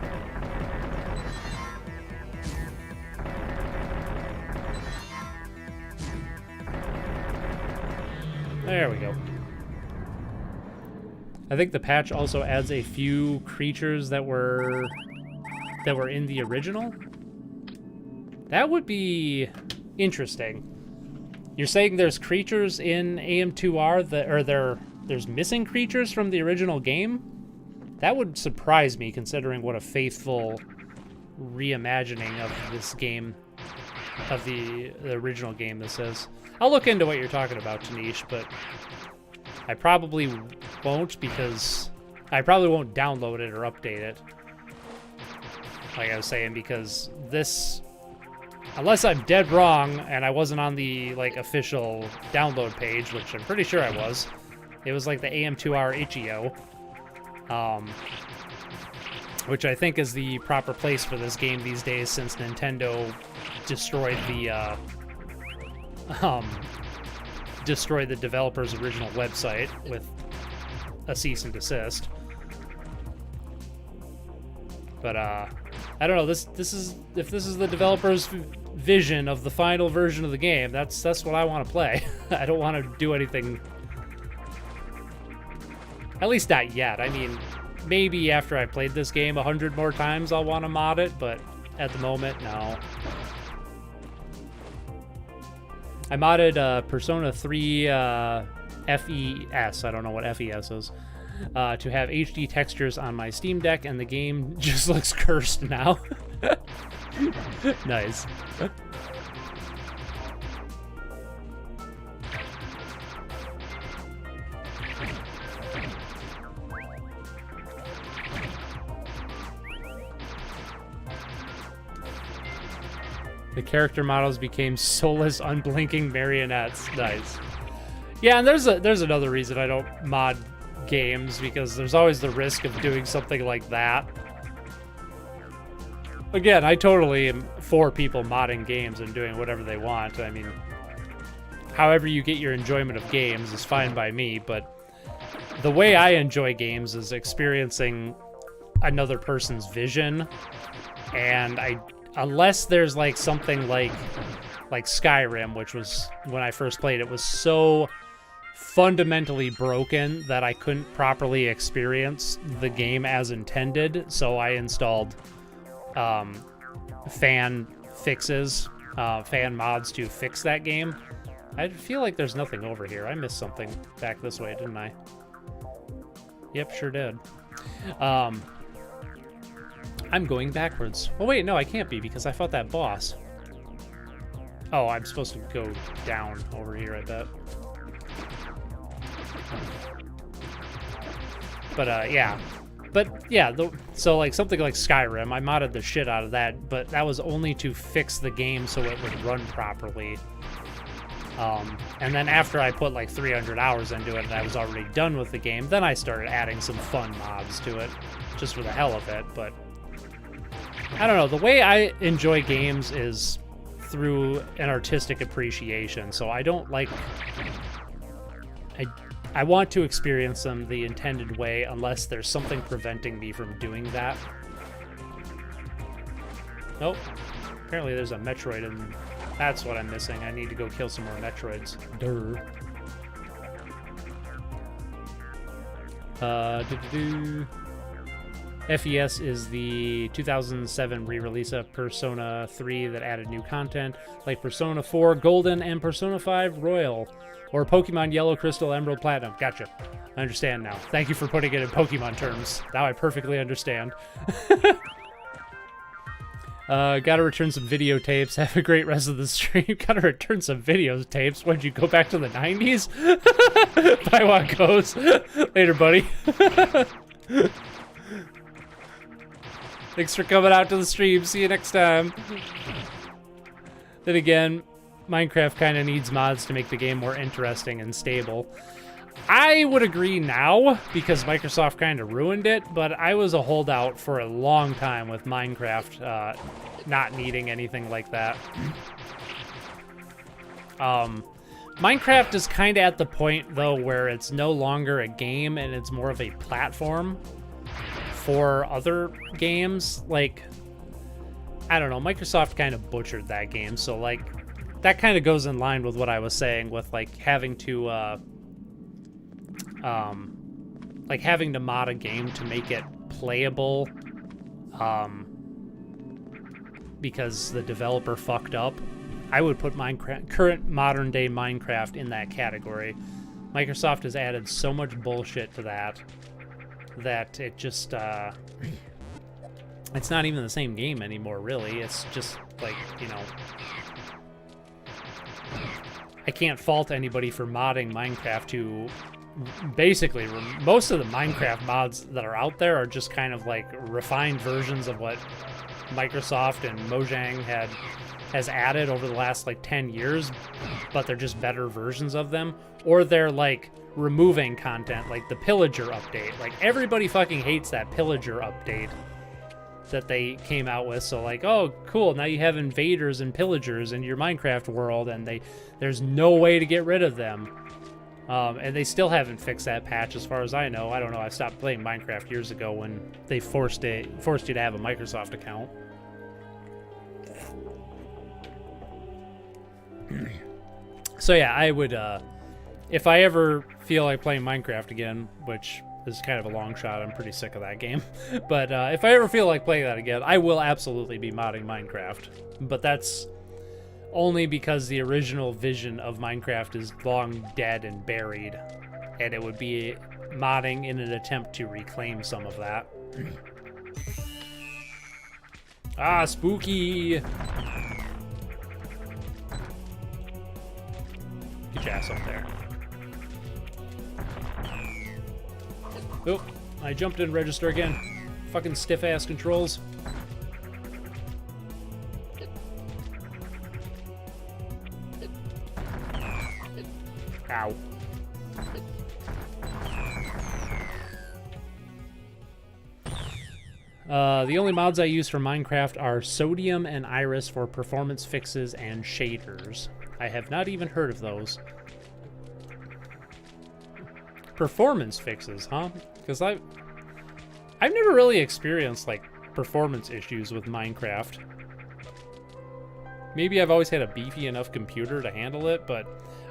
There we go. I think the patch also adds a few creatures that were in the original. That would be interesting. You're saying there's creatures in AM2R there's missing creatures from the original game? That would surprise me, considering what a faithful reimagining of this game the original game this is. I'll look into what you're talking about, Tanish, but I probably won't because I probably won't download it or update it. Like I was saying, because this, unless I'm dead wrong and I wasn't on the like official download page, which I'm pretty sure I was. It was like the AM2R itch.io, which I think is the proper place for this game these days since Nintendo destroyed the developer's original website with a cease and desist. But I don't know. This is if this is the developer's vision of the final version of the game. That's what I want to play. I don't want to do anything. At least not yet. I mean, maybe after I played this game 100 more times, I'll want to mod it. But at the moment, no. I modded Persona 3 FES. I don't know what FES is. To have HD textures on my Steam Deck, and the game just looks cursed now. Nice. The character models became soulless, unblinking marionettes. Nice. Yeah, and there's another reason I don't mod games, because there's always the risk of doing something like that. Again, I totally am for people modding games and doing whatever they want. I mean, however you get your enjoyment of games is fine by me, but the way I enjoy games is experiencing another person's vision, and unless there's like something like Skyrim, which was, when I first played it, was so fundamentally broken that I couldn't properly experience the game as intended, so I installed fan mods to fix that game. I feel like there's nothing over here. I missed something back this way, didn't I? Yep, sure did. I'm going backwards. Oh wait, no, I can't be, because I fought that boss. Oh, I'm supposed to go down over here, I bet. But yeah. But yeah, so like something like Skyrim, I modded the shit out of that, but that was only to fix the game so it would run properly. And then after I put like 300 hours into it and I was already done with the game, then I started adding some fun mods to it, just for the hell of it. But I don't know, the way I enjoy games is through an artistic appreciation, so I don't like... I want to experience them the intended way unless there's something preventing me from doing that. Nope. Apparently there's a Metroid, and that's what I'm missing. I need to go kill some more Metroids. Durr. FES is the 2007 re-release of Persona 3 that added new content, like Persona 4 Golden and Persona 5 Royal, or Pokemon Yellow, Crystal, Emerald, Platinum. Gotcha. I understand now. Thank you for putting it in Pokemon terms. Now I perfectly understand. Gotta return some videotapes. Have a great rest of the stream. Gotta return some videotapes. When'd you go back to the 90s? Paiwan goes. Later, buddy. Thanks for coming out to the stream. See you next time. Then again, Minecraft kind of needs mods to make the game more interesting and stable. I would agree now, because Microsoft kind of ruined it, but I was a holdout for a long time with Minecraft not needing anything like that. Minecraft is kind of at the point, though, where it's no longer a game and it's more of a platform for other games. Like, I don't know, Microsoft kind of butchered that game, so like that kind of goes in line with what I was saying with like having to mod a game to make it playable because the developer fucked up. I would put Minecraft, current modern day Minecraft, in that category. Microsoft has added so much bullshit to that it just it's not even the same game anymore, really. It's just like, you know, I can't fault anybody for modding Minecraft to basically most of the Minecraft mods that are out there are just kind of like refined versions of what Microsoft and Mojang has added over the last like 10 years, but they're just better versions of them, or they're like removing content like the pillager update. Like everybody fucking hates that pillager update that they came out with. So like, oh cool, now you have invaders and pillagers in your Minecraft world, and there's no way to get rid of them. And they still haven't fixed that patch as far as I know. I don't know, I stopped playing Minecraft years ago when they forced you to have a Microsoft account. So yeah, I would, if I ever feel like playing Minecraft again, which is kind of a long shot, I'm pretty sick of that game, but if I ever feel like playing that again, I will absolutely be modding Minecraft. But that's only because the original vision of Minecraft is long dead and buried, and it would be modding in an attempt to reclaim some of that. Ah, spooky! Get your ass up there. Oh, I jumped in register again. Fucking stiff-ass controls. Ow. The only mods I use for Minecraft are Sodium and Iris for performance fixes and shaders. I have not even heard of those. Performance fixes, huh? Because I've never really experienced like performance issues with Minecraft. Maybe I've always had a beefy enough computer to handle it, but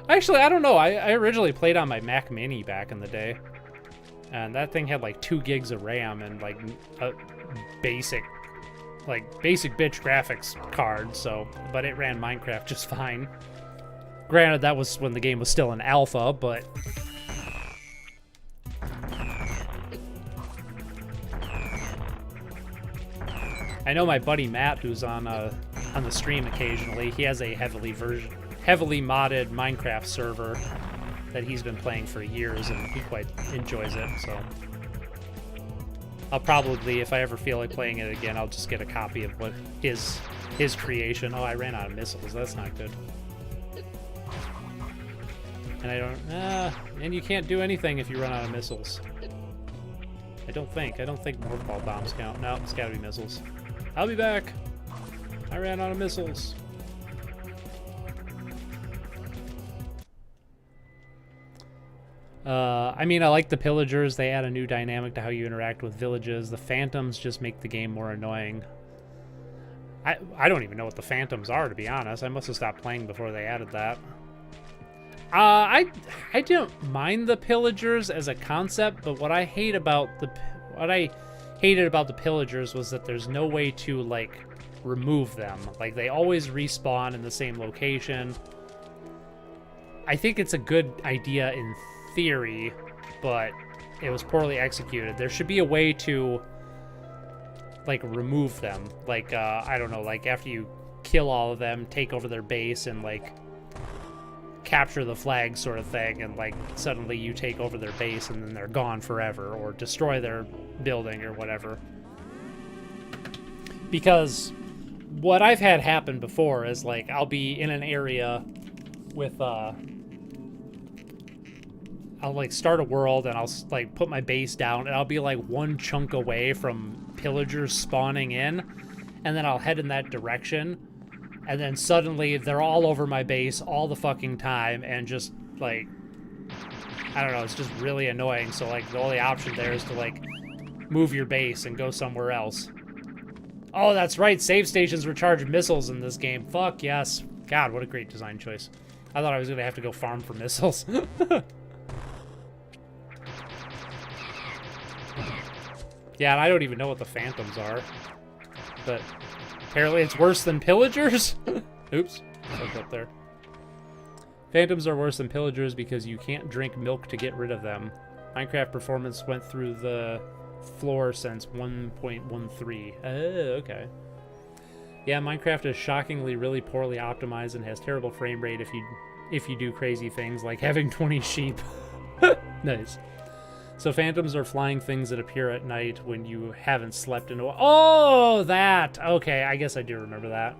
actually I don't know. I originally played on my Mac Mini back in the day, and that thing had like 2 gigs of RAM and like a basic bitch graphics card. So, but it ran Minecraft just fine. Granted, that was when the game was still in alpha, but I know my buddy Matt, who's on the stream occasionally, he has a heavily modded Minecraft server that he's been playing for years, and he quite enjoys it. So I'll probably, if I ever feel like playing it again, I'll just get a copy of what his creation. Oh, I ran out of missiles. That's not good. And I don't. And you can't do anything if you run out of missiles. I don't think morphball bombs count. No, it's gotta be missiles. I'll be back. I ran out of missiles. I mean, I like the pillagers. They add a new dynamic to how you interact with villages. The phantoms just make the game more annoying. I don't even know what the phantoms are, to be honest. I must have stopped playing before they added that. I don't mind the pillagers as a concept, but what I hated about the pillagers was that there's no way to like remove them. Like they always respawn in the same location. I think it's a good idea in theory, but it was poorly executed. There should be a way to like remove them. Like I don't know, like after you kill all of them, take over their base and like capture the flag sort of thing, and like suddenly you take over their base and then they're gone forever, or destroy their building or whatever. Because what I've had happen before is like I'll be in an area with I'll like start a world and I'll like put my base down and I'll be like one chunk away from pillagers spawning in, and then I'll head in that direction, and then suddenly they're all over my base all the fucking time, and just like I don't know, it's just really annoying. So like the only option there is to like move your base and go somewhere else. Oh, that's right, save stations recharge missiles in this game. Fuck yes. God, what a great design choice. I thought I was gonna have to go farm for missiles. Yeah, and I don't even know what the phantoms are, but apparently it's worse than pillagers. Oops, I up there. Phantoms are worse than pillagers because you can't drink milk to get rid of them. Minecraft performance went through the floor since 1.13. Oh, okay. Yeah, Minecraft is shockingly really poorly optimized and has terrible frame rate if you if you do crazy things like having 20 sheep. Nice. So phantoms are flying things that appear at night when you haven't slept in a while. Oh, that. Okay, I guess I do remember that.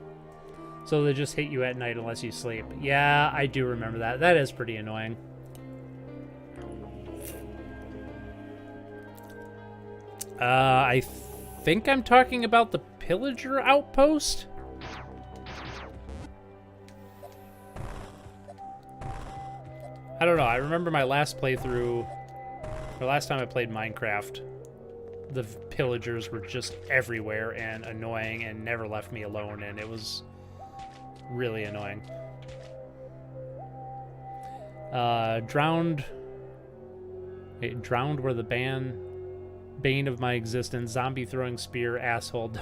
So they just hit you at night unless you sleep. Yeah, I do remember that. That is pretty annoying. I think I'm talking about the pillager outpost? I don't know. I remember my last playthrough, or last time I played Minecraft, the pillagers were just everywhere and annoying and never left me alone, and it was really annoying. Drowned were the bane of my existence. Zombie throwing spear asshole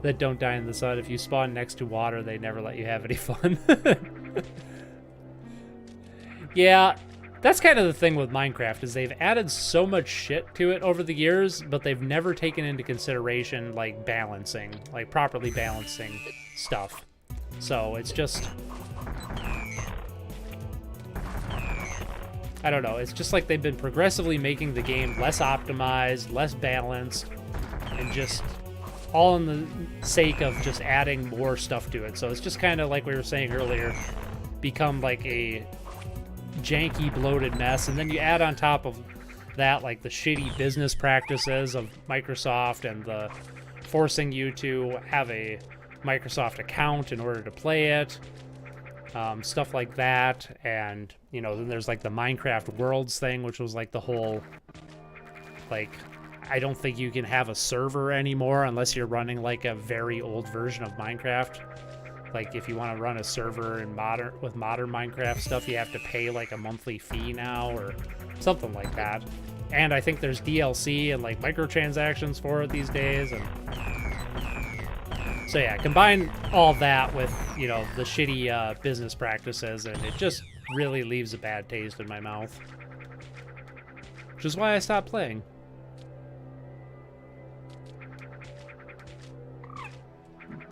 that don't die in the sun. If you spawn next to water, they never let you have any fun. Yeah, that's kind of the thing with Minecraft, is they've added so much shit to it over the years, but they've never taken into consideration, like, balancing, like, properly balancing stuff. So it's just, I don't know, it's just like they've been progressively making the game less optimized, less balanced, and just all in the sake of just adding more stuff to it. So it's just kind of like we were saying earlier, become like a janky, bloated mess. And then you add on top of that, like, the shitty business practices of Microsoft and the forcing you to have a Microsoft account in order to play it. Stuff like that. And, you know, then there's like the Minecraft Worlds thing, which was like the whole, like, I don't think you can have a server anymore unless you're running like a very old version of Minecraft. Like, if you want to run a server in with modern Minecraft stuff, you have to pay like a monthly fee now or something like that. And I think there's DLC and like microtransactions for it these days. And so yeah, combine all that with, you know, the shitty business practices, and it just really leaves a bad taste in my mouth. Which is why I stopped playing.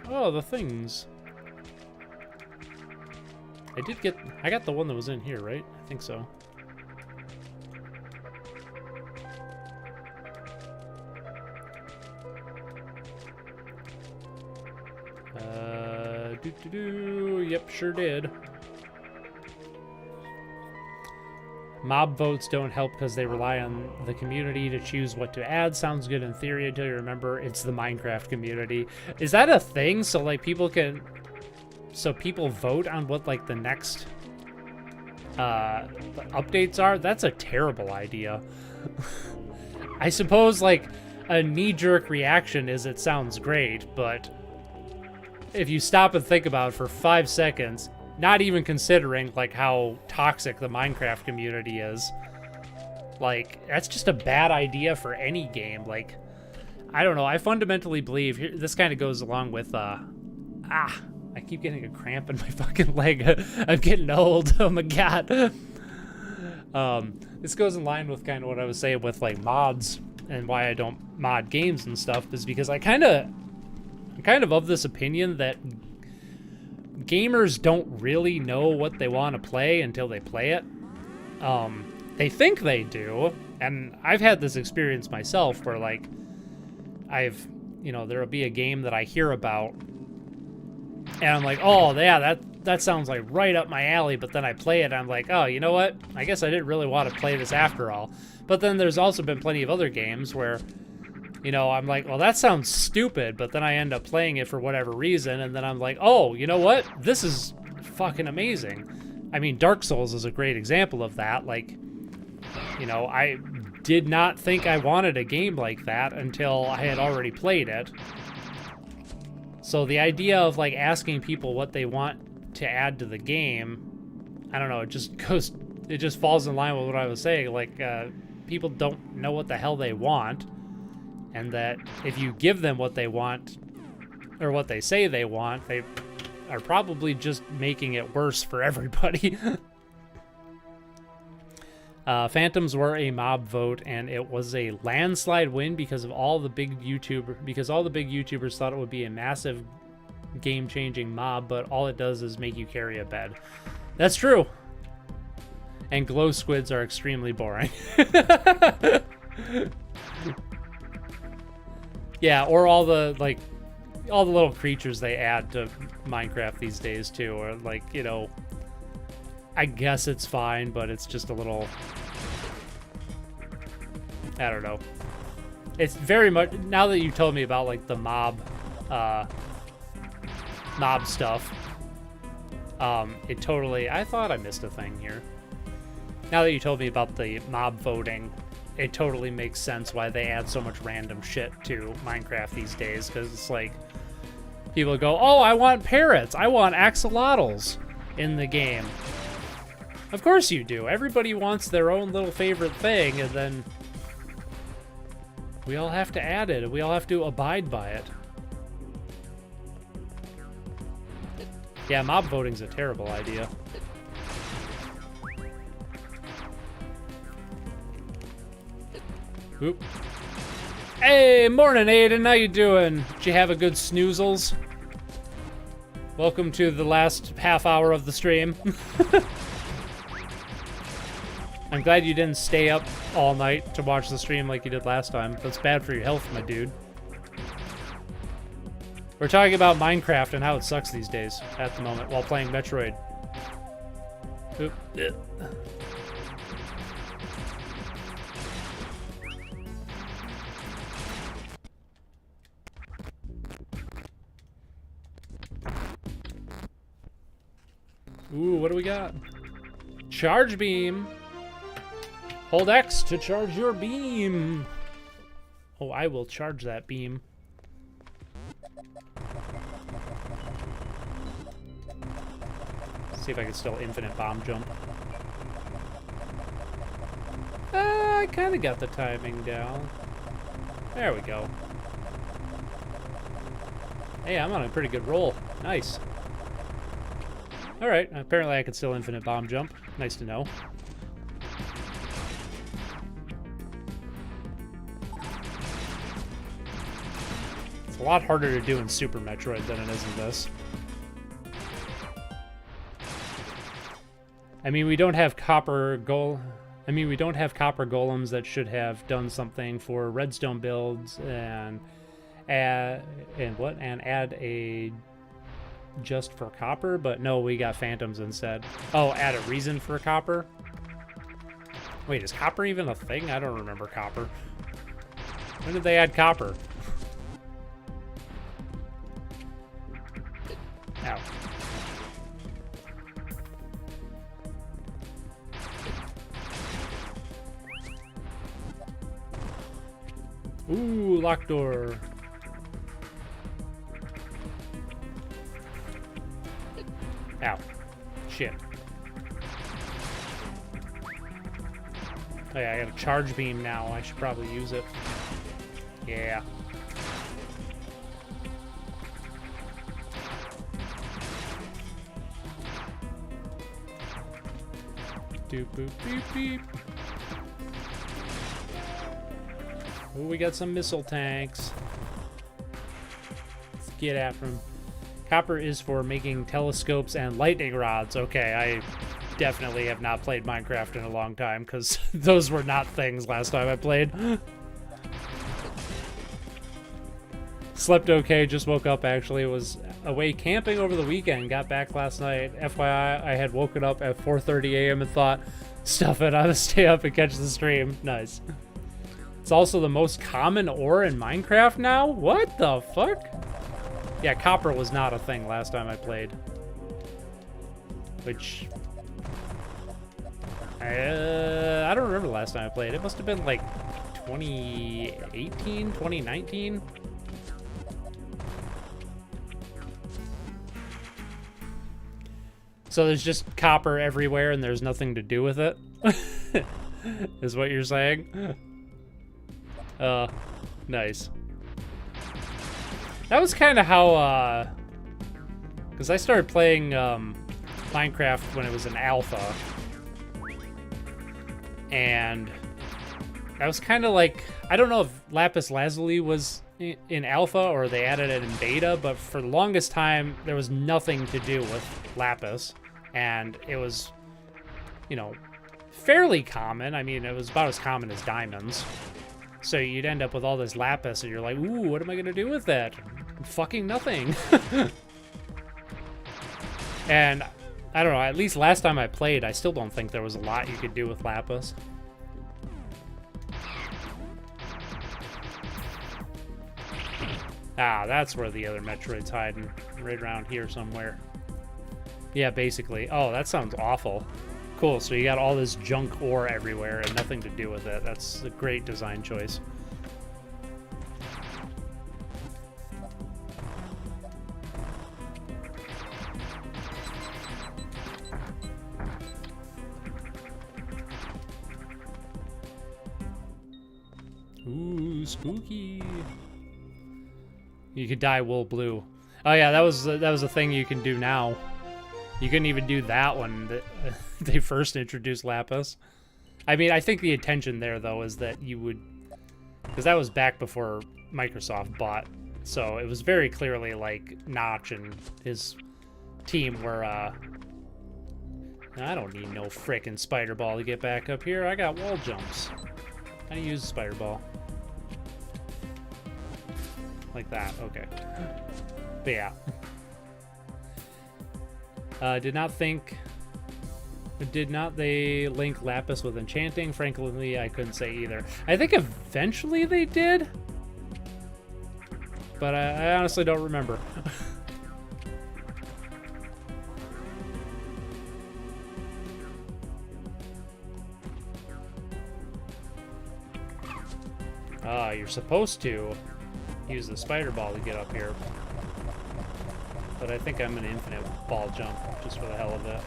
Oh, the things. I got the one that was in here, right? I think so. Yep, sure did. Mob votes don't help because they rely on the community to choose what to add. Sounds good in theory until you remember it's the Minecraft community. Is that a thing? So like people vote on what like the next updates are? That's a terrible idea. I suppose like a knee-jerk reaction is it sounds great, but if you stop and think about it for 5 seconds, not even considering like how toxic the Minecraft community is, like that's just a bad idea for any game. Like, I don't know, I fundamentally believe this kind of goes along with I keep getting a cramp in my fucking leg. I'm getting old. Oh my god. This goes in line with kind of what I was saying with like mods and why I don't mod games and stuff, is because I'm kind of this opinion that gamers don't really know what they want to play until they play it. They think they do, and I've had this experience myself where like there'll be a game that I hear about and I'm like, oh yeah, that sounds like right up my alley, but then I play it and I'm like, oh, you know what? I guess I didn't really want to play this after all. But then there's also been plenty of other games where, you know, I'm like, well, that sounds stupid, but then I end up playing it for whatever reason, and then I'm like, oh, you know what? This is fucking amazing. I mean, Dark Souls is a great example of that. Like, you know, I did not think I wanted a game like that until I had already played it. So the idea of, like, asking people what they want to add to the game, I don't know, it just falls in line with what I was saying. Like, people don't know what the hell they want. And that if you give them what they want, or what they say they want, they are probably just making it worse for everybody. Phantoms were a mob vote, and it was a landslide win because all the big YouTubers thought it would be a massive game-changing mob, but all it does is make you carry a bed. That's true. And glow squids are extremely boring. Yeah, or all the little creatures they add to Minecraft these days too, or like, you know, I guess it's fine, but it's just a little, I don't know. It's very much, now that you told me about like the mob stuff, it totally, I thought I missed a thing here. Now that you told me about the mob voting, it totally makes sense why they add so much random shit to Minecraft these days, because it's like, people go, oh, I want parrots, I want axolotls in the game. Of course you do. Everybody wants their own little favorite thing, and then we all have to add it, and we all have to abide by it. Yeah, mob voting's a terrible idea. Oop. Hey, morning, Aiden. How you doing? Did you have a good snoozles? Welcome to the last half hour of the stream. I'm glad you didn't stay up all night to watch the stream like you did last time. That's bad for your health, my dude. We're talking about Minecraft and how it sucks these days at the moment while playing Metroid. Oop. Ooh, what do we got? Charge beam. Hold X to charge your beam. Oh, I will charge that beam. See if I can still infinite bomb jump. I kind of got the timing down. There we go. Hey, I'm on a pretty good roll. Nice. Alright, apparently I can still infinite bomb jump. Nice to know. It's a lot harder to do in Super Metroid than it is in this. I mean, we don't have copper golems that should have done something for redstone builds and add a just for copper, but no, we got phantoms instead. Oh, add a reason for copper? Wait, is copper even a thing? I don't remember copper. When did they add copper? Ow. Ooh, locked door. Ow. Shit. Oh yeah, I got a charge beam now. I should probably use it. Yeah. Doop boop beep beep. Oh, we got some missile tanks. Let's get after them. Copper is for making telescopes and lightning rods. Okay, I definitely have not played Minecraft in a long time, because those were not things last time I played. Slept okay, just woke up actually. Was away camping over the weekend, got back last night. FYI, I had woken up at 4:30 a.m. and thought, stuff it, I'm gonna stay up and catch the stream. Nice. It's also the most common ore in Minecraft now? What the fuck? Yeah, copper was not a thing last time I played. Which... I don't remember the last time I played. It must have been like 2018, 2019? So there's just copper everywhere and there's nothing to do with it? Is what you're saying? Nice. That was kind of how, because I started playing Minecraft when it was in alpha. And that was kind of like, I don't know if Lapis Lazuli was in alpha or they added it in beta, but for the longest time, there was nothing to do with Lapis. And it was, you know, fairly common. I mean, it was about as common as diamonds. So you'd end up with all this lapis, and you're like, ooh, what am I gonna do with that? Fucking nothing. And I don't know, at least last time I played, I still don't think there was a lot you could do with lapis. Ah, that's where the other Metroid's hiding. Right around here somewhere. Yeah, basically. Oh, that sounds awful. Cool, so you got all this junk ore everywhere and nothing to do with it. That's a great design choice. Ooh, spooky. You could dye wool blue. Oh yeah, that was a thing you can do now. You couldn't even do that when they first introduced lapis. I mean, I think the intention there, though, is that you would... Because that was back before Microsoft bought. So it was very clearly, like, Notch and his team were... I don't need no frickin' spider ball to get back up here. I got wall jumps. How do you use a spider ball? Like that, okay. But yeah. Did not they link lapis with enchanting? Frankly, I couldn't say either. I think eventually they did, but I honestly don't remember. You're supposed to use the spider ball to get up here. But I think I'm an infinite ball jump, just for the hell of it.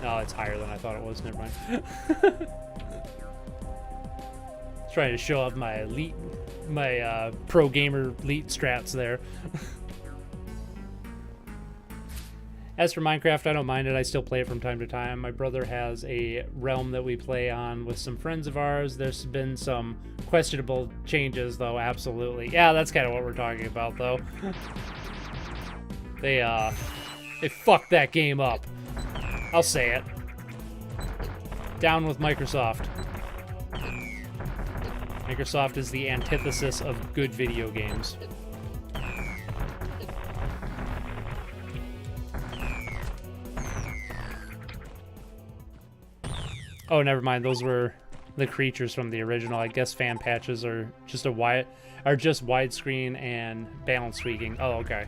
Oh, it's higher than I thought it was. Never mind. Trying to show off my elite, my pro gamer elite strats there. As for Minecraft, I don't mind it. I still play it from time to time. My brother has a realm that we play on with some friends of ours. There's been some questionable changes, though, absolutely. Yeah, that's kind of what we're talking about, though. They fucked that game up. I'll say it. Down with Microsoft. Microsoft is the antithesis of good video games. Oh, never mind. Those were the creatures from the original. I guess fan patches are just widescreen and balance tweaking. Oh, okay.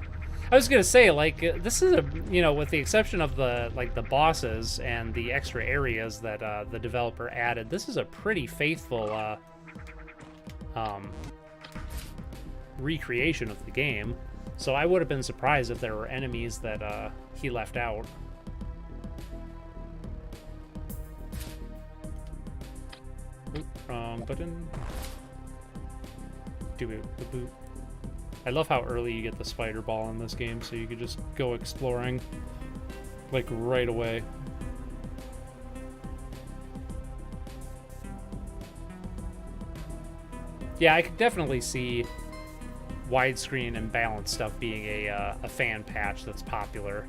I was gonna say, like, this is a, you know, with the exception of the bosses and the extra areas that the developer added, this is a pretty faithful recreation of the game. So I would have been surprised if there were enemies that he left out. Wrong button. Do-boop. I love how early you get the spider ball in this game, so you could just go exploring, like, right away. Yeah, I could definitely see widescreen and balance stuff being a fan patch that's popular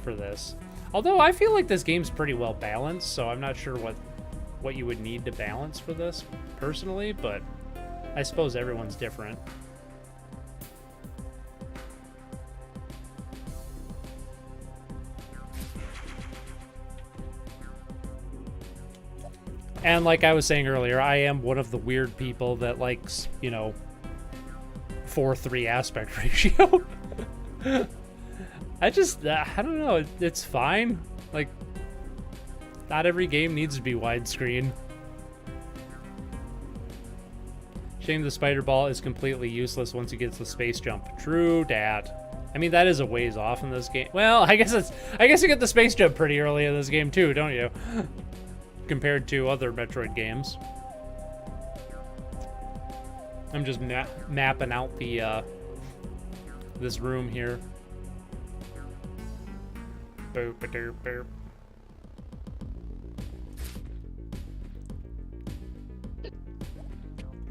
for this. Although I feel like this game's pretty well balanced, so I'm not sure what you would need to balance for this personally, but I suppose everyone's different. And like I was saying earlier, I am one of the weird people that likes, you know, 4:3 aspect ratio. I don't know, it's fine. Like, not every game needs to be widescreen. Shame the spider ball is completely useless once he gets the space jump. True dat. I mean, that is a ways off in this game. Well, I guess you get the space jump pretty early in this game too, don't you? Compared to other Metroid games. I'm just mapping out the this room here. Boop, boop, boop.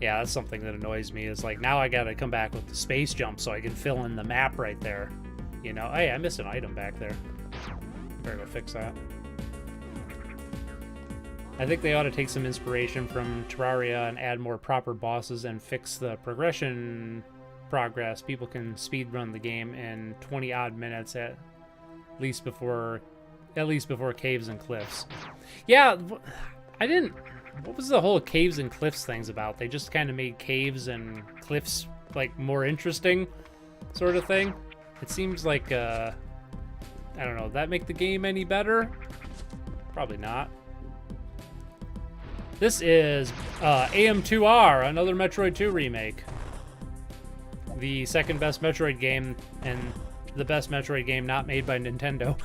Yeah, that's something that annoys me, is like, now I gotta come back with the space jump so I can fill in the map right there. You know, hey, I missed an item back there. Better go fix that. I think they ought to take some inspiration from Terraria and add more proper bosses and fix the progress. People can speedrun the game in 20 odd minutes at least before caves and cliffs. Yeah, I didn't. What was the whole caves and cliffs things about? They just kind of made caves and cliffs like more interesting, sort of thing. It seems like I don't know. That make the game any better? Probably not. This is AM2R, another Metroid 2 remake. The second best Metroid game, and the best Metroid game not made by Nintendo.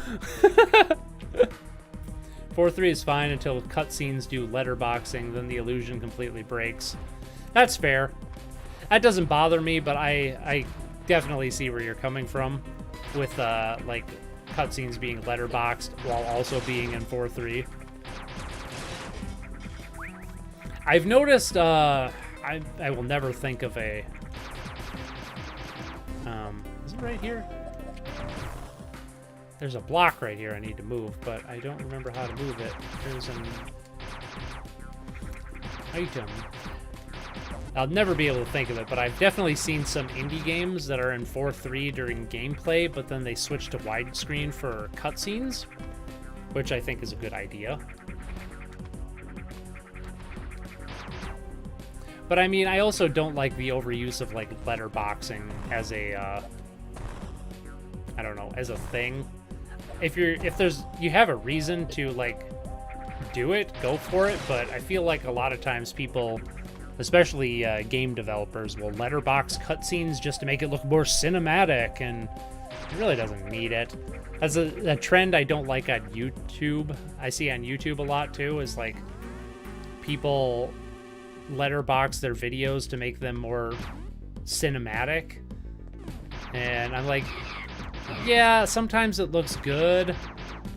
4-3 is fine until cutscenes do letterboxing, then the illusion completely breaks. That's fair. That doesn't bother me, but I definitely see where you're coming from with like cutscenes being letterboxed while also being in 4-3. I've noticed, I will never think of a, is it right here? There's a block right here I need to move, but I don't remember how to move it. There's an item. I'll never be able to think of it, but I've definitely seen some indie games that are in 4:3 during gameplay, but then they switch to widescreen for cutscenes, which I think is a good idea. But I mean, I also don't like the overuse of like letterboxing as a, I don't know, as a thing. If you have a reason to like do it, go for it. But I feel like a lot of times people, especially game developers, will letterbox cutscenes just to make it look more cinematic, and it really doesn't need it. That's a trend I don't like on YouTube. I see on YouTube a lot too, is like people letterbox their videos to make them more cinematic. And I'm like, yeah, sometimes it looks good.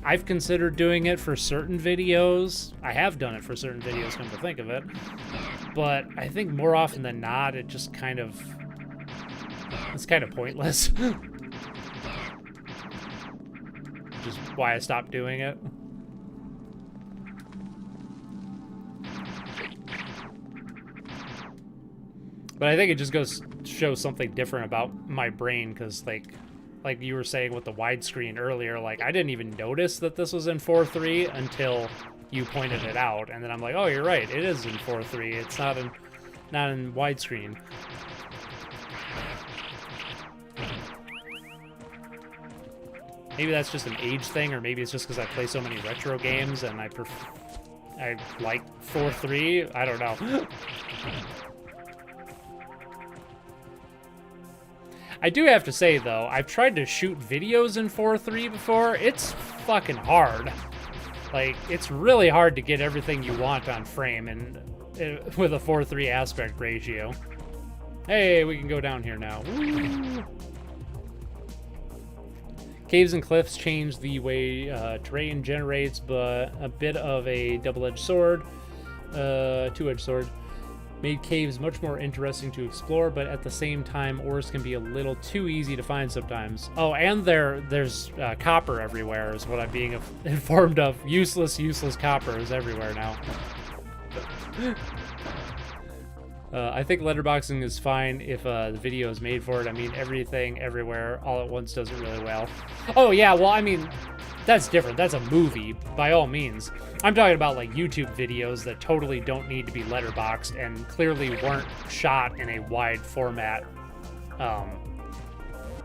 I've considered doing it for certain videos. I have done it for certain videos, come to think of it. But I think more often than not, it just kind of, it's kind of pointless. Which is why I stopped doing it. But I think it just goes to show something different about my brain, because like you were saying with the widescreen earlier, like I didn't even notice that this was in 4:3 until you pointed it out, and then I'm like, oh, you're right, it is in 4:3. It's not in widescreen. Maybe that's just an age thing, or maybe it's just because I play so many retro games and I like 4:3. I don't know. I do have to say, though, I've tried to shoot videos in 4:3 before. It's fucking hard. Like, it's really hard to get everything you want on frame and with a 4:3 aspect ratio. Hey, we can go down here now. Woo! Caves and cliffs change the way terrain generates, but a bit of a double-edged sword, two-edged sword. Made caves much more interesting to explore, but at the same time, ores can be a little too easy to find sometimes. Oh, and there's copper everywhere, is what I'm being informed of. Useless copper is everywhere now. I think letterboxing is fine if the video is made for it. I mean, everything, everywhere, all at once does it really well. Oh, yeah, well, I mean, that's different. That's a movie, by all means. I'm talking about, like, YouTube videos that totally don't need to be letterboxed and clearly weren't shot in a wide format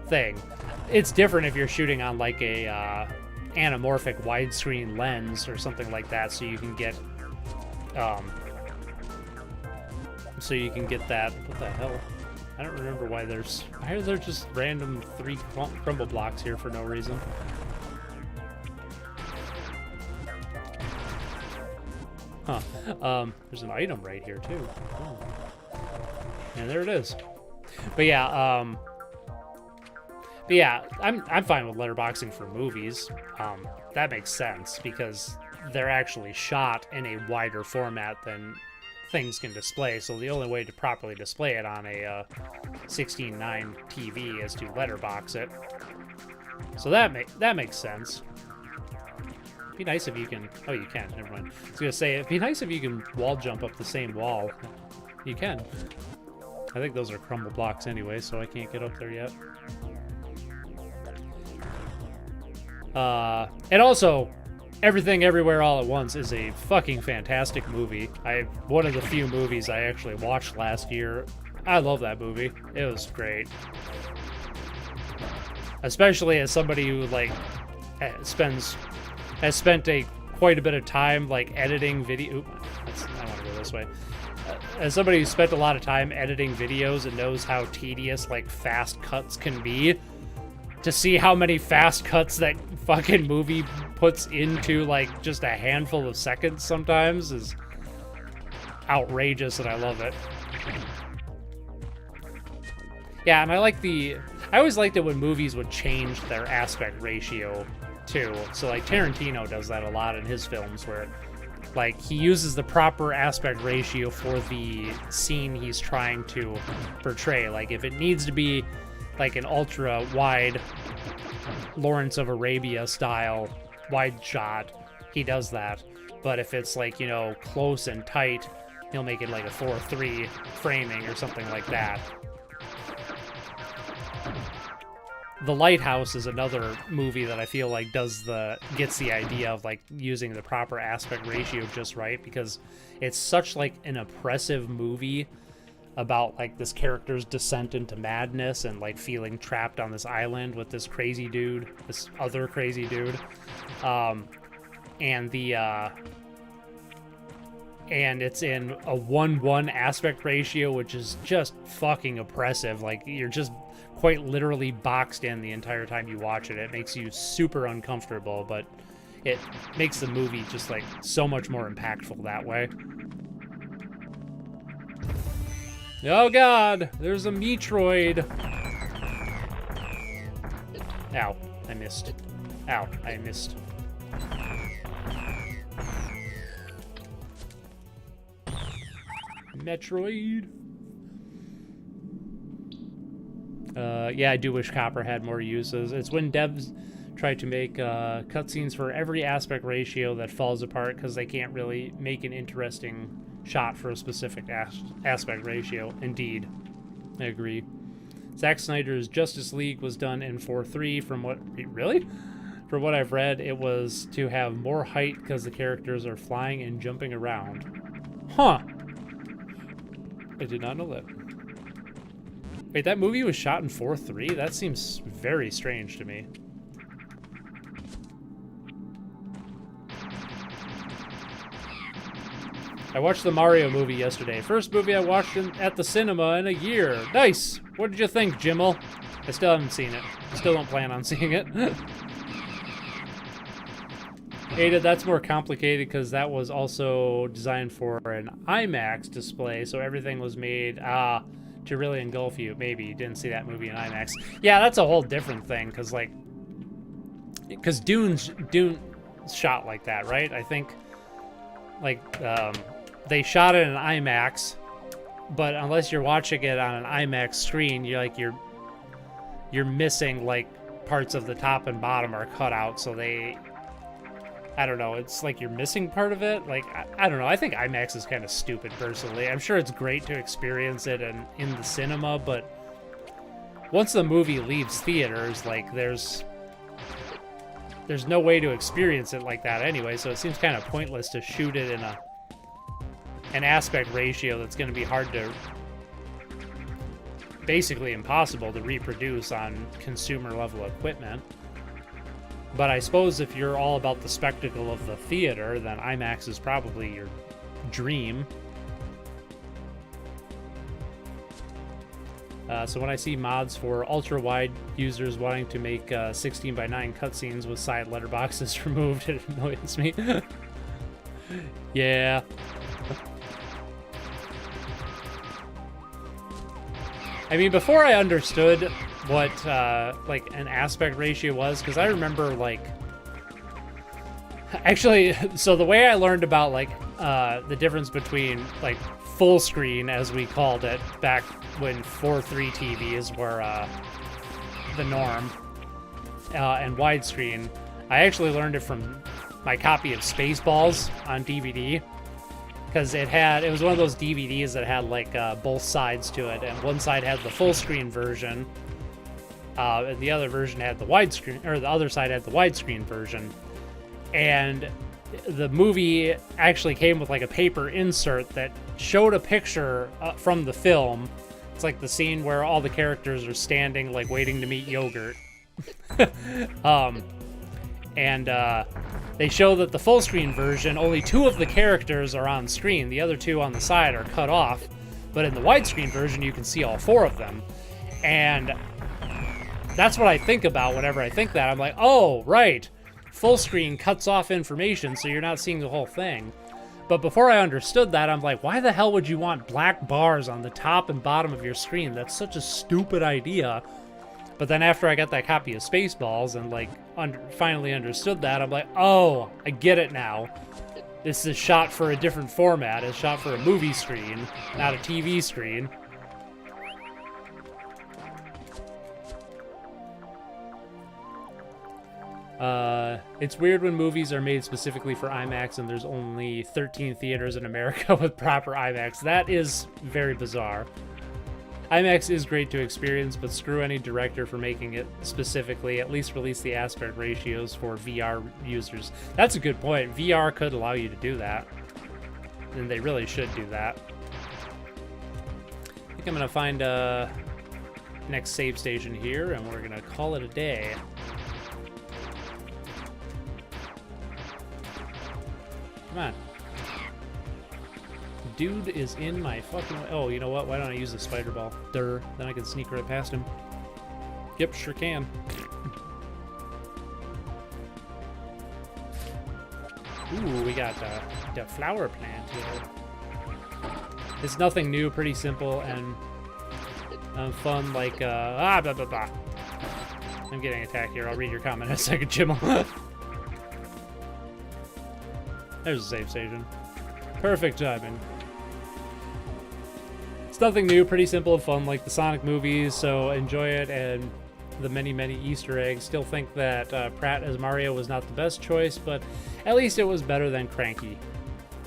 thing. It's different if you're shooting on, like, a anamorphic widescreen lens or something like that, so you can get that. What the hell? I don't remember why are there just random 3 crumble blocks here for no reason? Huh. There's an item right here too. Oh. And there it is. But yeah, I'm fine with letterboxing for movies. That makes sense because they're actually shot in a wider format than things can display, so the only way to properly display it on a 16:9 TV is to letterbox it. So that makes sense. It'd be nice if you can... Oh, you can. Never mind. I was going to say, it'd be nice if you can wall jump up the same wall. You can. I think those are crumble blocks anyway, so I can't get up there yet. And also, Everything Everywhere All at Once is a fucking fantastic movie. One of the few movies I actually watched last year. I love that movie. It was great. Especially as somebody who, like, has spent quite a bit of time, like, editing video... I want to go this way. As somebody who spent a lot of time editing videos and knows how tedious, like, fast cuts can be, to see how many fast cuts that fucking movie puts into, like, just a handful of seconds sometimes is outrageous, and I love it. Yeah, and I always liked it when movies would change their aspect ratio, too. So, like, Tarantino does that a lot in his films, where, like, he uses the proper aspect ratio for the scene he's trying to portray. Like, if it needs to be, like, an ultra-wide Lawrence of Arabia style wide shot, he does that. But if it's, like, you know, close and tight, he'll make it like a 4:3 framing or something like that. The Lighthouse is another movie that I feel like gets the idea of, like, using the proper aspect ratio just right, because it's such, like, an oppressive movie about, like, this character's descent into madness and, like, feeling trapped on this island with this other crazy dude. And it's in a 1:1 aspect ratio, which is just fucking oppressive. Like, you're just quite literally boxed in the entire time you watch it. It makes you super uncomfortable, but it makes the movie just, like, so much more impactful that way. Oh god, there's a Metroid. Ow, I missed. Ow, I missed. Metroid. Yeah, I do wish Copper had more uses. It's when devs try to make cutscenes for every aspect ratio that falls apart because they can't really make an interesting shot for a specific aspect ratio. Indeed. I agree. Zack Snyder's Justice League was done in 4:3 from what... Really? From what I've read, it was to have more height because the characters are flying and jumping around. Huh. I did not know that. Wait, that movie was shot in 4:3? That seems very strange to me. I watched the Mario movie yesterday. First movie I watched at the cinema in a year. Nice! What did you think, Jimmel? I still haven't seen it. Still don't plan on seeing it. Ada, that's more complicated because that was also designed for an IMAX display, so everything was made to really engulf you. Maybe you didn't see that movie in IMAX. Yeah, that's a whole different thing because Dune's shot like that, right? I think they shot it in IMAX, but unless you're watching it on an IMAX screen, you're missing, like, parts of the top and bottom are cut out, so I don't know, it's like you're missing part of it. Like, I don't know, I think IMAX is kind of stupid, personally. I'm sure it's great to experience it in the cinema, but once the movie leaves theaters, like, there's no way to experience it like that anyway, so it seems kind of pointless to shoot it in an aspect ratio that's going to be hard to... basically impossible to reproduce on consumer-level equipment. But I suppose if you're all about the spectacle of the theater, then IMAX is probably your dream. So when I see mods for ultra-wide users wanting to make 16:9 cutscenes with side letterboxes removed, it annoys me. Yeah. I mean, before I understood what like an aspect ratio was, because I remember, like, actually, so the way I learned about, like, the difference between, like, full screen, as we called it back when 4:3 TVs were the norm, and widescreen. I actually learned it from my copy of Spaceballs on DVD, because it was one of those DVDs that had like both sides to it, and one side had the full screen version, and the other version had the widescreen, or the other side had the widescreen version. And the movie actually came with like a paper insert that showed a picture from the film. It's like the scene where all the characters are standing like waiting to meet yogurt. They show that the full screen version, only 2 of the characters are on screen. The other 2 on the side are cut off. But in the widescreen version, you can see all 4 of them. And that's what I think about whenever I think that. I'm like, oh, right. Full screen cuts off information, so you're not seeing the whole thing. But before I understood that, I'm like, why the hell would you want black bars on the top and bottom of your screen? That's such a stupid idea. But then after I got that copy of Spaceballs and like finally understood that, I'm like, oh, I get it now. This is shot for a different format. It's shot for a movie screen, not a TV screen. It's weird when movies are made specifically for IMAX and there's only 13 theaters in America with proper IMAX. That is very bizarre. IMAX is great to experience, but screw any director for making it specifically. At least release the aspect ratios for VR users. That's a good point. VR could allow you to do that. And they really should do that. I think I'm going to find a next save station here, and we're going to call it a day. Come on. Dude is in my fucking way. Oh, you know what? Why don't I use the spider ball? Durr. Then I can sneak right past him. Yep, sure can. Ooh, we got the flower plant here. It's nothing new, pretty simple and fun, like, blah, blah, blah. I'm getting attacked here. I'll read your comment in a second, Jimmel. There's a save station. Perfect timing. It's nothing new, pretty simple and fun, like the Sonic movies, so enjoy it, and the many, many Easter eggs. Still think that Pratt as Mario was not the best choice, but at least it was better than Cranky.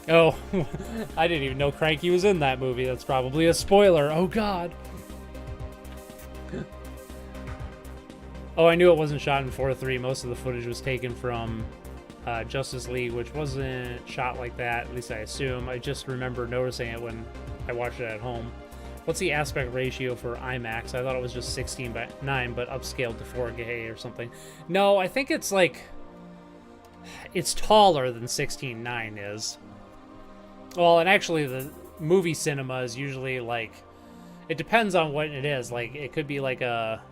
Oh, I didn't even know Cranky was in that movie. That's probably a spoiler. Oh, God. Oh, I knew it wasn't shot in 4:3. Most of the footage was taken from Justice League, which wasn't shot like that, at least I assume. I just remember noticing it when I watched it at home. What's the aspect ratio for IMAX? I thought it was just 16:9, but upscaled to 4K or something. No, I think it's like... it's taller than 16:9 is. Well, and actually the movie cinema is usually like... it depends on what it is. Like, it could be like a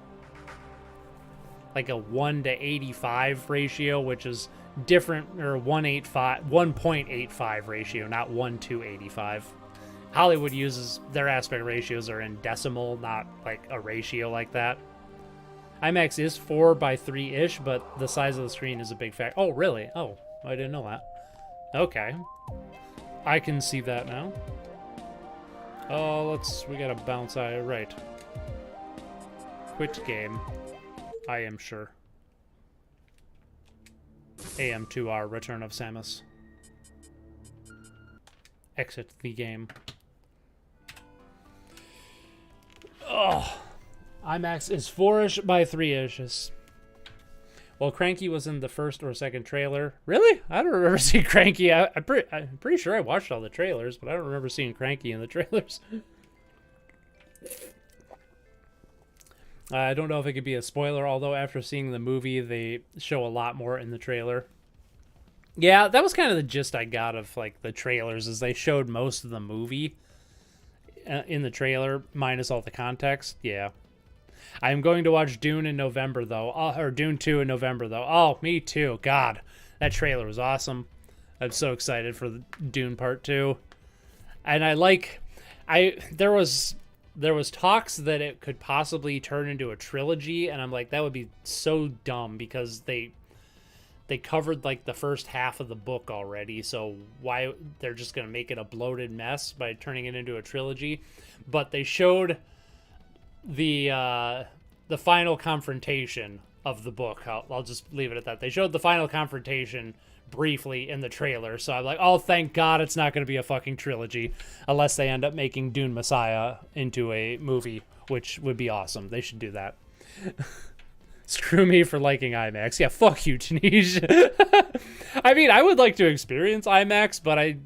1 to 85 ratio, which is different, or 1.85 ratio, not 1 to 85. Hollywood uses their aspect ratios are in decimal, not like a ratio like that. IMAX is 4:3-ish, but the size of the screen is a big factor. Oh, really? Oh, I didn't know that. Okay. I can see that now. Oh, we gotta bounce out. Right. Quit game. I am sure. AM2R, Return of Samus. Exit the game. Oh, IMAX is 4-ish by 3-ish. Well, Cranky was in the first or second trailer. Really? I don't remember seeing Cranky. I'm pretty sure I watched all the trailers, but I don't remember seeing Cranky in the trailers. I don't know if it could be a spoiler, although after seeing the movie, they show a lot more in the trailer. Yeah, that was kind of the gist I got of like the trailers, is they showed most of the movie in the trailer, minus all the context. Yeah. I'm going to watch Dune in November, though. Or Dune 2 in November, though. Oh, me too. God, that trailer was awesome. I'm so excited for the Dune Part 2. And there was talks that it could possibly turn into a trilogy, and I'm like, that would be so dumb, because they covered like the first half of the book already, so why they're just gonna make it a bloated mess by turning it into a trilogy. But they showed the final confrontation of the book. I'll just leave it at that. They showed the final confrontation briefly in the trailer, so I'm like, oh, thank God it's not going to be a fucking trilogy, unless they end up making Dune Messiah into a movie, which would be awesome. They should do that. Screw me for liking IMAX. Yeah, fuck you, Tanish. I mean, I would like to experience IMAX, but I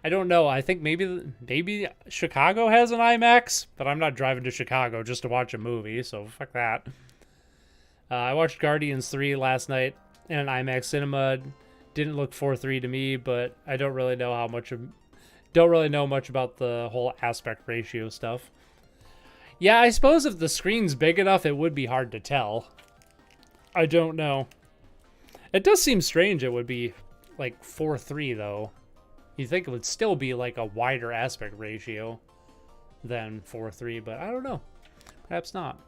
don't know. I think maybe Chicago has an IMAX, but I'm not driving to Chicago just to watch a movie, so fuck that. I watched Guardians 3 last night in an IMAX cinema. Didn't look 4:3 to me, but I don't really know much about the whole aspect ratio stuff. Yeah, I suppose if the screen's big enough, it would be hard to tell. I don't know. It does seem strange it would be like 4:3 though. You'd think it would still be like a wider aspect ratio than 4:3, but I don't know. Perhaps not.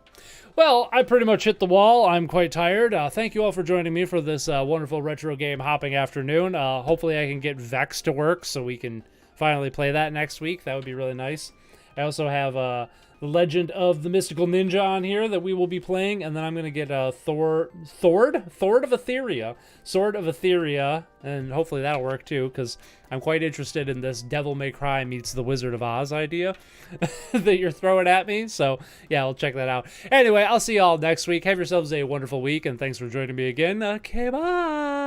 Well, I pretty much hit the wall. I'm quite tired. Thank you all for joining me for this wonderful retro game hopping afternoon. Hopefully I can get Vex to work so we can finally play that next week. That would be really nice. I also have The Legend of the Mystical Ninja on here that we will be playing, and then I'm going to get Sword of Etheria, and hopefully that'll work too, because I'm quite interested in this Devil May Cry meets the Wizard of Oz idea that you're throwing at me, so yeah, I'll check that out. Anyway, I'll see y'all next week. Have yourselves a wonderful week, and thanks for joining me again. Okay, bye!